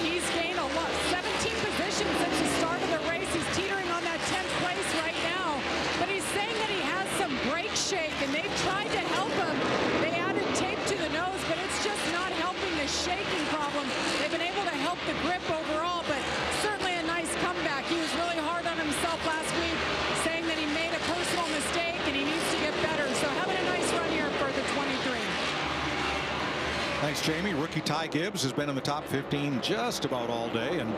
He's gained 17 positions since the start of the race. He's teetering on that 10th place right now. But he's saying that he has some brake shake, and they've tried to help him. They added tape to the nose, but it's just not helping the shaking problem. They've been able to help the grip overall, but certainly a nice comeback. He was really hard on himself last week, saying that he made a personal mistake and he needs to get better. So having a nice run here for the 23. Thanks, Jamie. Rookie Ty Gibbs has been in the top 15 just about all day, and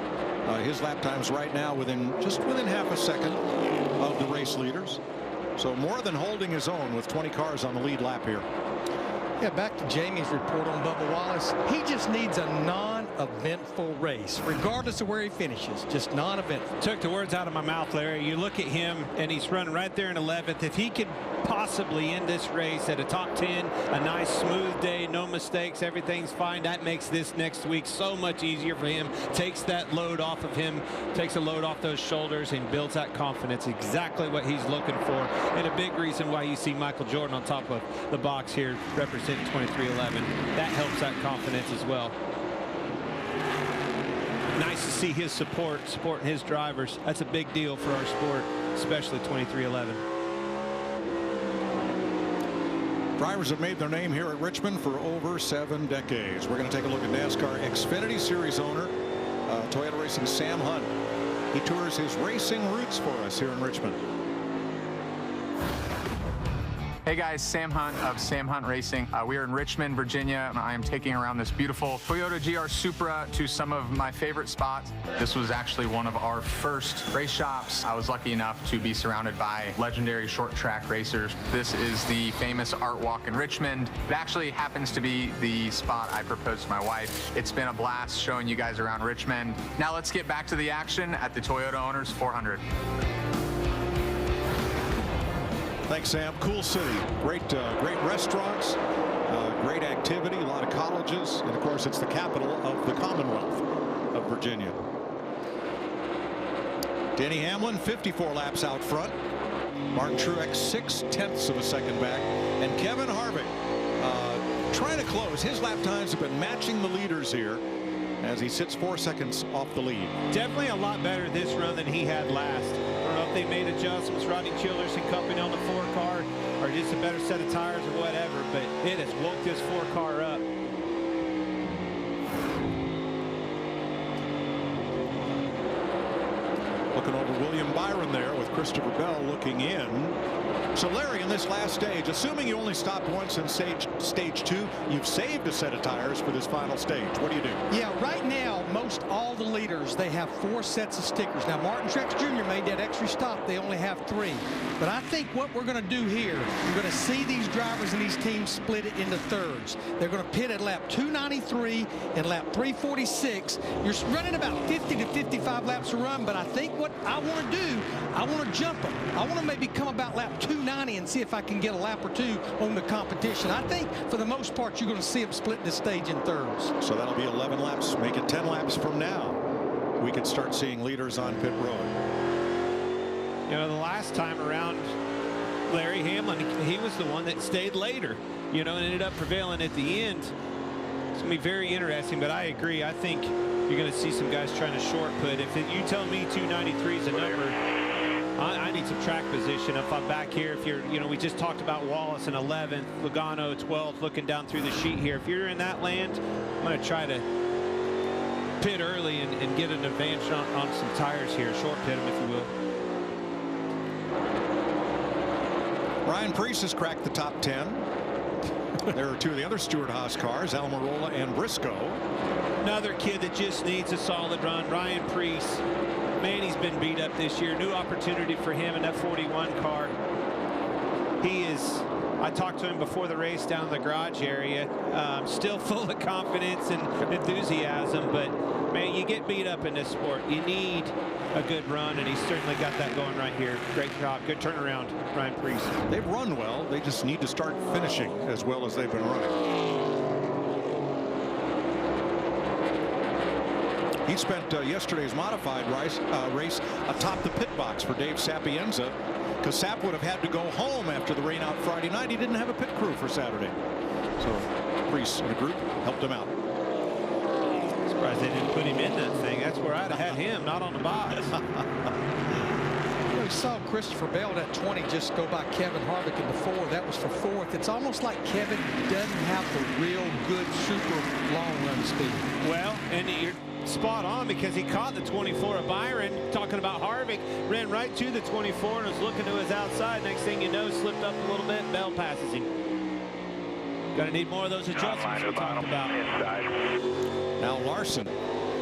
his lap times right now just within half a second of the race leaders. So more than holding his own with 20 cars on the lead lap here. Yeah, back to Jamie's report on Bubba Wallace. He just needs a non-eventful race, regardless of where he finishes. Just non-eventful. Took the words out of my mouth, Larry. You look at him, and he's running right there in 11th. If he could possibly end this race at a top 10, a nice smooth day, no mistakes, everything's fine, that makes this next week so much easier for him. Takes that load off of him, takes a load off those shoulders, and builds that confidence. Exactly what he's looking for, and a big reason why you see Michael Jordan on top of the box here representing 2311. That helps that confidence as well. Nice to see his supporting his drivers. That's a big deal for our sport, especially 2311. Drivers have made their name here at Richmond for over 7 decades. We're going to take a look at NASCAR Xfinity Series owner, Toyota Racing Sam Hunt. He tours his racing roots for us here in Richmond. Hey guys, Sam Hunt of Sam Hunt Racing. We are in Richmond, Virginia. I am taking around this beautiful Toyota GR Supra to some of my favorite spots. This was actually one of our first race shops. I was lucky enough to be surrounded by legendary short track racers. This is the famous Art Walk in Richmond. It actually happens to be the spot I proposed to my wife. It's been a blast showing you guys around Richmond. Now let's get back to the action at the Toyota Owners 400. Thanks, Sam. Cool city. Great restaurants, great activity, a lot of colleges, and of course it's the capital of the Commonwealth of Virginia. Denny Hamlin 54 laps out front. Martin Truex 6/10 of a second back, and Kevin Harvick trying to close. His lap times have been matching the leaders here as he sits 4 seconds off the lead. Definitely a lot better this run than he had last. I don't know if they made adjustments, Rodney Childers and company on the 4 car, or just a better set of tires or whatever, but it has woke this 4 car up. Looking over William Byron there with Christopher Bell looking in. So Larry, in this last stage, assuming you only stopped once in stage 2, you've saved a set of tires for this final stage. What do you do? Yeah, right now, most all the leaders, they have 4 sets of stickers. Now, Martin Truex Jr. made that extra stop. They only have 3. But I think what we're going to do here, you're going to see these drivers and these teams split it into thirds. They're going to pit at lap 293 and lap 346. You're running about 50 to 55 laps to run, but I think what I want to do, I want to jump them. I want to maybe come about lap 290 and see if I can get a lap or 2 on the competition. I think for the most part, you're going to see them split this stage in thirds. So that'll be 11 laps. Make it 10 laps from now. We could start seeing leaders on pit road. You know, the last time around, Larry Hamlin, he was the one that stayed later, you know, and ended up prevailing at the end. It's going to be very interesting, but I agree. I think you're going to see some guys trying to short put. If you tell me 293 is a number, I need some track position if I'm back here. If you're, you know, we just talked about Wallace in 11th, Logano 12th, looking down through the sheet here. If you're in that land, I'm going to try to pit early and get an advantage on some tires here. Short pit them, if you will. Ryan Preece has cracked the top 10. There are 2 of the other Stewart-Haas cars, Almirola and Briscoe. Another kid that just needs a solid run, Ryan Preece. Man, he's been beat up this year. New opportunity for him in that 41 car. He is I talked to him before the race down in the garage area. Still full of confidence and enthusiasm, but man, you get beat up in this sport. You need a good run, and he's certainly got that going right here. Great job, good turnaround, Ryan Preece. They've run well. They just need to start finishing as well as they've been running. He spent yesterday's modified race atop the pit box for Dave Sapienza, because Sap would have had to go home after the rain out Friday night. He didn't have a pit crew for Saturday. So Preece and a group helped him out. Surprised they didn't put him in that thing. That's where I'd have had him, not on the box. We saw Christopher Bell at 20 just go by Kevin Harvick in the 4. That was for 4th. It's almost like Kevin doesn't have the real good super long run speed. Well, and you're spot on, because he caught the 24 of Byron. Talking about Harvick, ran right to the 24 and was looking to his outside. Next thing you know, slipped up a little bit. Bell passes him. Gonna need more of those adjustments we talked about. Now Larson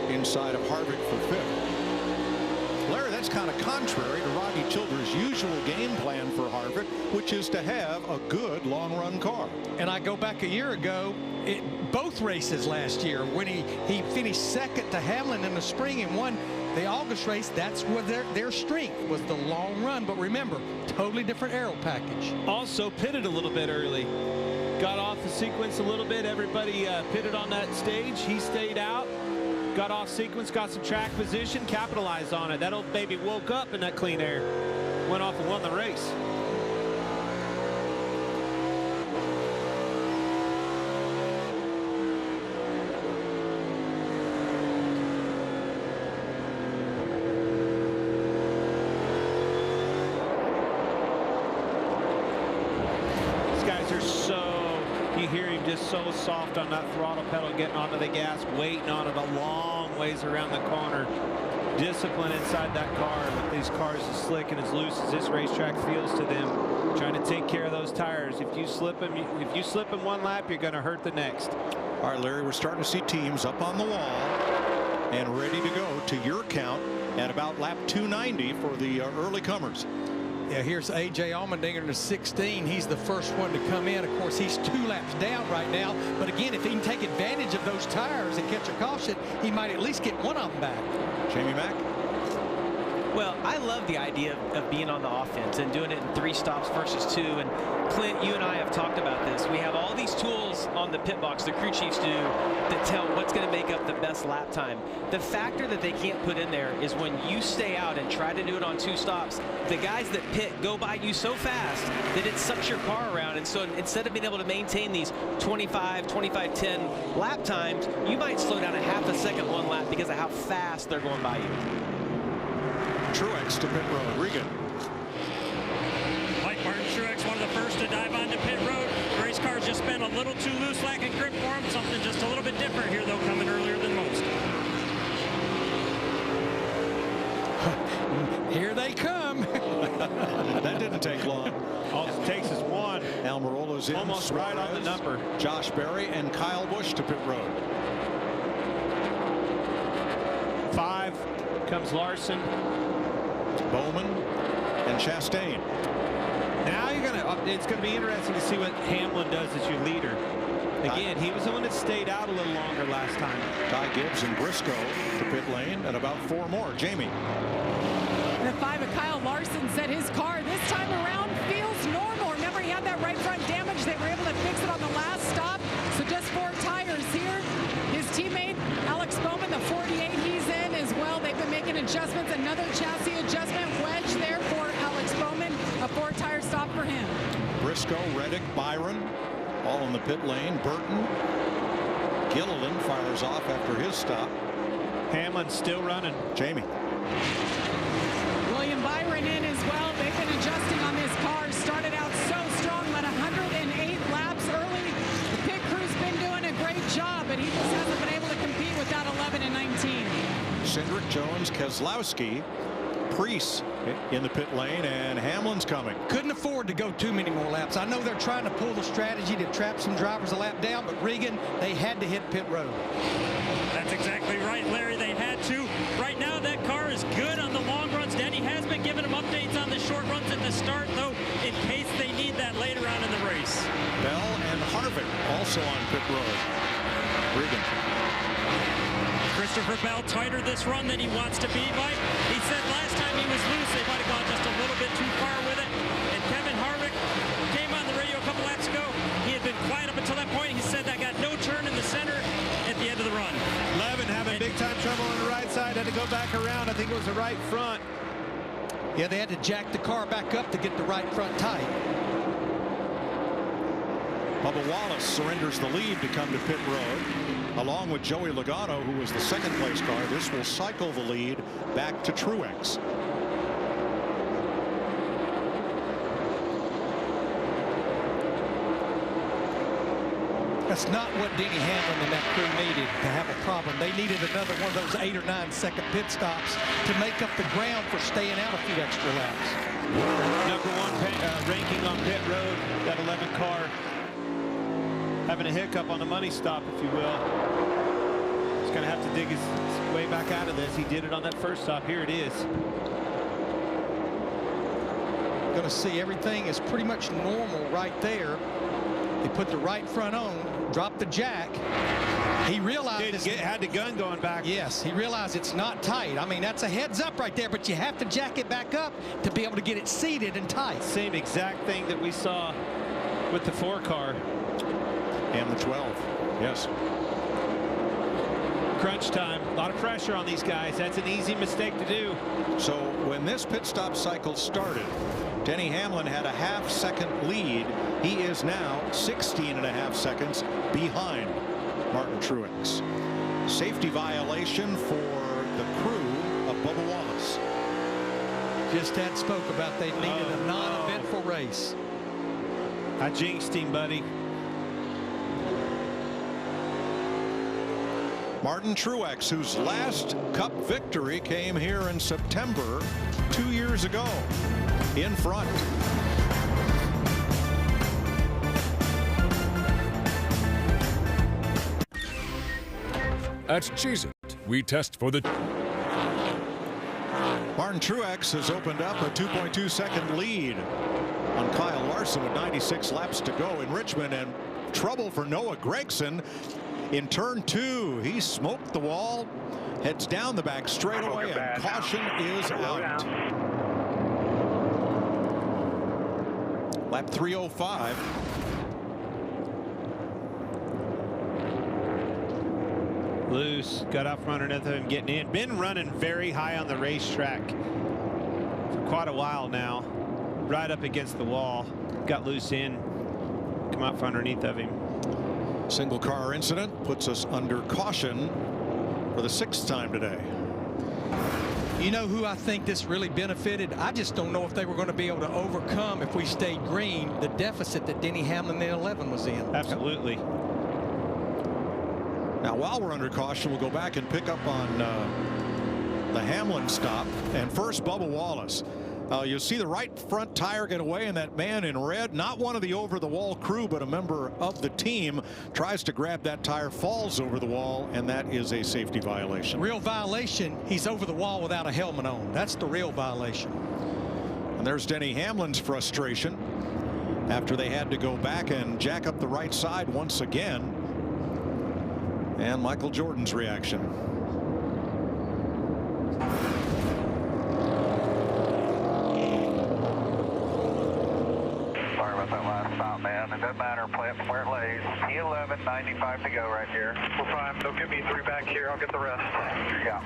inside of Harvick for 5th. Larry, that's kind of contrary to Rodney Childers' usual game plan for Harvick, which is to have a good long run car. And I go back a year ago, both races last year, when he finished 2nd to Hamlin in the spring and won the August race. That's where their strength was, the long run. But remember, totally different aero package. Also pitted a little bit early. Got off the sequence a little bit. Everybody pitted on that stage. He stayed out. Got off sequence, got some track position, capitalized on it. That old baby woke up in that clean air. Went off and won the race. You hear him just so soft on that throttle pedal, getting onto the gas, waiting on it a long ways around the corner. Discipline inside that car, but these cars as slick and as loose as this racetrack feels to them. Trying to take care of those tires. If you slip them one lap, you're going to hurt the next. All right, Larry, we're starting to see teams up on the wall and ready to go to your count at about lap 290 for the early comers. Yeah, here's A.J. Allmendinger in the 16. He's the first one to come in. Of course, he's 2 laps down right now. But again, if he can take advantage of those tires and catch a caution, he might at least get one of them back. Jamie Mack? Well, I love the idea of being on the offense and doing it in 3 stops versus 2. And Clint, you and I have talked about this. We have all these tools on the pit box, the crew chiefs do, that tell what's going to make up the best lap time. The factor that they can't put in there is when you stay out and try to do it on 2 stops, the guys that pit go by you so fast that it sucks your car around. And so instead of being able to maintain these 25, 25-10 lap times, you might slow down a half a second one lap because of how fast they're going by you. Truex to pit road. Regan. Mike Martin Truex, one of the first to dive onto pit road. The race car's just been a little too loose, lacking grip for him. Something just a little bit different here, though, coming earlier than most. Here they come. That didn't take long. All it takes is one. Almirola's in. Almost right on the number. Josh Berry and Kyle Busch to pit road. 5 comes Larson, Bowman, and Chastain. Now it's going to be interesting to see what Hamlin does as your leader. Again, he was the one that stayed out a little longer last time. Ty Gibbs and Briscoe to pit lane, and about 4 more. Jamie. The 5 of Kyle Larson said his car this time around feels normal. Remember, he had that right front damage. They were able to fix it on the last stop. So just 4 tires here. His teammate, Alex Bowman, the 48, he's in as well. They've been making adjustments. Another chassis adjustment wedge there for Alex Bowman. A 4-tire stop for him. Briscoe, Reddick, Byron, all in the pit lane. Burton. Gilliland fires off after his stop. Hamlin's still running. Jamie. William Byron in as well. They've been adjusting on this car. Started out so strong, led 108 laps early. The pit crew's been doing a great job, but he just hasn't been able to compete with that 11 and 19. Cindric, Jones, Keselowski, Preece in the pit lane, and Hamlin's coming. Couldn't afford to go too many more laps. I know they're trying to pull the strategy to trap some drivers a lap down, but Regan, they had to hit pit road. That's exactly right, Larry. They had to. Right now, that car is good on the long runs. Denny has been giving them updates on the short runs at the start, though, in case they need that later on in the race. Bell and Harvick also on pit road. Regan. Christopher Bell tighter this run than he wants to be, Mike. He said last time he was loose, they might have gone just a little bit too far with it. And Kevin Harvick came on the radio a couple laps ago. He had been quiet up until that point. He said that got no turn in the center at the end of the run. Levin having big time trouble on the right side, had to go back around. I think it was the right front. Yeah, they had to jack the car back up to get the right front tight. Bubba Wallace surrenders the lead to come to pit road, along with Joey Logano, who was the second place car. This will cycle the lead back to Truex. That's not what Denny Hamlin and that crew needed to have a problem. They needed another one of those 8 or 9 second pit stops to make up the ground for staying out a few extra laps. Number 1 ranking on pit road, that 11 car. Having a hiccup on the money stop, if you will. He's going to have to dig his way back out of this. He did it on that first stop. Here it is. Going to see everything is pretty much normal right there. They put the right front on, dropped the jack. He realized had the gun going back. Yes, he realized it's not tight. I mean, that's a heads up right there, but you have to jack it back up to be able to get it seated and tight. Same exact thing that we saw with the 4 car. And the 12, yes. Crunch time, a lot of pressure on these guys. That's an easy mistake to do. So when this pit stop cycle started, Denny Hamlin had a half-second lead. He is now 16.5 seconds behind Martin Truex. Safety violation for the crew of Bubba Wallace. Just had spoke about they needed a non-eventful race. I jinxed him, buddy. Martin Truex, whose last Cup victory came here in September 2 years ago, in front. At Cheez-It, we test for the... Martin Truex has opened up a 2.2 second lead on Kyle Larson with 96 laps to go in Richmond, and trouble for Noah Gragson in turn 2. He smoked the wall, heads down the back straightaway, and caution is out. Lap 305. Loose, got out from underneath him, getting in. Been running very high on the racetrack for quite a while now. Right up against the wall. Got loose in, come out from underneath of him. Single car incident puts us under caution for the 6th time today. You know who I think this really benefited? I just don't know if they were going to be able to overcome, if we stayed green, the deficit that Denny Hamlin in 11 was in. Absolutely. Now, while we're under caution, we'll go back and pick up on the Hamlin stop. And first, Bubba Wallace. You'll see the right front tire get away, and that man in red, not one of the over-the-wall crew, but a member of the team, tries to grab that tire, falls over the wall, and that is a safety violation. Real violation. He's over the wall without a helmet on. That's the real violation. And there's Denny Hamlin's frustration after they had to go back and jack up the right side once again. And Michael Jordan's reaction. It doesn't matter, play it from where it lays. P11, 95 to go right here. We're fine. They'll give me 3 back here. I'll get the rest. Yeah,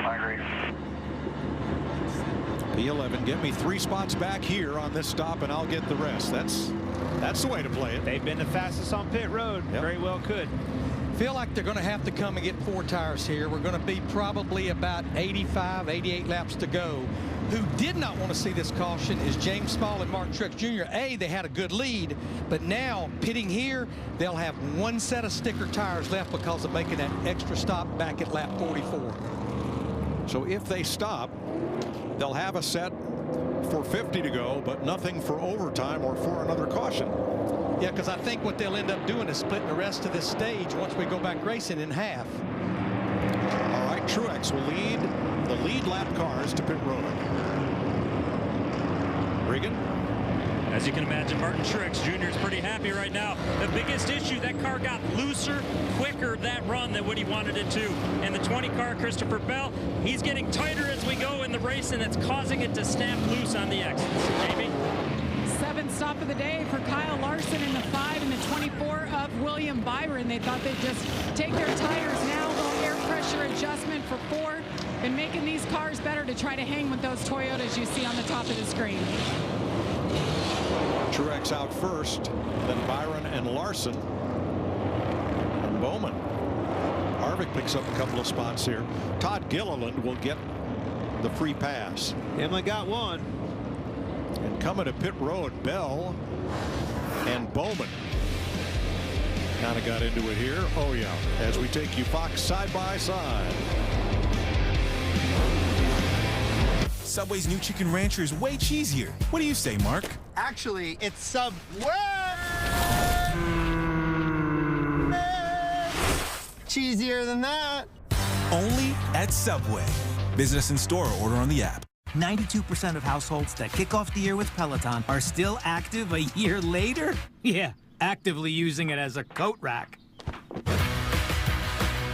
I agree. P11, get me 3 spots back here on this stop, and I'll get the rest. That's the way to play it. They've been the fastest on pit road. Yep. Very well could. Feel like they're going to have to come and get 4 tires here. We're going to be probably about 85, 88 laps to go. Who did not want to see this caution is James Small and Martin Truex Jr. They had a good lead, but now pitting here, they'll have 1 set of sticker tires left because of making that extra stop back at lap 44. So if they stop, they'll have a set for 50 to go, but nothing for overtime or for another caution. Yeah, because I think what they'll end up doing is splitting the rest of this stage once we go back racing in half. All right, Truex will lead the lead lap cars to pit road. Regan. As you can imagine, Martin Truex Jr. is pretty happy right now. The biggest issue, that car got looser, quicker that run than what he wanted it to. And the 20 car, Christopher Bell, he's getting tighter as we go in the race, and it's causing it to snap loose on the exits. Jamie? 7th stop of the day for Kyle Larson in the 5 and the 24 of William Byron. They thought they'd just take their tires now. Little air pressure adjustment for 4. Been making these cars better to try to hang with those Toyotas you see on the top of the screen. Truex out first, then Byron and Larson and Bowman. Harvick picks up a couple of spots here. Todd Gilliland will get the free pass. Emily got one. And coming to pit road, Bell and Bowman kind of got into it here. Oh yeah, as we take you Fox side by side. Subway's new Chicken Rancher is way cheesier. What do you say, Mark? Actually, it's Subway. Cheesier than that. Only at Subway. Visit us in store or order on the app. 92% of households that kick off the year with Peloton are still active a year later? Yeah, actively using it as a coat rack.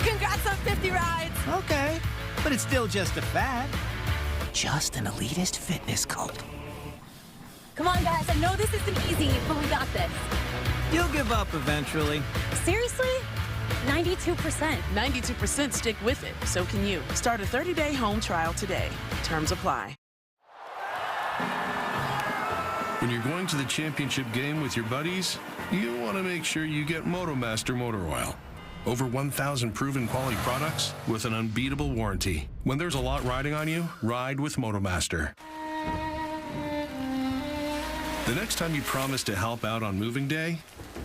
Congrats on 50 rides. Okay, but it's still just a fad. Just an elitist fitness cult. Come on, guys. I know this isn't easy, but we got this. You'll give up eventually. Seriously? 92%. 92% stick with it. So can you. Start a 30-day home trial today. Terms apply. When you're going to the championship game with your buddies, you want to make sure you get MotoMaster motor oil. Over 1,000 proven quality products with an unbeatable warranty. When there's a lot riding on you, ride with MotoMaster. The next time you promise to help out on moving day,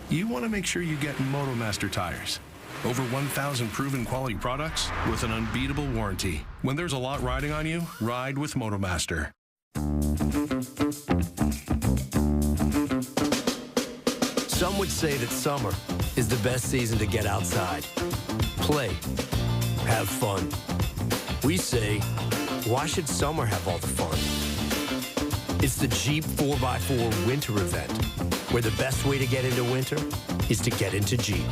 you want to make sure you get MotoMaster tires. Over 1,000 proven quality products with an unbeatable warranty. When there's a lot riding on you, ride with MotoMaster. Some would say that summer is the best season to get outside, play, have fun. We say, why should summer have all the fun? It's the Jeep 4x4 winter event, where the best way to get into winter is to get into Jeep.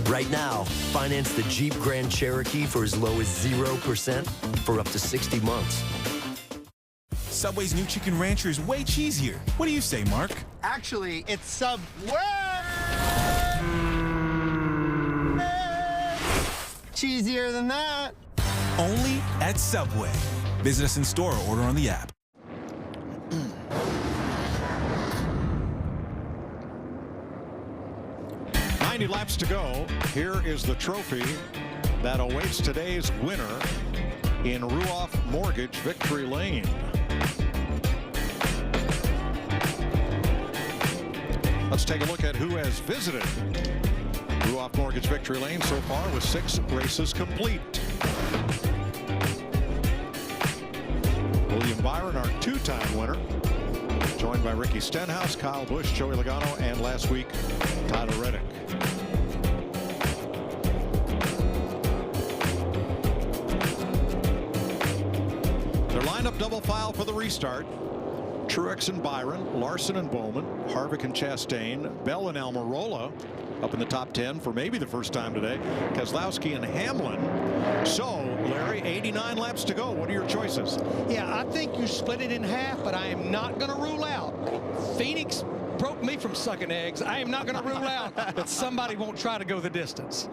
Right now, finance the Jeep Grand Cherokee for as low as 0% for up to 60 months. Subway's new Chicken Rancher is way cheesier. What do you say, Mark? Actually, it's Subway. Cheesier than that. Only at Subway. Visit us in store or order on the app. Laps to go. Here is the trophy that awaits today's winner in Ruoff Mortgage Victory Lane. Let's take a look at who has visited Ruoff Mortgage Victory Lane so far with 6 races complete. William Byron, our 2-time winner, joined by Ricky Stenhouse, Kyle Busch, Joey Logano, and last week, Tyler Reddick. Their lineup double file for the restart. Truex and Byron, Larson and Bowman, Harvick and Chastain, Bell and Almirola up in the top 10 for maybe the first time today. Keselowski and Hamlin. So, Larry, 89 laps to go. What are your choices? Yeah, I think you split it in half, but I am not going to rule out. Phoenix broke me from sucking eggs. I am not going to rule out that somebody won't try to go the distance.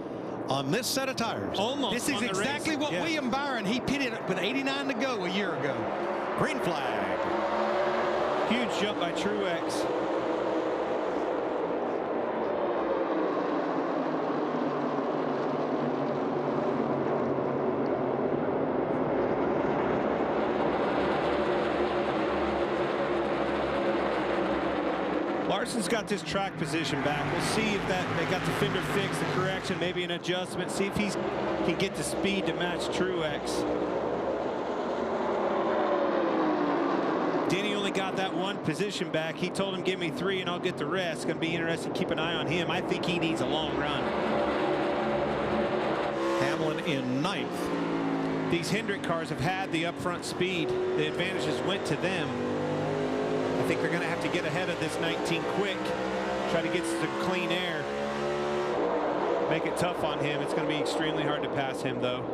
On this set of tires. Almost. This is exactly what William Byron, he pitted with 89 to go a year ago. Green flag. Huge jump by Truex. Larson's got this track position back. We'll see if they got the fender fixed, the correction, maybe an adjustment, see if he can get the speed to match Truex. Denny only got that one position back. He told him, give me 3 and I'll get the rest. It's going to be interesting to keep an eye on him. I think he needs a long run. Hamlin in 9th. These Hendrick cars have had the upfront speed. The advantages went to them. think they're going to have to get ahead of this 19 quick, try to get some clean air, make it tough on him. It's going to be extremely hard to pass him, though.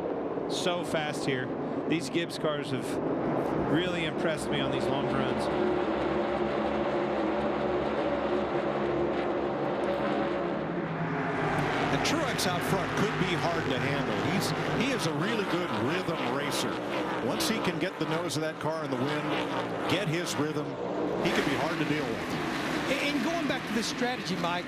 So fast here. These Gibbs cars have really impressed me on these long runs. And Truex out front could be hard to handle. He is a really good rhythm racer. Once he can get the nose of that car in the wind, get his rhythm, he could be hard to deal with. And going back to this strategy, Mike,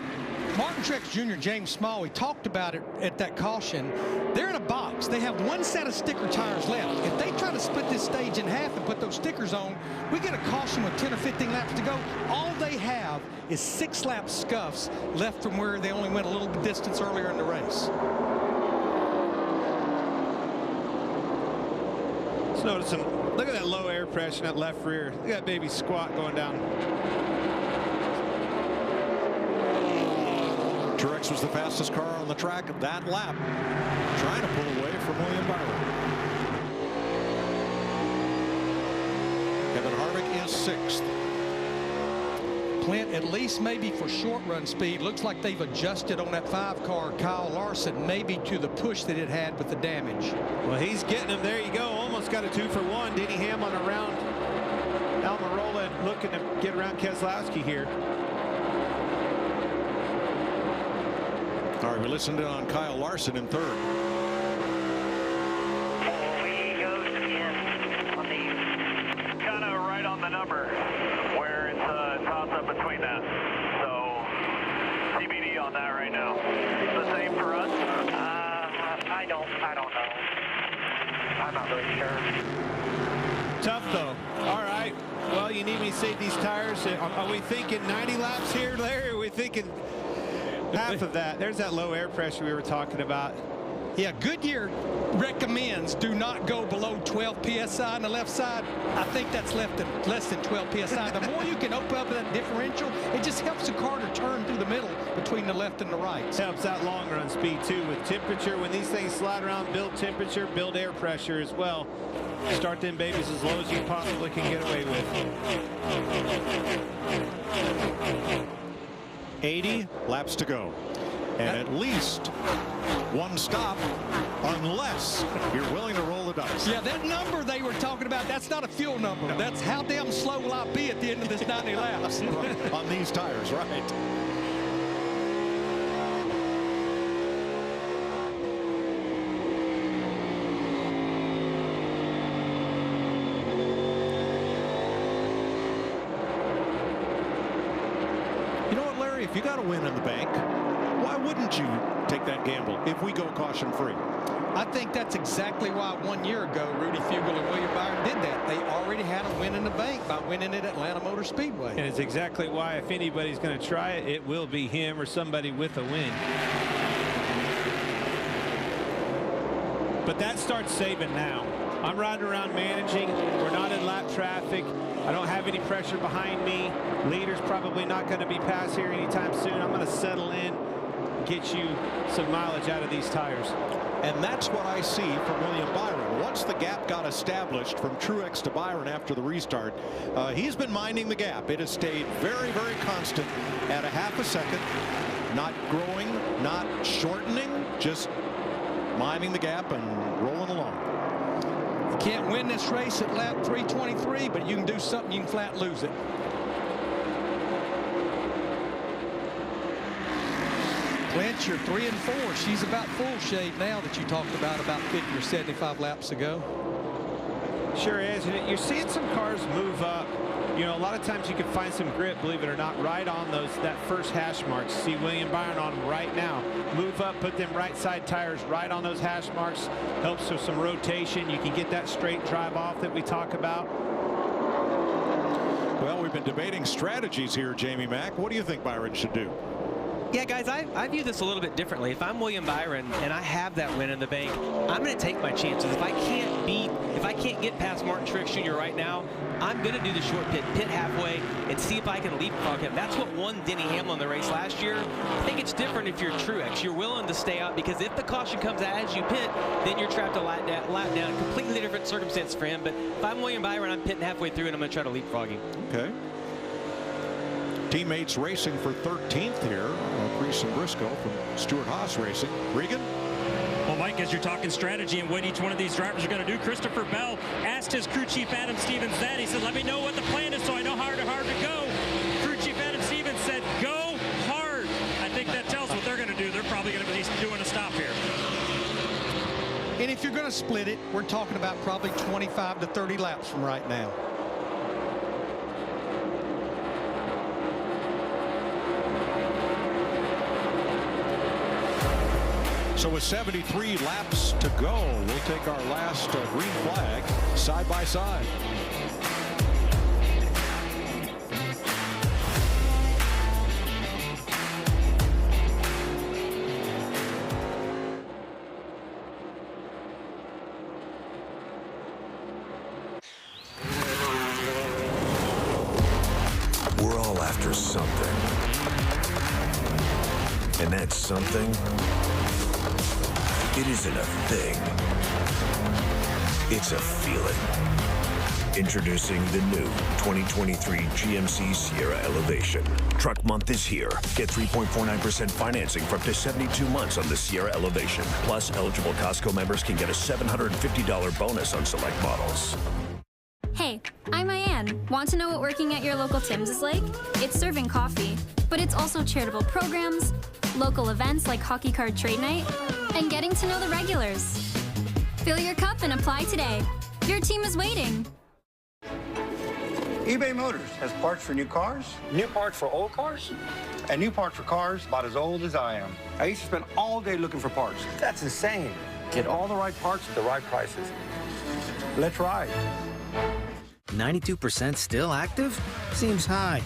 Martin Truex Jr., James Small, we talked about it at that caution. They're in a box. They have one set of sticker tires left. If they try to split this stage in half and put those stickers on, we get a caution with 10 or 15 laps to go. All they have is 6 lap scuffs left from where they only went a little distance earlier in the race. Just noticing, look at that low air pressure in that left rear. Look at that baby squat going down. Truex was the fastest car on the track that lap, trying to pull away from William Byron. Kevin Harvick is 6th. Clint, at least maybe for short run speed, looks like they've adjusted on that 5 car, Kyle Larson, maybe to the push that it had with the damage. Well, he's getting him. There you go. Almost got a 2 for 1. Denny Hamlin around Almirola and looking to get around Keselowski here. All right, we listened in on Kyle Larson in 3rd. He goes in on the kind of right on the number where it's a toss-up between that. So TBD on that right now. The same for us? I don't know. I'm not really sure. Tough though. All right. Well, you need me to save these tires. Are we thinking 90 laps here, Larry? Are we thinking half of that? There's that low air pressure we were talking about. Yeah, Goodyear recommends do not go below 12 psi on the left side. I think that's less than 12 psi. The more you can open up that differential, it just helps the car to turn through the middle between the left and the right. Helps that long run speed too with temperature. When these things slide around, build temperature, build air pressure as well. Start them babies as low as you possibly can get away with. 80 laps to go. And at least 1 stop unless you're willing to roll the dice. Yeah, that number they were talking about, that's not a fuel number. No. That's how damn slow will I be at the end of this 90 laps. Right. On these tires, right. You know what, Larry? If you got a win in the bank, why wouldn't you take that gamble if we go caution free? I think that's exactly why 1 year ago Rudy Fugle and William Byron did that. They already had a win in the bank by winning at Atlanta Motor Speedway. And it's exactly why if anybody's going to try it, it will be him or somebody with a win. But that starts saving now. I'm riding around managing. We're not in lap traffic. I don't have any pressure behind me. Leader's probably not going to be passed here anytime soon. I'm going to settle in, get you some mileage out of these tires. And that's what I see from William Byron. Once the gap got established from Truex to Byron after the restart, he's been minding the gap. It has stayed very, very constant at a half a second. Not growing, not shortening, just minding the gap and rolling along. You can't win this race at lap 323, but you can do something, you can flat lose it. Clint, you're 3 and 4. She's about full shape now that you talked about 50 or 75 laps ago. Sure is. And you're seeing some cars move up. You know, a lot of times you can find some grip, believe it or not, right on that first hash marks. See William Byron on them right now. Move up, put them right side tires right on those hash marks. Helps with some rotation. You can get that straight drive off that we talk about. Well, we've been debating strategies here, Jamie Mack. What do you think Byron should do? Yeah, guys, I view this a little bit differently. If I'm William Byron and I have that win in the bank, I'm going to take my chances. If I can't get past Martin Truex Jr. right now, I'm going to do the short pit halfway and see if I can leapfrog him. That's what won Denny Hamlin the race last year. I think it's different if you're Truex. You're willing to stay out because if the caution comes as you pit, then you're trapped a lap down. Completely different circumstance for him. But if I'm William Byron, I'm pitting halfway through and I'm going to try to leapfrog him. Okay. teammates racing for 13th here. Priest and Briscoe from Stewart Haas Racing. Regan? Well, Mike, as you're talking strategy and what each one of these drivers are going to do, Christopher Bell asked his crew chief Adam Stevens that. He said, let me know what the plan is so I know how hard to go. Crew chief Adam Stevens said, go hard. I think that tells what they're going to do. They're probably going to be doing a stop here. And if you're going to split it, we're talking about probably 25 to 30 laps from right now. So with 73 laps to go, we'll take our last green flag side by side. We're all after something. And that something, it isn't a thing. It's a feeling. Introducing the new 2023 GMC Sierra Elevation. Truck month is here. Get 3.49% financing for up to 72 months on the Sierra Elevation. Plus, eligible Costco members can get a $750 bonus on select models. Hey, I'm Ian. Want to know what working at your local Tim's is like? It's serving coffee, but it's also charitable programs, local events like Hockey Card Trade Night, and getting to know the regulars. Fill your cup and apply today. Your team is waiting. eBay Motors has parts for new cars. New parts for old cars? And new parts for cars about as old as I am. I used to spend all day looking for parts. That's insane. Get all the right parts at the right prices. Let's ride. 92% still active? Seems high.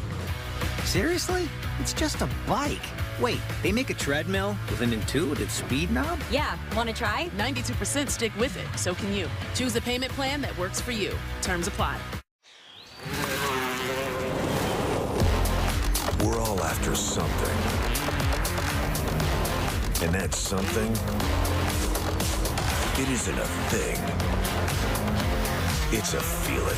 Seriously? It's just a bike. Wait, they make a treadmill with an intuitive speed knob? Yeah, want to try? 92% stick with it, so can you. Choose a payment plan that works for you. Terms apply. We're all after something. And that something, it isn't a thing. It's a feeling.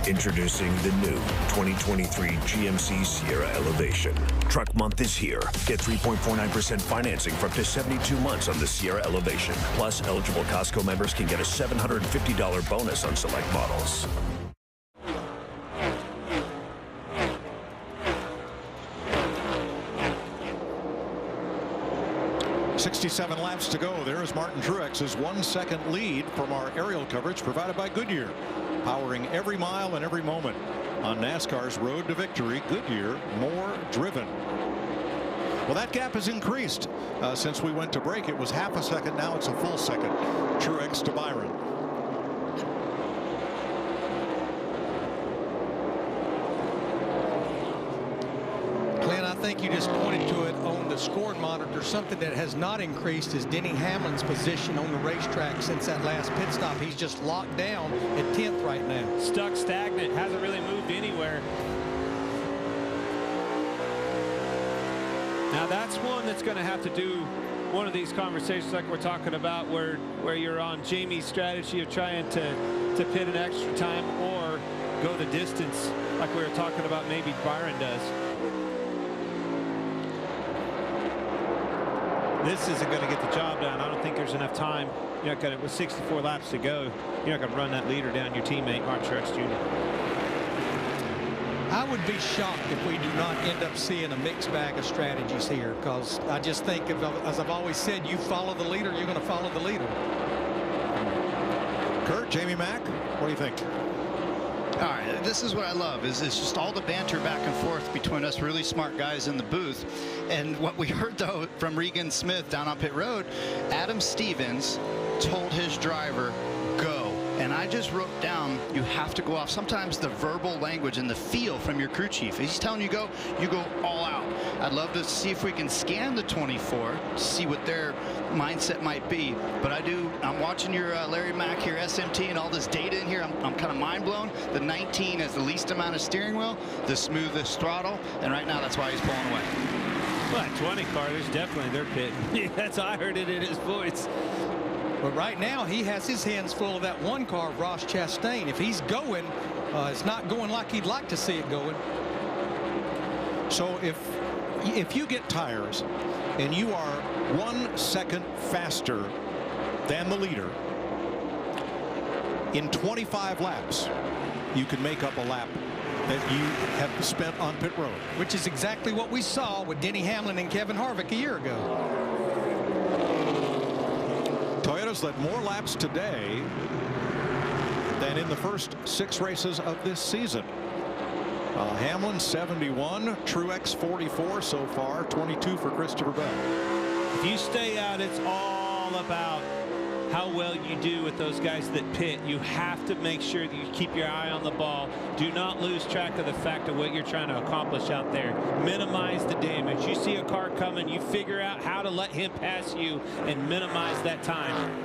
Introducing the new 2023 GMC Sierra Elevation. Truck month is here. Get 3.49% financing for up to 72 months on the Sierra Elevation. Plus, eligible Costco members can get a $750 bonus on select models. .67 laps to go. There is Martin Truex's 1 second lead from our aerial coverage provided by Goodyear. Powering every mile and every moment on NASCAR's road to victory. Goodyear, more driven. Well, that gap has increased since we went to break. It was half a second. Now it's a full second. Truex to Byron. Glenn, I think you just pointed to it on the scoring monitor. Something that has not increased is Denny Hamlin's position on the racetrack since that last pit stop. He's just locked down at 10th right now. Stuck stagnant, hasn't really moved anywhere. Now that's one that's going to have to do one of these conversations like we're talking about where you're on Jamie's strategy of trying to pit an extra time or go the distance like we were talking about maybe Byron does. This isn't going to get the job done. I don't think there's enough time. You're not going to, with 64 laps to go, you're not going to run that leader down your teammate, Martin Truex Jr. I would be shocked if we do not end up seeing a mixed bag of strategies here, because I just think, as I've always said, you follow the leader, you're going to follow the leader. Kurt, Jamie Mack, what do you think? All right, this is what I love, is it's just all the banter back and forth between us really smart guys in the booth. And what we heard, though, from Regan Smith down on pit road, Adam Stevens told his driver, go. And I just wrote down, you have to go off. Sometimes the verbal language and the feel from your crew chief. If he's telling you go all out. I'd love to see if we can scan the 24, see what their mindset might be. But I'm watching your Larry Mack here, SMT, and all this data in here. I'm kind of mind blown. The 19 has the least amount of steering wheel, the smoothest throttle, and right now that's why he's pulling away. Well, that 20 car, there's definitely their pit. That's how I heard it in his voice. But right now, he has his hands full of that one car, Ross Chastain. If he's going, it's not going like he'd like to see it going. So if you get tires and you are 1 second faster than the leader in 25 laps, you can make up a lap that you have spent on pit road. Which is exactly what we saw with Denny Hamlin and Kevin Harvick a year ago. Toyota's led more laps today than in the first 6 races of this season. Hamlin 71, Truex 44 so far, 22 for Christopher Bell. If you stay out, it's all about how well you do with those guys that pit. You have to make sure that you keep your eye on the ball. Do not lose track of the fact of what you're trying to accomplish out there. Minimize the damage. You see a car coming, you figure out how to let him pass you and minimize that time.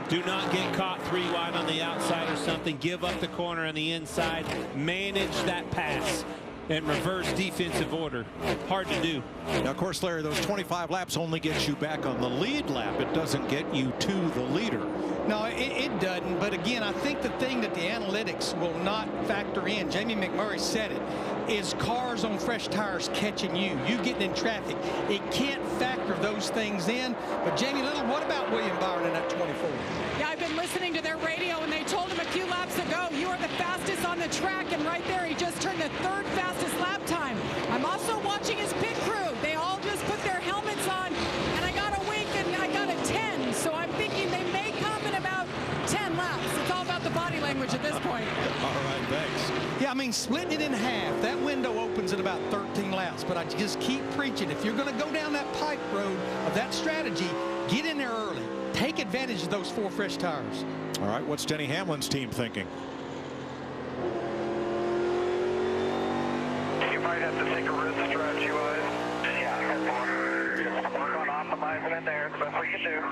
Do not get caught 3 wide on the outside or something. Give up the corner on the inside. Manage that pass and reverse defensive order. Hard to do. Now, of course, Larry, those 25 laps only get you back on the lead lap. It doesn't get you to the leader. No, it doesn't. But again, I think the thing that the analytics will not factor in, Jamie McMurray said it, is cars on fresh tires catching you. You getting in traffic. It can't factor those things in. But Jamie Little, what about William Byron in that 24? Yeah, I've been listening to their radio, and they told him a few laps ago, you are the fastest on the track, and right there he just turned the 3rd fastest lap time. I'm also watching his pit crew. They all just put their helmets on, and I got a wink and I got a 10. So I'm thinking they may come in about 10 laps. It's all about the body language at this point. All right, thanks. Yeah, I mean, splitting it in half, that window opens at about 13 laps. But I just keep preaching. If you're going to go down that pipe road of that strategy, get in there early. Take advantage of those 4 fresh tires. All right, what's Denny Hamlin's team thinking? You might have to take a risk strategy-wise. Yeah, work on optimizing it there. It's the best we can do.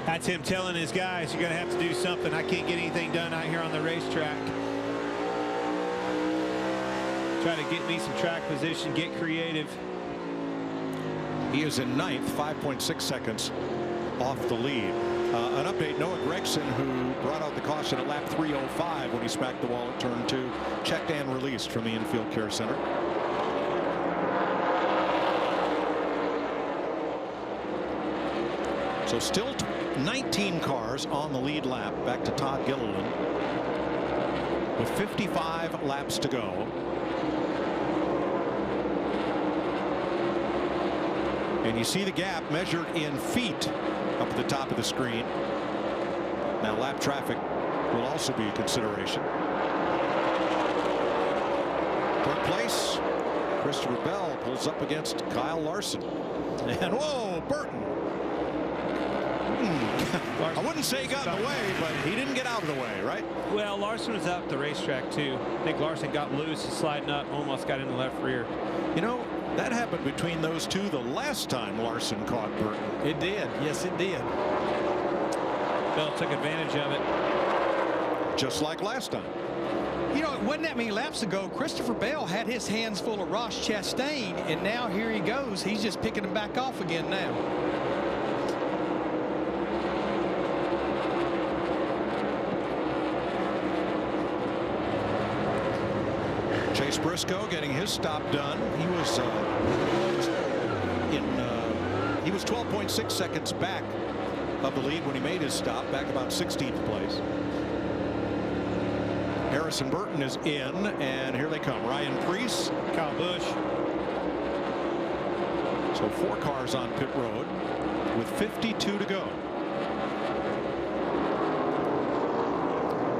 That's him telling his guys, you're going to have to do something. I can't get anything done out here on the racetrack. Try to get me some track position, get creative. He is in 9th, 5.6 seconds off the lead. An update, Noah Gregson, who brought out the caution at lap 3:05 when he smacked the wall at turn 2, checked and released from the infield care center. So still 19 cars on the lead lap, back to Todd Gilliland with 55 laps to go. And you see the gap measured in feet up at the top of the screen. Now lap traffic will also be a consideration. Third place, Christopher Bell pulls up against Kyle Larson. And whoa, Burton. I wouldn't say he got in the way, but he didn't get out of the way, right? Well, Larson was out the racetrack too. I think Larson got loose, sliding up, almost got in the left rear. You know, that happened between those two the last time Larson caught Burton. It did. Yes, it did. Bell took advantage of it. Just like last time. You know, it wasn't that many laps ago. Christopher Bell had his hands full of Ross Chastain, and now here he goes. He's just picking them back off again now. Chase Briscoe getting his stop done. He was 12.6 seconds back of the lead when he made his stop, back about 16th place. Harrison Burton is in, and here they come. Ryan Preece, Kyle Busch. So 4 cars on pit road with 52 to go.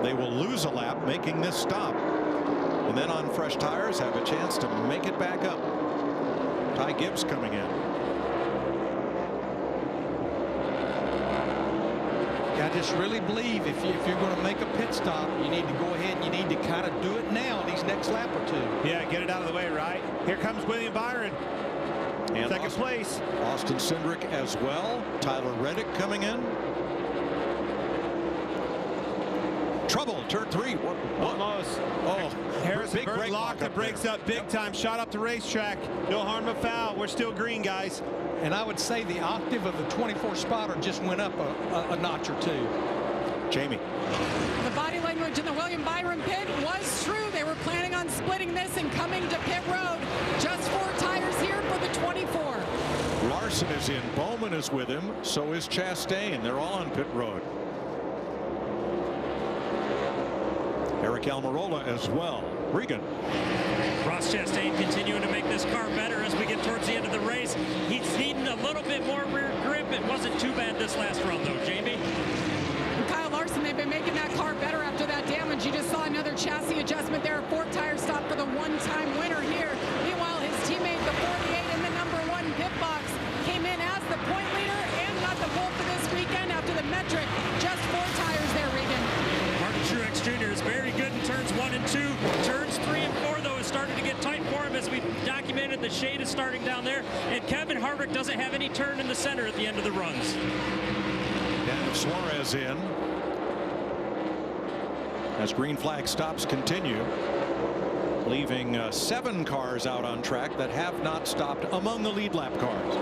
They will lose a lap making this stop, and then on fresh tires have a chance to make it back up. Ty Gibbs coming in. I just really believe if you're going to make a pit stop, you need to go ahead and you need to kind of do it now in these next lap or two. Yeah, get it out of the way, right? Here comes William Byron. And second place. Austin Cindric as well. Tyler Reddick coming in. Trouble, turn 3. Almost. Oh, Harrison Burton locked the brakes up big time. Shot up the racetrack. No harm, no foul. We're still green, guys. And I would say the octave of the 24 spotter just went up a notch or two. Jamie. The body language in the William Byron pit was true. They were planning on splitting this and coming to pit road. Just 4 tires here for the 24. Larson is in. Bowman is with him. So is Chastain. They're all on pit road. Eric Almirola as well. Regan. Ross Chastain continuing to make this car better as we get towards the end of the race. He's needing a little bit more rear grip. It wasn't too bad this last run, though. Jamie? And Kyle Larson, they've been making that car better after that damage. You just saw another chassis adjustment there. 4 tire stop for the one-time winner here. Meanwhile, his teammate, the 48 in the number 1 pit box, came in as the point leader and got the pole for this weekend after the metric. Just 4 tires there, Regan. Martin Truex Jr. is very good in turns 1 and 2. Turns 3 and 4, though, is starting to get tight for him as we documented. The shade is starting down there. And Kevin Harvick doesn't have any turn in the center at the end of the runs. Dan Suarez in. As green flag stops continue, leaving 7 cars out on track that have not stopped among the lead lap cars.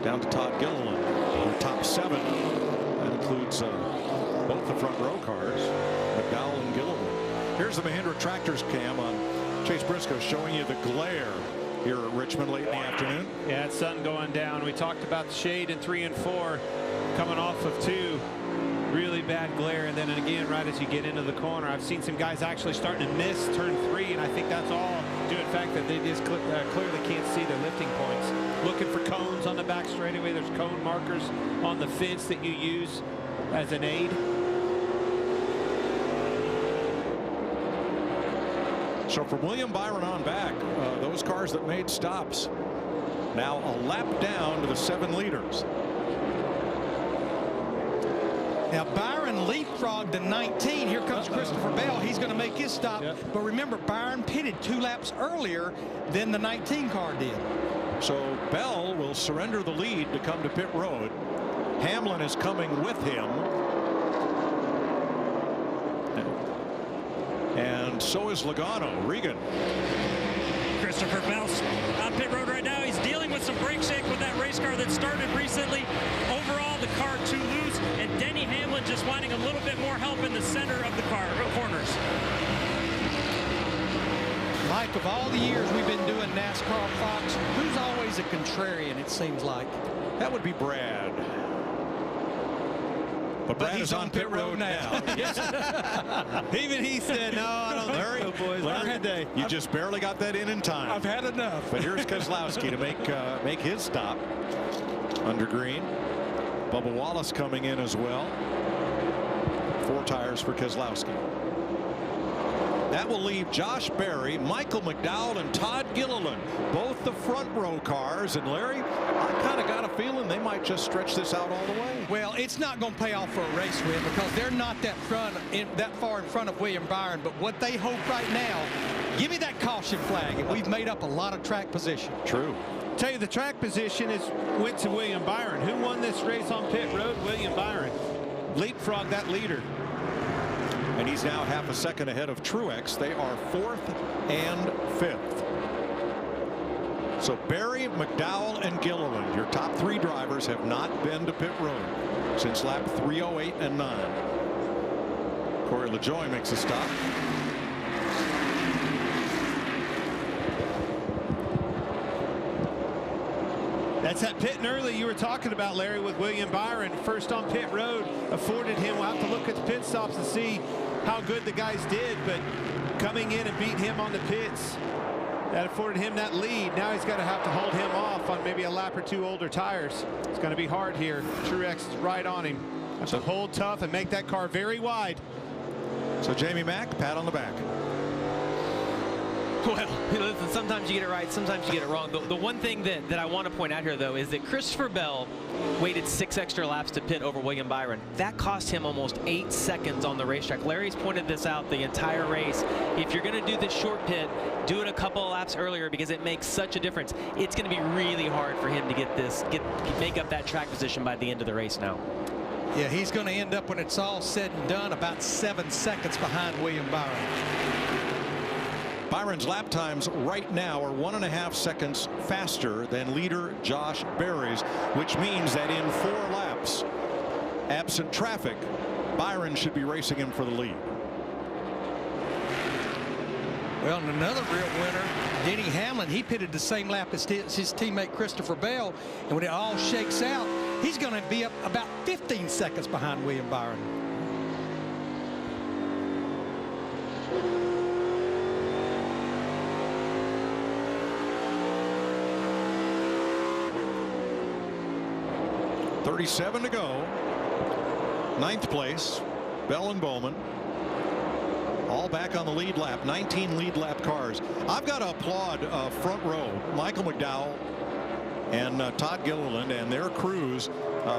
Down to Todd Gilliland, the top 7. That includes both the front row cars, McDowell and Gilliland. Here's the Mahindra Tractors cam on Chase Briscoe showing you the glare here at Richmond late in the afternoon. Yeah, it's sun going down. We talked about the shade in 3 and 4 coming off of 2. Really bad glare, and then again right as you get into the corner. I've seen some guys actually starting to miss turn 3, and I think that's all due to the fact that they just clearly can't see their lifting points. Looking for cones on the back straightaway. There's cone markers on the fence that you use as an aid. So from William Byron on back, those cars that made stops now a lap down to the 7 leaders. Now Byron leapfrogged to 19. Here comes Christopher Bell. He's going to make his stop. Yep. But remember, Byron pitted 2 laps earlier than the 19 car did. So Bell will surrender the lead to come to pit road. Hamlin is coming with him. And so is Logano. Regan. Christopher Bell's on pit road right now. He's dealing with some brake shake with that race car that started recently. Overall, the car too loose, and Denny Hamlin just wanting a little bit more help in the center of the car corners. Mike, of all the years we've been doing NASCAR on Fox, who's always a contrarian, it seems like? That would be Brad. But Brad is on pit road now. Even he said, no, I don't think so, boys. Larry, you just barely got that in time. I've had enough. But here's Keselowski to make his stop under green. Bubba Wallace coming in as well. 4 tires for Keselowski. That will leave Josh Berry, Michael McDowell, and Todd Gilliland, both the front row cars. And Larry, I kind of got a feeling they might just stretch this out all the way. Well, it's not going to pay off for a race win because they're not that far in front of William Byron. But what they hope right now, give me that caution flag, and we've made up a lot of track position. True. Tell you the track position went to William Byron. Who won this race on pit road? William Byron. Leapfrog that leader. And he's now half a second ahead of Truex. They are 4th and 5th. So Berry, McDowell, and Gilliland, your top 3 drivers, have not been to pit road since lap 308 and 9. Corey LaJoie makes a stop. That's that pitting early you were talking about, Larry, with William Byron. First on pit road afforded him. We'll have to look at the pit stops and see how good the guys did, but coming in and beat him on the pits, that afforded him that lead. Now he's got to have to hold him off on maybe a lap or 2 older tires. It's going to be hard here. Truex is right on him. Have to hold tough and make that car very wide. So Jamie Mack, pat on the back. Well, listen, sometimes you get it right, sometimes you get it wrong. The one thing that I want to point out here, though, is that Christopher Bell waited 6 extra laps to pit over William Byron. That cost him almost 8 seconds on the racetrack. Larry's pointed this out the entire race. If you're going to do this short pit, do it a couple of laps earlier because it makes such a difference. It's going to be really hard for him to make up that track position by the end of the race now. Yeah, he's going to end up, when it's all said and done, about 7 seconds behind William Byron. Byron's lap times right now are 1.5 seconds faster than leader Josh Berry's, which means that in 4 laps, absent traffic, Byron should be racing him for the lead. Well, and another real winner, Denny Hamlin, he pitted the same lap as his teammate Christopher Bell, and when it all shakes out, he's going to be up about 15 seconds behind William Byron. .37 to go. 9th place, Bell and Bowman. All back on the lead lap. 19 lead lap cars. I've got to applaud front row, Michael McDowell and Todd Gilliland and their crews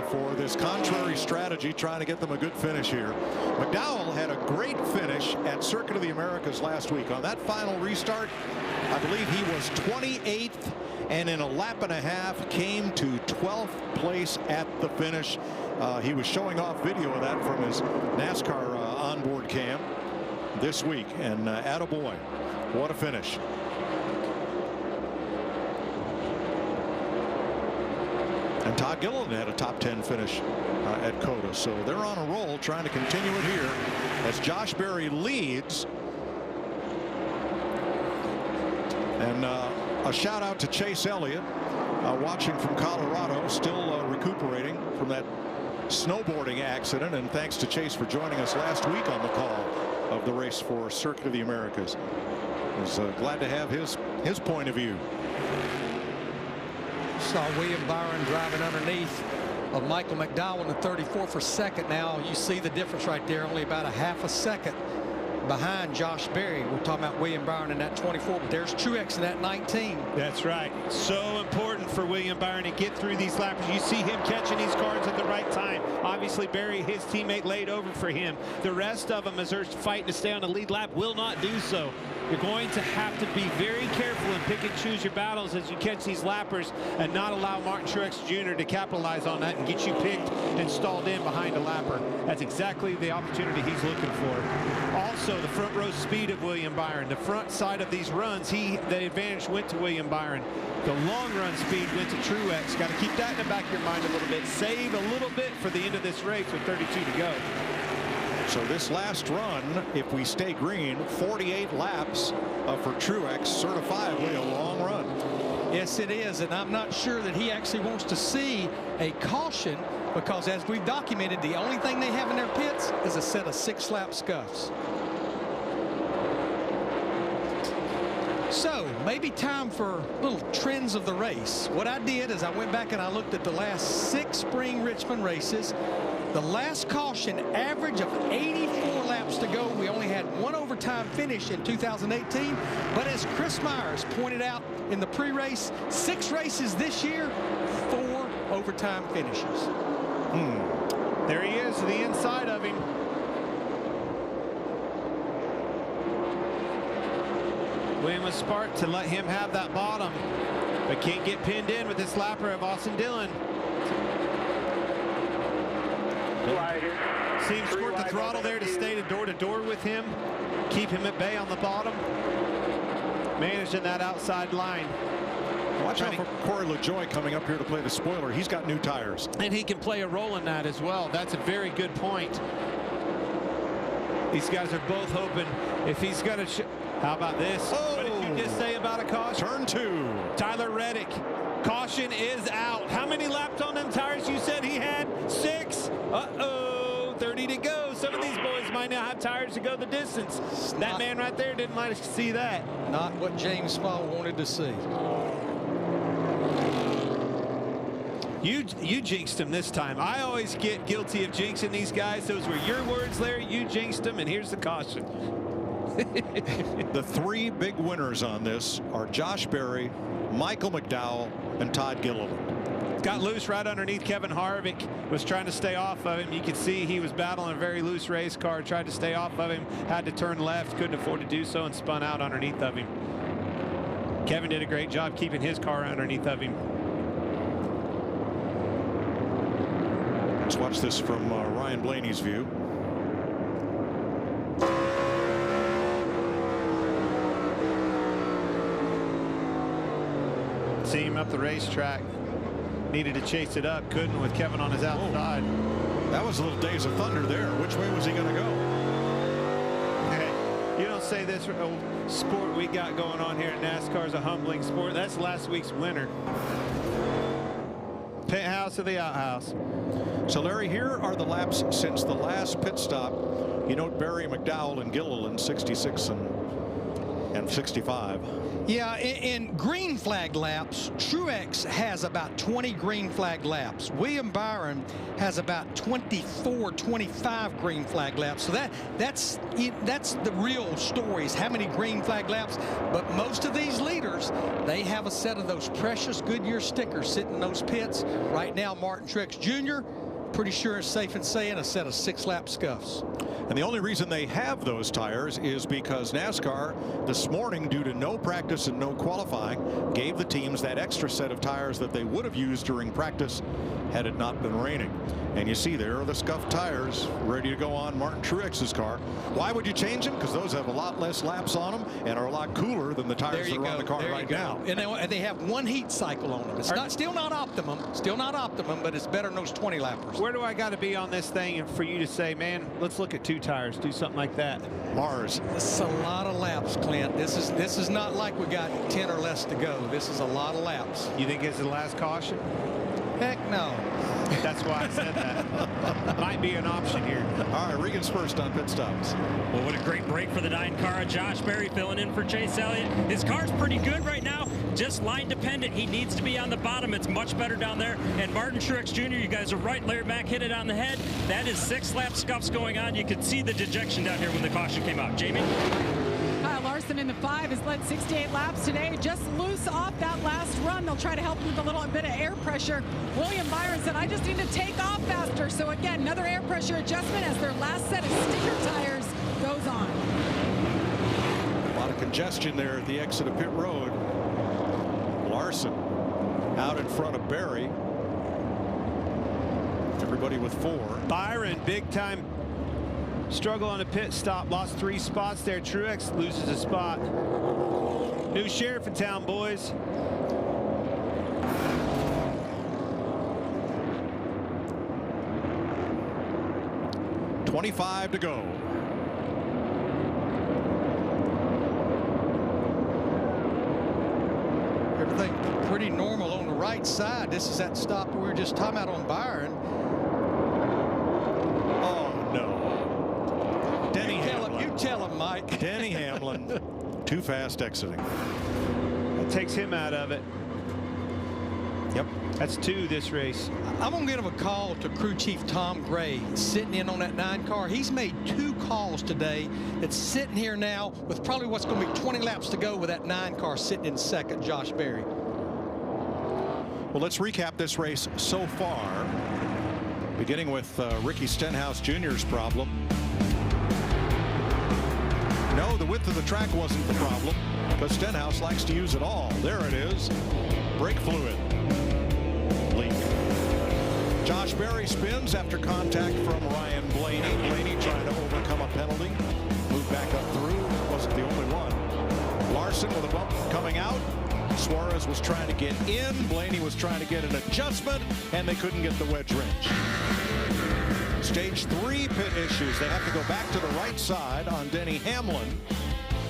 for this contrary strategy, trying to get them a good finish here. McDowell had a great finish at Circuit of the Americas last week. On that final restart, I believe he was 28th, and in a lap and a half came to 12th place at the finish. He was showing off video of that from his NASCAR onboard cam this week, and attaboy, what a finish. And Todd Gilliland had a top 10 finish at COTA, so they're on a roll, trying to continue it here as Josh Berry leads. And a shout out to Chase Elliott, watching from Colorado, still recuperating from that snowboarding accident, and thanks to Chase for joining us last week on the call of the race for Circuit of the Americas. I was glad to have his point of view. Saw William Byron driving underneath of Michael McDowell in the 34 for second. Now you see the difference right there, only about a half a second behind Josh Berry. We're talking about William Byron in that 24, but there's Truex in that 19. That's right. So important for William Byron to get through these laps. You see him catching these cars at the right time. Obviously, Berry, his teammate, laid over for him. The rest of them, as they're fighting to stay on the lead lap, will not do so. You're going to have to be very careful and pick and choose your battles as you catch these lappers, and not allow Martin Truex Jr. to capitalize on that and get you picked and stalled in behind a lapper. That's exactly the opportunity he's looking for. Also, the front row speed of William Byron. The front side of these runs, the advantage went to William Byron. The long run speed went to Truex. Got to keep that in the back of your mind a little bit. Save a little bit for the end of this race with 32 to go. So this last run, if we stay green, 48 laps for Truex, certifiably a long run. Yes, it is, and I'm not sure that he actually wants to see a caution, because as we've documented, the only thing they have in their pits is a set of 6-lap scuffs. So maybe time for little trends of the race. What I did is I went back and I looked at the last 6 spring Richmond races. The last caution, average of 84 laps to go. We only had 1 overtime finish in 2018. But as Chris Myers pointed out in the pre-race, 6 races this year, 4 overtime finishes. There he is, to the inside of him. William was smart to let him have that bottom, but can't get pinned in with this lapper of Austin Dillon. See him squirt the throttle there to stay to door with him, keep him at bay on the bottom, managing that outside line. Watch out for Corey LaJoie coming up here to play the spoiler. He's got new tires. And he can play a role in that as well. That's a very good point. These guys are both hoping if he's going to... How about this? Oh. What did you just say about a caution? Turn 2. Tyler Reddick. Caution is out. How many laps on them tires you said he had? 6. Uh-oh. 30 to go. Some of these boys might not have tires to go the distance. That man right there didn't like to see that. Not what James Small wanted to see. You jinxed him this time. I always get guilty of jinxing these guys. Those were your words, Larry. You jinxed him, and here's the caution. The 3 big winners on this are Josh Berry, Michael McDowell, and Todd Gilliland. Got loose right underneath Kevin Harvick. Was trying to stay off of him. You could see he was battling a very loose race car. Tried to stay off of him. Had to turn left. Couldn't afford to do so and spun out underneath of him. Kevin did a great job keeping his car underneath of him. Let's watch this from Ryan Blaney's view. See him up the racetrack. Needed to chase it up. Couldn't with Kevin on his outside. That was a little Days of Thunder there. Which way was he going to go? You don't will say this sport we got going on here at NASCAR is a humbling sport. That's last week's winner. Penthouse of the outhouse. So, Larry, here are the laps since the last pit stop. You note Barry, McDowell, and Gilliland, 66 and 65. Yeah, in green flag laps, Truex has about 20 green flag laps. William Byron has about 24, 25 green flag laps. So that's the real story, is how many green flag laps. But most of these leaders, they have a set of those precious Goodyear stickers sitting in those pits. Right now, Martin Truex Jr., pretty sure it's safe in saying a set of 6-lap scuffs. And the only reason they have those tires is because NASCAR this morning, due to no practice and no qualifying, gave the teams that extra set of tires that they would have used during practice had it not been raining. And you see there are the scuffed tires ready to go on Martin Truex's car. Why would you change them? Because those have a lot less laps on them and are a lot cooler than the tires that are on the car right now. And they have one heat cycle on them. It's still not optimum, but it's better than those 20 lappers. Where do I got to be on this thing for you to say, man, let's look at 2 tires, do something like that? Mars. This is a lot of laps, Clint. This is not like we got 10 or less to go. This is a lot of laps. You think it's the last caution? Heck no. That's why I said that. Might be an option here. All right, Regan's first on pit stops. Well, what a great break for the 9 car. Josh Berry filling in for Chase Elliott. His car's pretty good right now, just line dependent. He needs to be on the bottom. It's much better down there. And Martin Truex Jr., you guys are right. Larry Mack hit it on the head. That is 6-lap scuffs going on. You could see the dejection down here when the caution came out. Jamie? Kyle Larson in the 5 has led 68 laps today, just loose off that last run. They'll try to help him with a little bit of air pressure. William Byron said, I just need to take off faster. So again, another air pressure adjustment as their last set of sticker tires goes on. A lot of congestion there at the exit of pit road. Larson out in front of Barry. Everybody with 4. Byron, big time struggle on a pit stop, lost 3 spots there. Truex loses a spot. New sheriff in town, boys. .25 to go. Everything pretty normal on the right side. This is that stop we were just talking about on Byron. Oh, no. Denny Hamlin. You tell him, Mike. Denny Hamlin, too fast exiting. That takes him out of it. Yep. That's 2 this race. I'm going to give a call to crew chief Tom Gray, sitting in on that 9 car. He's made 2 calls today. That's sitting here now with probably what's going to be 20 laps to go with that 9 car sitting in second, Josh Berry. Well, let's recap this race so far, beginning with Ricky Stenhouse Jr.'s problem. No, the width of the track wasn't the problem, but Stenhouse likes to use it all. There it is. Brake fluid leak. Josh Berry spins after contact from Ryan Blaney. Blaney trying to overcome a penalty. Moved back up through. Wasn't the only one. Larson with a bump coming out. Suarez was trying to get in. Blaney was trying to get an adjustment, and they couldn't get the wedge wrench. Stage 3 pit issues. They have to go back to the right side on Denny Hamlin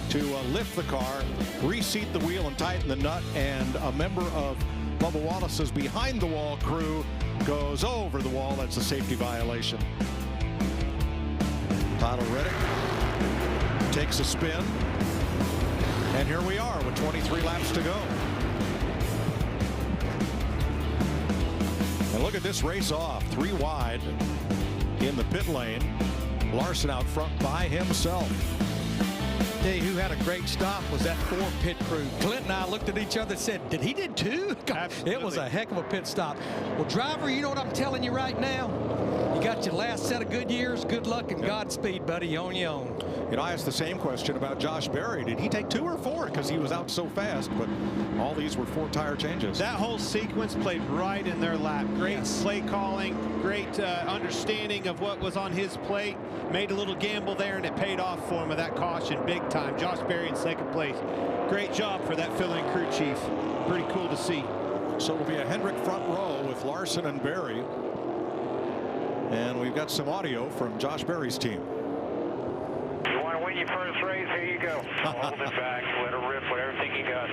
to lift the car, reseat the wheel and tighten the nut, and a member of Bubba Wallace's behind the wall crew goes over the wall. That's a safety violation. Tyler Reddick takes a spin, and here we are with 23 laps to go. And look at this race off, 3 wide in the pit lane. Larson out front by himself. Tell you who had a great stop was that 4 pit crew. Clint and I looked at each other and said, did he did 2? It was a heck of a pit stop. Well, driver, you know what I'm telling you right now? You got your last set of good years. Good luck and Godspeed, buddy. You on your own. You know, I asked the same question about Josh Berry. Did he take 2 or 4? Because he was out so fast, but all these were 4 tire changes. That whole sequence played right in their lap. Great play calling, great understanding of what was on his plate. Made a little gamble there, and it paid off for him with that caution big time. Josh Berry in second place. Great job for that filling crew chief. Pretty cool to see. So it'll be a Hendrick front row with Larson and Berry. And we've got some audio from Josh Berry's team. You want to win your first race. Here you go. Hold it back. Let her rip with everything you got.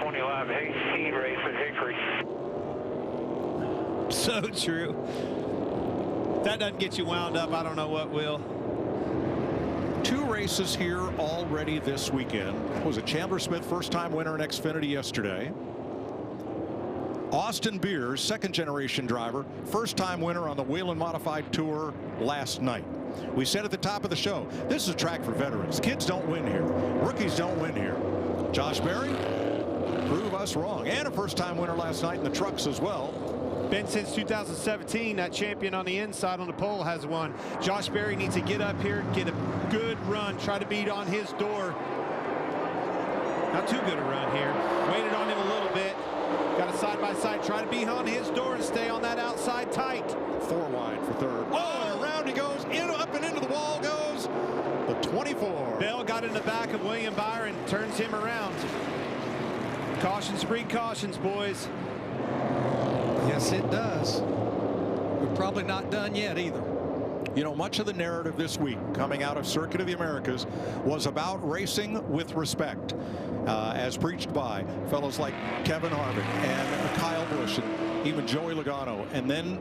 20 lap heat race at Hickory. So true. If that doesn't get you wound up, I don't know what will. 2 races here already this weekend. Was it Chandler Smith, first-time winner in Xfinity yesterday? Austin Beers, second-generation driver, first-time winner on the Whelen Modified Tour last night. We said at the top of the show, this is a track for veterans. Kids don't win here. Rookies don't win here. Josh Berry, prove us wrong. And a first-time winner last night in the trucks as well. Been since 2017. That champion on the inside on the pole has won. Josh Berry needs to get up here, get a good run, try to beat on his door. Not too good a run here. Waited on him a little bit. Got a side-by-side. Try to be on his door and stay on that outside tight. 4 wide for third. Oh, and around he goes. Up and into the wall goes the 24. Bell got in the back of William Byron. Turns him around. Cautions breed cautions, boys. Yes, it does. We're probably not done yet either. You know, much of the narrative this week coming out of Circuit of the Americas was about racing with respect, as preached by fellows like Kevin Harvick and Kyle Busch and even Joey Logano. And then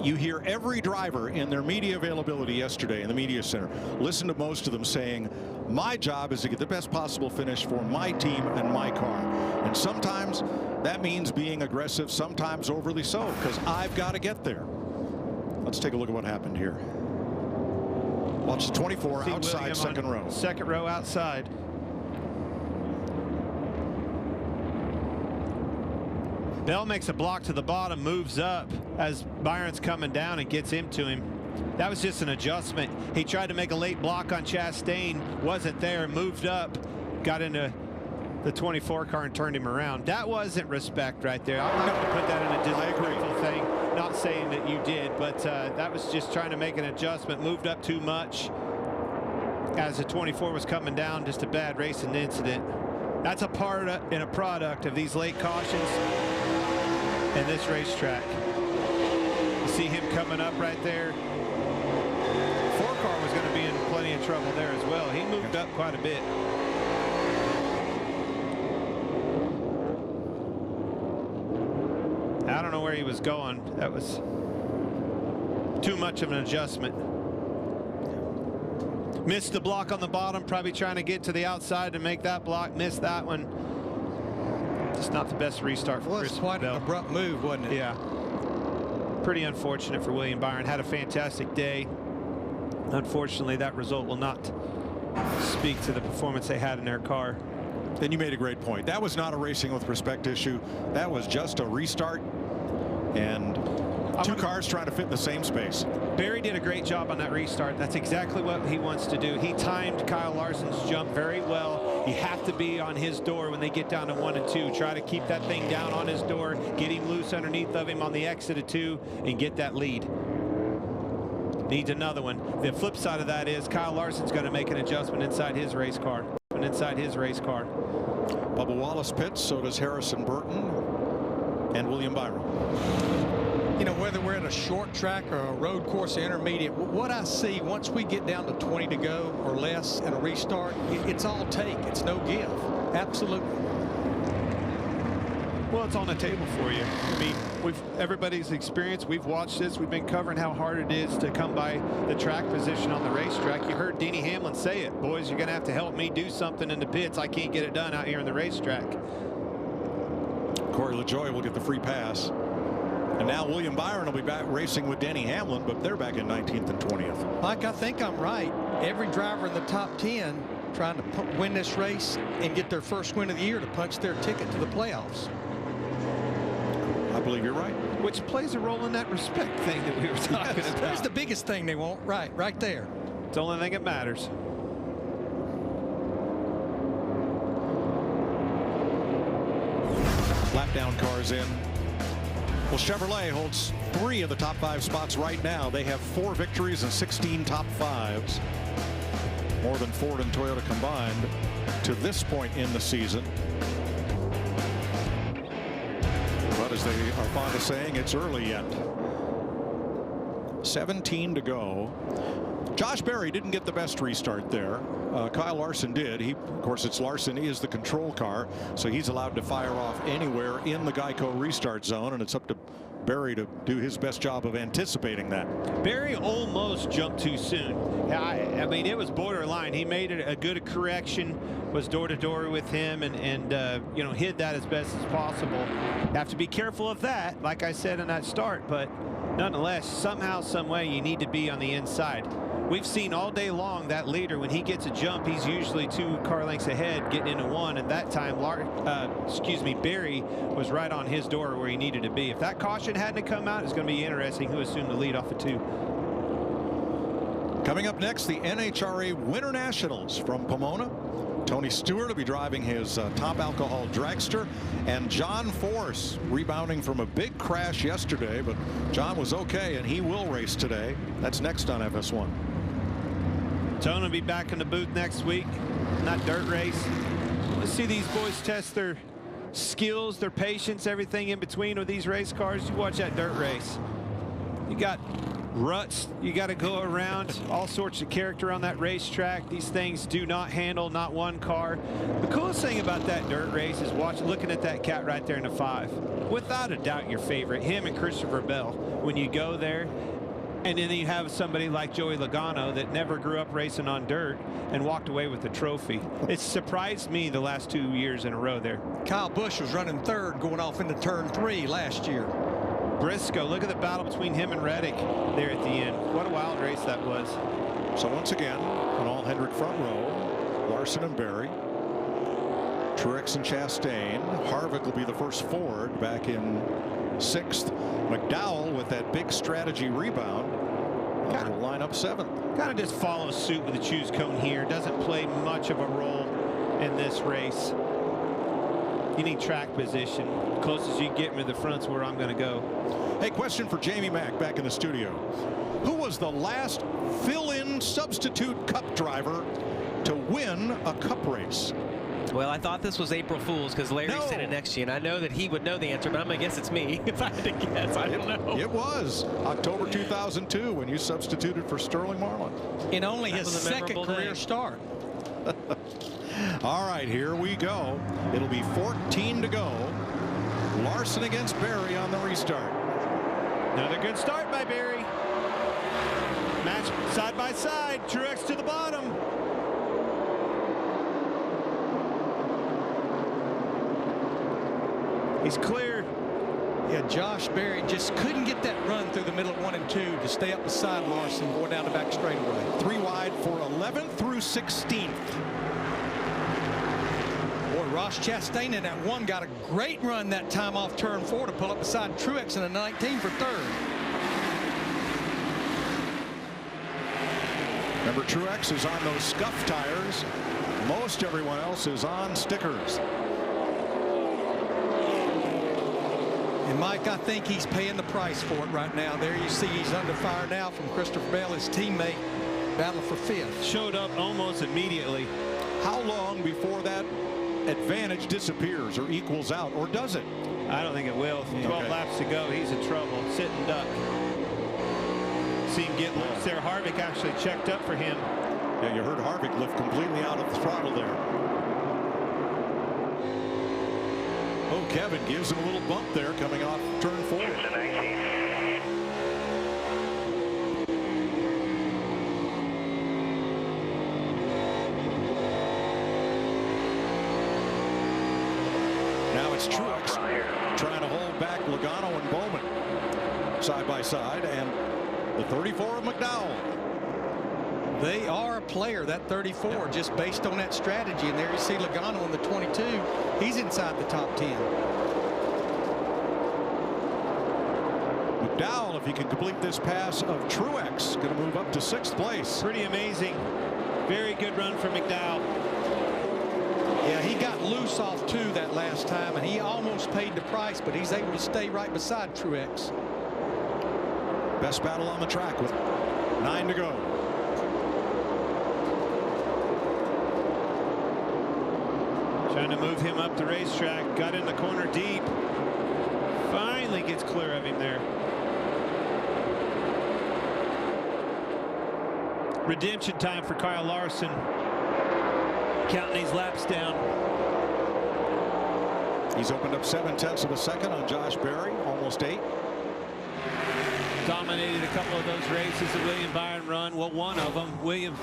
you hear every driver in their media availability yesterday in the media center. Listen to most of them saying, my job is to get the best possible finish for my team and my car. And sometimes that means being aggressive, sometimes overly so, because I've got to get there. Let's take a look at what happened here. Watch the 24 outside, William second row. Second row outside. Bell makes a block to the bottom, moves up as Byron's coming down and gets into him. That was just an adjustment. He tried to make a late block on Chastain, wasn't there, moved up, got into the 24 car and turned him around. That wasn't respect right there. I'm not going to put that in a disrespectful thing. Not saying that you did, but that was just trying to make an adjustment. Moved up too much as the 24 was coming down. Just a bad racing incident. That's a part and a product of these late cautions and this racetrack. You see him coming up right there. 4 car was going to be in plenty of trouble there as well. He moved up quite a bit. I don't know where he was going. That was too much of an adjustment. Missed the block on the bottom, probably trying to get to the outside to make that block. Missed that one. Just not the best restart for Chris Bell. Quite an abrupt move, wasn't it? Yeah. Pretty unfortunate for William Byron. Had a fantastic day. Unfortunately, that result will not speak to the performance they had in their car. Then you made a great point. That was not a racing with respect issue. That was just a restart and 2 cars trying to fit in the same space. Barry did a great job on that restart. That's exactly what he wants to do. He timed Kyle Larson's jump very well. You have to be on his door when they get down to 1 and 2. Try to keep that thing down on his door, get him loose underneath of him on the exit of 2, and get that lead. Needs another one. The flip side of that is Kyle Larson's going to make an adjustment inside his race car. Bubba Wallace pits, so does Harrison Burton and William Byron. You know, whether we're at a short track or a road course or intermediate, what I see once we get down to 20 to go or less in a restart, it's all take. It's no give. Absolutely. Well, it's on the table for you. I mean, everybody's experienced. We've watched this. We've been covering how hard it is to come by the track position on the racetrack. You heard Denny Hamlin say it. Boys, you're going to have to help me do something in the pits. I can't get it done out here in the racetrack. Corey LaJoie will get the free pass. And now William Byron will be back racing with Denny Hamlin, but they're back in 19th and 20th. Mike, I think I'm right. Every driver in the top 10 trying to win this race and get their first win of the year to punch their ticket to the playoffs. I believe you're right. Which plays a role in that respect thing that we were talking about. That's the biggest thing they want. Right there. It's the only thing that matters. Lap down cars in. Well, Chevrolet holds 3 of the top 5 spots right now. They have 4 victories and 16 top 5s. More than Ford and Toyota combined to this point in the season. But as they are fond of saying, it's early yet. 17 to go. Josh Berry didn't get the best restart there. Kyle Larson did. Of course, it's Larson is the control car, so he's allowed to fire off anywhere in the Geico restart zone, and it's up to Berry to do his best job of anticipating that. Berry almost jumped too soon. I mean, it was borderline. He made it a good correction, was door to door with him, and you know, hid that as best as possible. Have to be careful of that, like I said in that start, but nonetheless, somehow, some way, you need to be on the inside. We've seen all day long that leader, when he gets a jump, he's usually 2 car lengths ahead, getting into 1. And that time, Berry was right on his door where he needed to be. If that caution hadn't come out, it's going to be interesting who assumed the lead off of 2. Coming up next, the NHRA Winter Nationals from Pomona. Tony Stewart will be driving his top alcohol dragster, and John Force rebounding from a big crash yesterday, but John was okay and he will race today. That's next on FS1. Tony will be back in the booth next week in that dirt race. Let's see these boys test their skills, their patience, everything in between with these race cars. You watch that dirt race. You got ruts you got to go around, all sorts of character on that racetrack. These things do not handle not one car. The coolest thing about that dirt race is looking at that cat right there in the 5. Without a doubt your favorite, him and Christopher Bell. When you go there, and then you have somebody like Joey Logano that never grew up racing on dirt and walked away with the trophy. It surprised me the last 2 years in a row there. Kyle Busch was running 3rd going off into turn 3 last year. Briscoe, look at the battle between him and Reddick there at the end. What a wild race that was. So once again, an all Hendrick front row, Larson and Berry, Truex and Chastain. Harvick will be the first Ford back in 6th. McDowell with that big strategy rebound will line up 7th. Kind of just follows suit with the choose cone here. Doesn't play much of a role in this race. You need track position. Closest you get me to the front's where I'm going to go. Hey, question for Jamie Mack back in the studio. Who was the last fill-in substitute cup driver to win a cup race? Well, I thought this was April Fool's because Larry's sitting next to you, and I know that he would know the answer, but I'm going to guess it's me if I had to guess. I don't know. It was October 2002 when you substituted for Sterling Marlin. In only his 2nd career start. All right, here we go. It'll be 14 to go. Larson against Berry on the restart. Another good start by Berry. Match side by side. Truex to the bottom. He's clear. Yeah, Josh Berry just couldn't get that run through the middle of 1 and 2 to stay up beside Larson going down the back straightaway. 3 wide for 11th through 16th. Boy, Ross Chastain in that 1 got a great run that time off turn 4 to pull up beside Truex in a 19 for 3rd. Remember, Truex is on those scuff tires. Most everyone else is on stickers. And Mike, I think he's paying the price for it right now. There you see he's under fire now from Christopher Bell, his teammate, battle for 5th. Showed up almost immediately. How long before that advantage disappears or equals out, or does it? I don't think it will. 12 laps to go. He's in trouble. Sit and duck. See him get loose there. Harvick actually checked up for him. Yeah, you heard Harvick lift completely out of the throttle there. Oh, Kevin gives him a little bump there coming off turn 4. Now it's Truex trying to hold back Logano and Bowman side by side, and the 34 of McDowell. They are a player, that 34, just based on that strategy. And there you see Logano in the 22. He's inside the top 10. McDowell, if he can complete this pass of Truex, going to move up to 6th place. Pretty amazing. Very good run for McDowell. Yeah, he got loose off 2 that last time, and he almost paid the price, but he's able to stay right beside Truex. Best battle on the track with 9 to go. Trying to move him up the racetrack. Got in the corner deep. Finally gets clear of him there. redemption time for Kyle Larson. Counting these laps down. He's opened up 0.7 of a second on Josh Berry, almost 8. Dominated a couple of those races that William Byron run. Well, one of them, William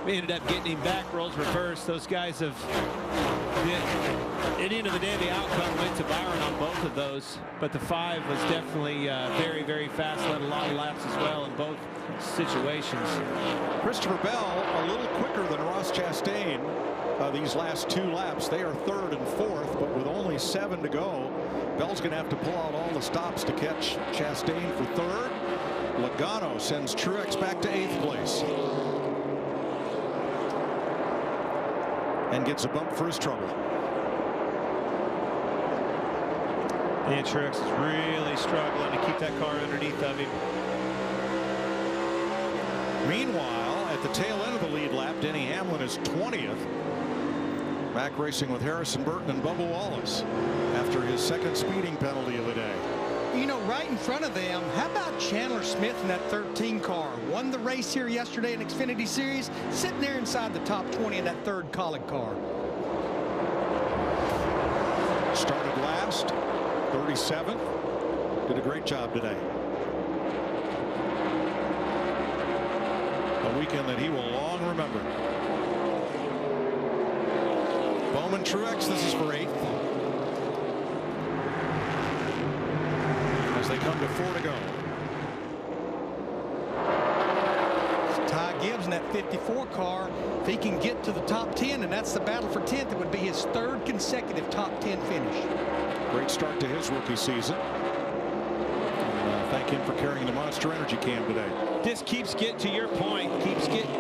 ended up getting him back, roles reversed. Those guys have, at the end of the day, the outcome went to Byron on both of those. But the 5 was definitely very, very fast, led a lot of laps as well in both situations. Christopher Bell a little quicker than Ross Chastain these last 2 laps. They are 3rd and 4th, but with only 7 to go, Bell's going to have to pull out all the stops to catch Chastain for 3rd. Logano sends Truex back to 8th place and gets a bump for his trouble. And Truex is really struggling to keep that car underneath of him. Meanwhile, at the tail end of the lead lap, Denny Hamlin is 20th. Back racing with Harrison Burton and Bubba Wallace after his 2nd speeding penalty of the day. You know, right in front of them, how about Chandler Smith in that 13 car? Won the race here yesterday in Xfinity Series, sitting there inside the top 20 in that 3rd Colleague car. Started last, 37th. Did a great job today. A weekend that he will long remember. Bowman Truex, this is for 8th. As they come to 4 to go. Ty Gibbs in that 54 car, if he can get to the top 10, and that's the battle for 10th, it would be his 3rd consecutive top 10 finish. Great start to his rookie season. And, thank him for carrying the Monster Energy can today. This keeps getting, to your point, keeps getting,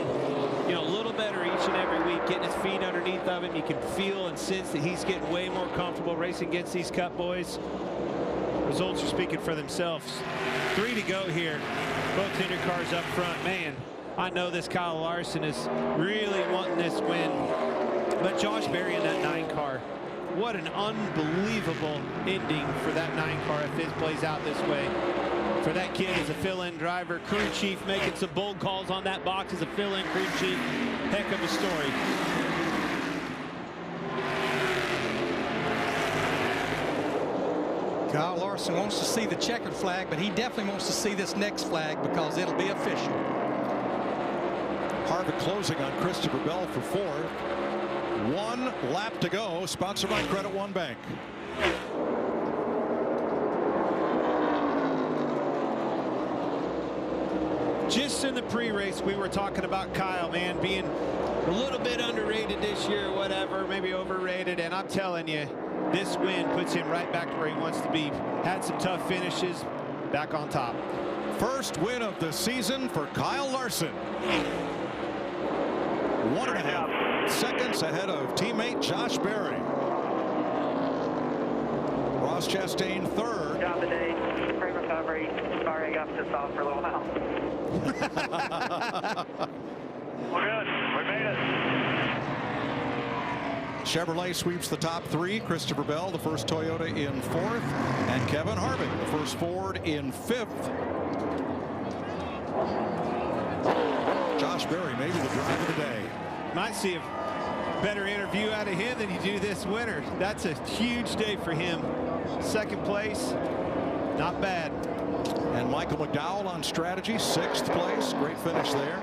you know, a little better each and every week, getting his feet underneath of him. You can feel and sense that he's getting way more comfortable racing against these Cup boys. Results are speaking for themselves. 3 to go here. Both Tinder cars up front. Man, I know this Kyle Larson is really wanting this win. But Josh Berry in that 9 car. What an unbelievable ending for that 9 car if this plays out this way. For that kid as a fill-in driver, crew chief making some bold calls on that box as a fill-in crew chief. Heck of a story. Kyle Larson wants to see the checkered flag, but he definitely wants to see this next flag because it'll be official. Harvick closing on Christopher Bell for 4th. 1 lap to go. Sponsored by Credit One Bank. Just in the pre-race, we were talking about Kyle, man, being a little bit underrated this year, or whatever, maybe overrated. And I'm telling you, this win puts him right back to where he wants to be. Had some tough finishes, back on top. First win of the season for Kyle Larson. 1.5 seconds ahead of teammate Josh Berry. Ross Chastain 3rd. Job today. Frame recovery. Sorry I got this off for a little while. We're good. We made it. Chevrolet sweeps the top 3. Christopher Bell, the first Toyota, in 4th. And Kevin Harvick, the first Ford, in 5th. Josh Berry, maybe the drive of the day. Might see a better interview out of him than you do this winter. That's a huge day for him. 2nd place, not bad. And Michael McDowell on strategy, 6th place. Great finish there.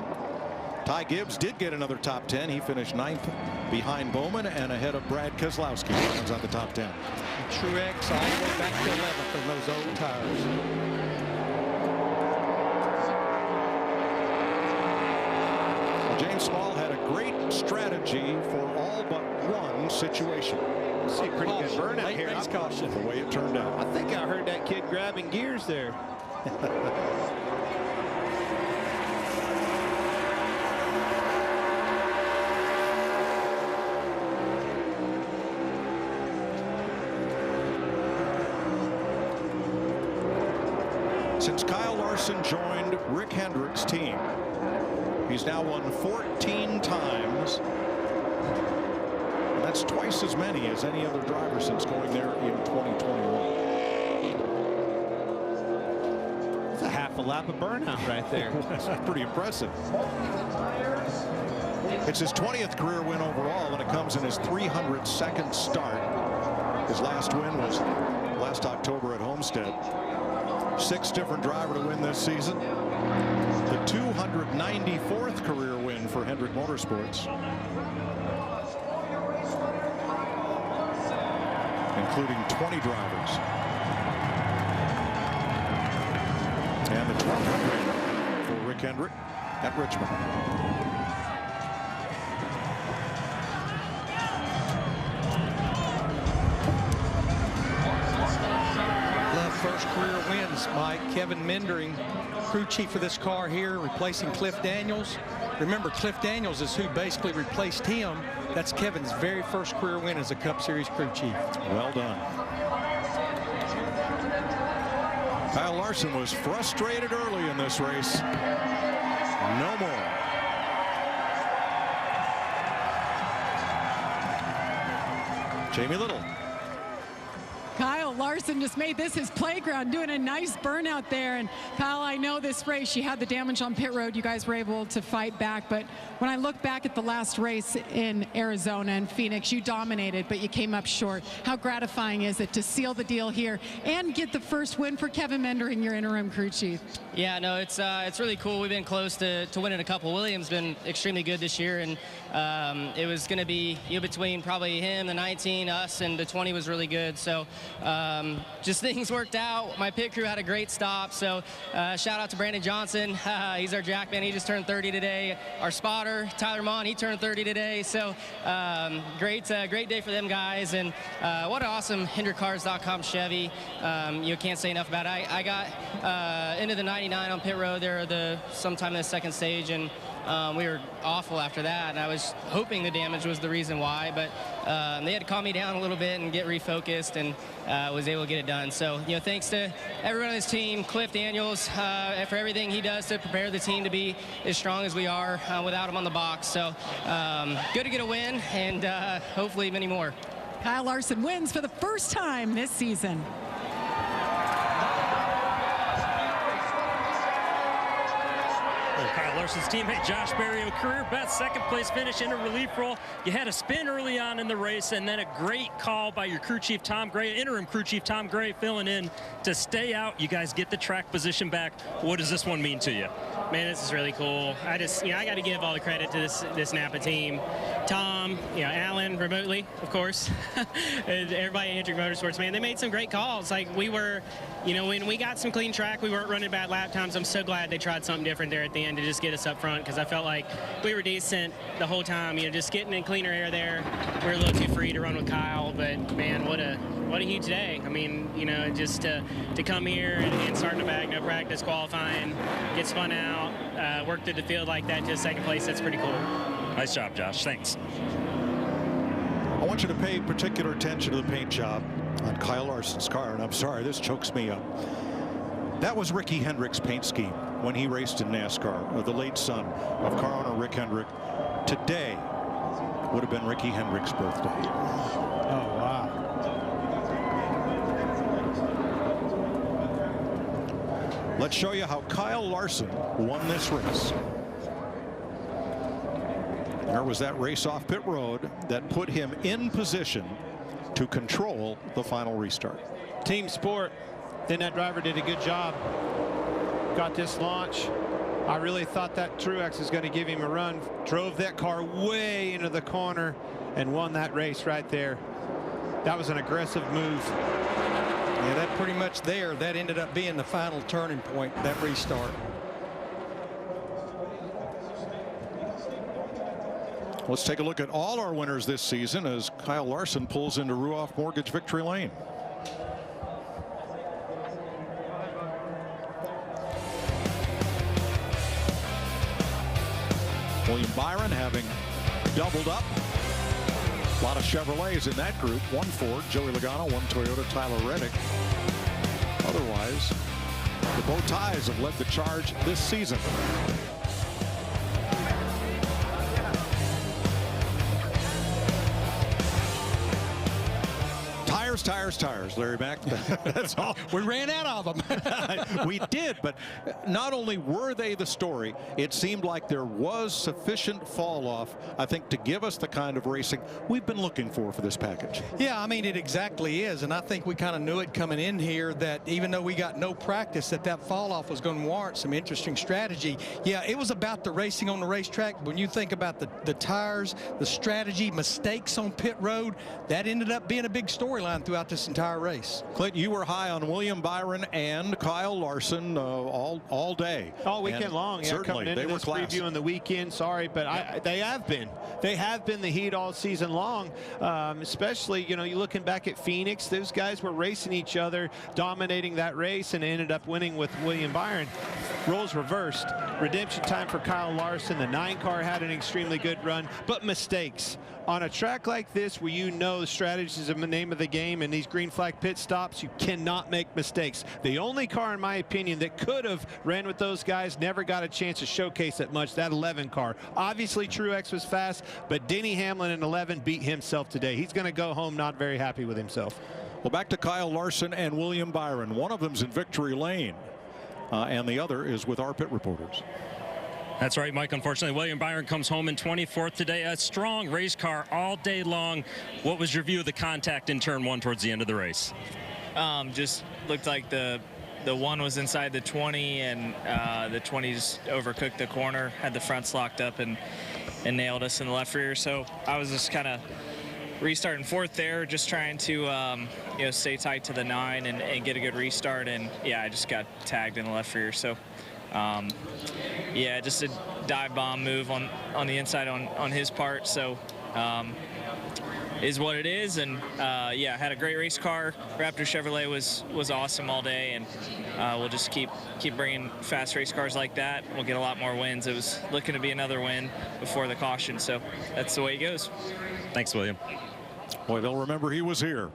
Ty Gibbs did get another top 10. He finished 9th behind Bowman and ahead of Brad Keselowski. He's on the top 10. Truex all the way back to 11th on those old tires. James Small had a great strategy for all but one situation. See a pretty good burnout here. Caution. The way it turned out. I think I heard that kid grabbing gears there. Since Kyle Larson joined Rick Hendrick's team, he's now won 14 times. And that's twice as many as any other driver since going there in 2021. It's a half half a lap of burnout right there. That's pretty impressive. It's his 20th career win overall, and it comes in his 302nd start. His last win was last October at Homestead. 6 different driver to win this season. The 294th career win for Hendrick Motorsports, including 20 drivers. And the 1200 for Rick Hendrick at Richmond. First career wins, Mike. Kevin Mendering, crew chief for this car here, replacing Cliff Daniels. Remember, Cliff Daniels is who basically replaced him. That's Kevin's very first career win as a Cup Series crew chief. Well done. Kyle Larson was frustrated early in this race. No more. Jamie Little. Kyle Larson just made this his playground, doing a nice burnout there. And Kyle, I know this race, you had the damage on pit road. You guys were able to fight back. But when I look back at the last race in Arizona and Phoenix, you dominated, but you came up short. How gratifying is it to seal the deal here and get the first win for Kevin Mendering, your interim crew chief? Yeah, no, it's really cool. We've been close to winning a couple. William's been extremely good this year, and it was going to be between probably him, the 19, us, and the 20 was really good. So just things worked out. My pit crew had a great stop. So shout out to Brandon Johnson. He's our jackman. He just turned 30 today. Our spotter, Tyler Mon, he turned 30 today. So great day for them guys. And what an awesome HendrickCars.com Chevy. You can't say enough about it. I got into the 99 on pit road there sometime in the second stage, and we were awful after that, and I was hoping the damage was the reason why, but they had to calm me down a little bit and get refocused, and was able to get it done. So, thanks to everyone on this team, Cliff Daniels, for everything he does to prepare the team to be as strong as we are without him on the box. So, good to get a win, and hopefully many more. Kyle Larson wins for the first time this season. Kyle Larson's teammate Josh Berrio, career best second place finish in a relief role. You had a spin early on in the race, and then a great call by your crew chief Tom Gray, interim crew chief Tom Gray, filling in to stay out. You guys get the track position back. What does this one mean to you? Man, this is really cool. I got to give all the credit to this Napa team. Tom, Alan remotely, of course. Everybody at Hendrick Motorsports, man, they made some great calls. Like we were, when we got some clean track, we weren't running bad lap times. I'm so glad they tried something different there at the end to just get us up front, because I felt like we were decent the whole time. Just getting in cleaner air there. We were a little too free to run with Kyle, but man, what a huge day. I mean, just to come here and start in the bag, no practice, qualifying, get spun out, work through the field like that to second place. That's pretty cool. Nice job, Josh. Thanks. I want you to pay particular attention to the paint job on Kyle Larson's car, and I'm sorry, this chokes me up. That was Ricky Hendrick's paint scheme when he raced in NASCAR, the late son of car owner Rick Hendrick. Today would have been Ricky Hendrick's birthday. Oh, wow. Let's show you how Kyle Larson won this race. There was that race off pit road that put him in position to control the final restart. Team sport. Then that driver did a good job. Got this launch. I really thought that Truex was going to give him a run. Drove that car way into the corner and won that race right there. That was an aggressive move. Yeah, that pretty much there. That ended up being the final turning point, that restart. Let's take a look at all our winners this season as Kyle Larson pulls into Ruoff Mortgage Victory Lane. William Byron having doubled up. A lot of Chevrolets in that group. One Ford, Joey Logano, one Toyota, Tyler Reddick. Otherwise, the bow ties have led the charge this season. Tires, Larry Mack. That's all. We ran out of them. We did, but not only were they the story, it seemed like there was sufficient fall off, I think, to give us the kind of racing we've been looking for this package. Yeah, I mean, it exactly is, and I think we kind of knew it coming in here that even though we got no practice, that fall off was going to warrant some interesting strategy. Yeah, it was about the racing on the racetrack. When you think about the tires, the strategy, mistakes on pit road, that ended up being a big storyline throughout this entire race. Clint, you were high on William Byron and Kyle Larson all day. All weekend long. Yeah, certainly, coming into they were this class. preview in the weekend. Sorry, but they have been. They have been the heat all season long. Especially, you looking back at Phoenix, those guys were racing each other, dominating that race, and ended up winning with William Byron. Roles reversed. Redemption time for Kyle Larson. The 9 car had an extremely good run, but mistakes. On a track like this, where the strategy is the name of the game, and these green flag pit stops, you cannot make mistakes. The only car, in my opinion, that could have ran with those guys never got a chance to showcase that much, that 11 car. Obviously, Truex was fast, but Denny Hamlin in 11 beat himself today. He's going to go home not very happy with himself. Well, back to Kyle Larson and William Byron. One of them's in victory lane, and the other is with our pit reporters. That's right, Mike. Unfortunately, William Byron comes home in 24th today. A strong race car all day long. What was your view of the contact in turn 1 towards the end of the race? Just looked like the 1 was inside the 20, and the 20s overcooked the corner, had the fronts locked up, and nailed us in the left rear. So I was just kind of restarting 4th there, just trying to stay tight to the 9 and get a good restart. And yeah, I just got tagged in the left rear. So yeah, just a dive bomb move on the inside on his part. So is what it is. And yeah, had a great race car. Raptor Chevrolet was awesome all day, and we'll just keep bringing fast race cars like that. We'll get a lot more wins. It was looking to be another win before the caution, so that's the way it goes. Thanks, William. Boy, they'll remember he was here.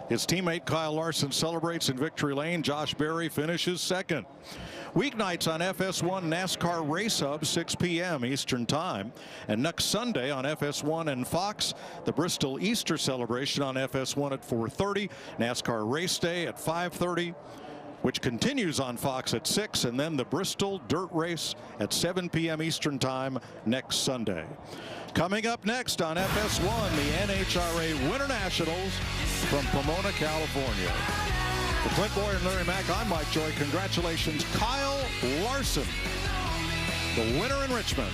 His teammate Kyle Larson celebrates in victory lane. Josh Berry finishes 2nd. Weeknights on FS1 NASCAR Race Hub, 6 p.m. Eastern Time. And next Sunday on FS1 and Fox, the Bristol Easter celebration on FS1 at 4:30. NASCAR Race Day at 5:30, which continues on Fox at 6, and then the Bristol Dirt Race at 7 p.m. Eastern Time next Sunday. Coming up next on FS1, the NHRA Winter Nationals from Pomona, California. For Clint Boyer and Larry Mack, I'm Mike Joy. Congratulations, Kyle Larson, the winner in Richmond.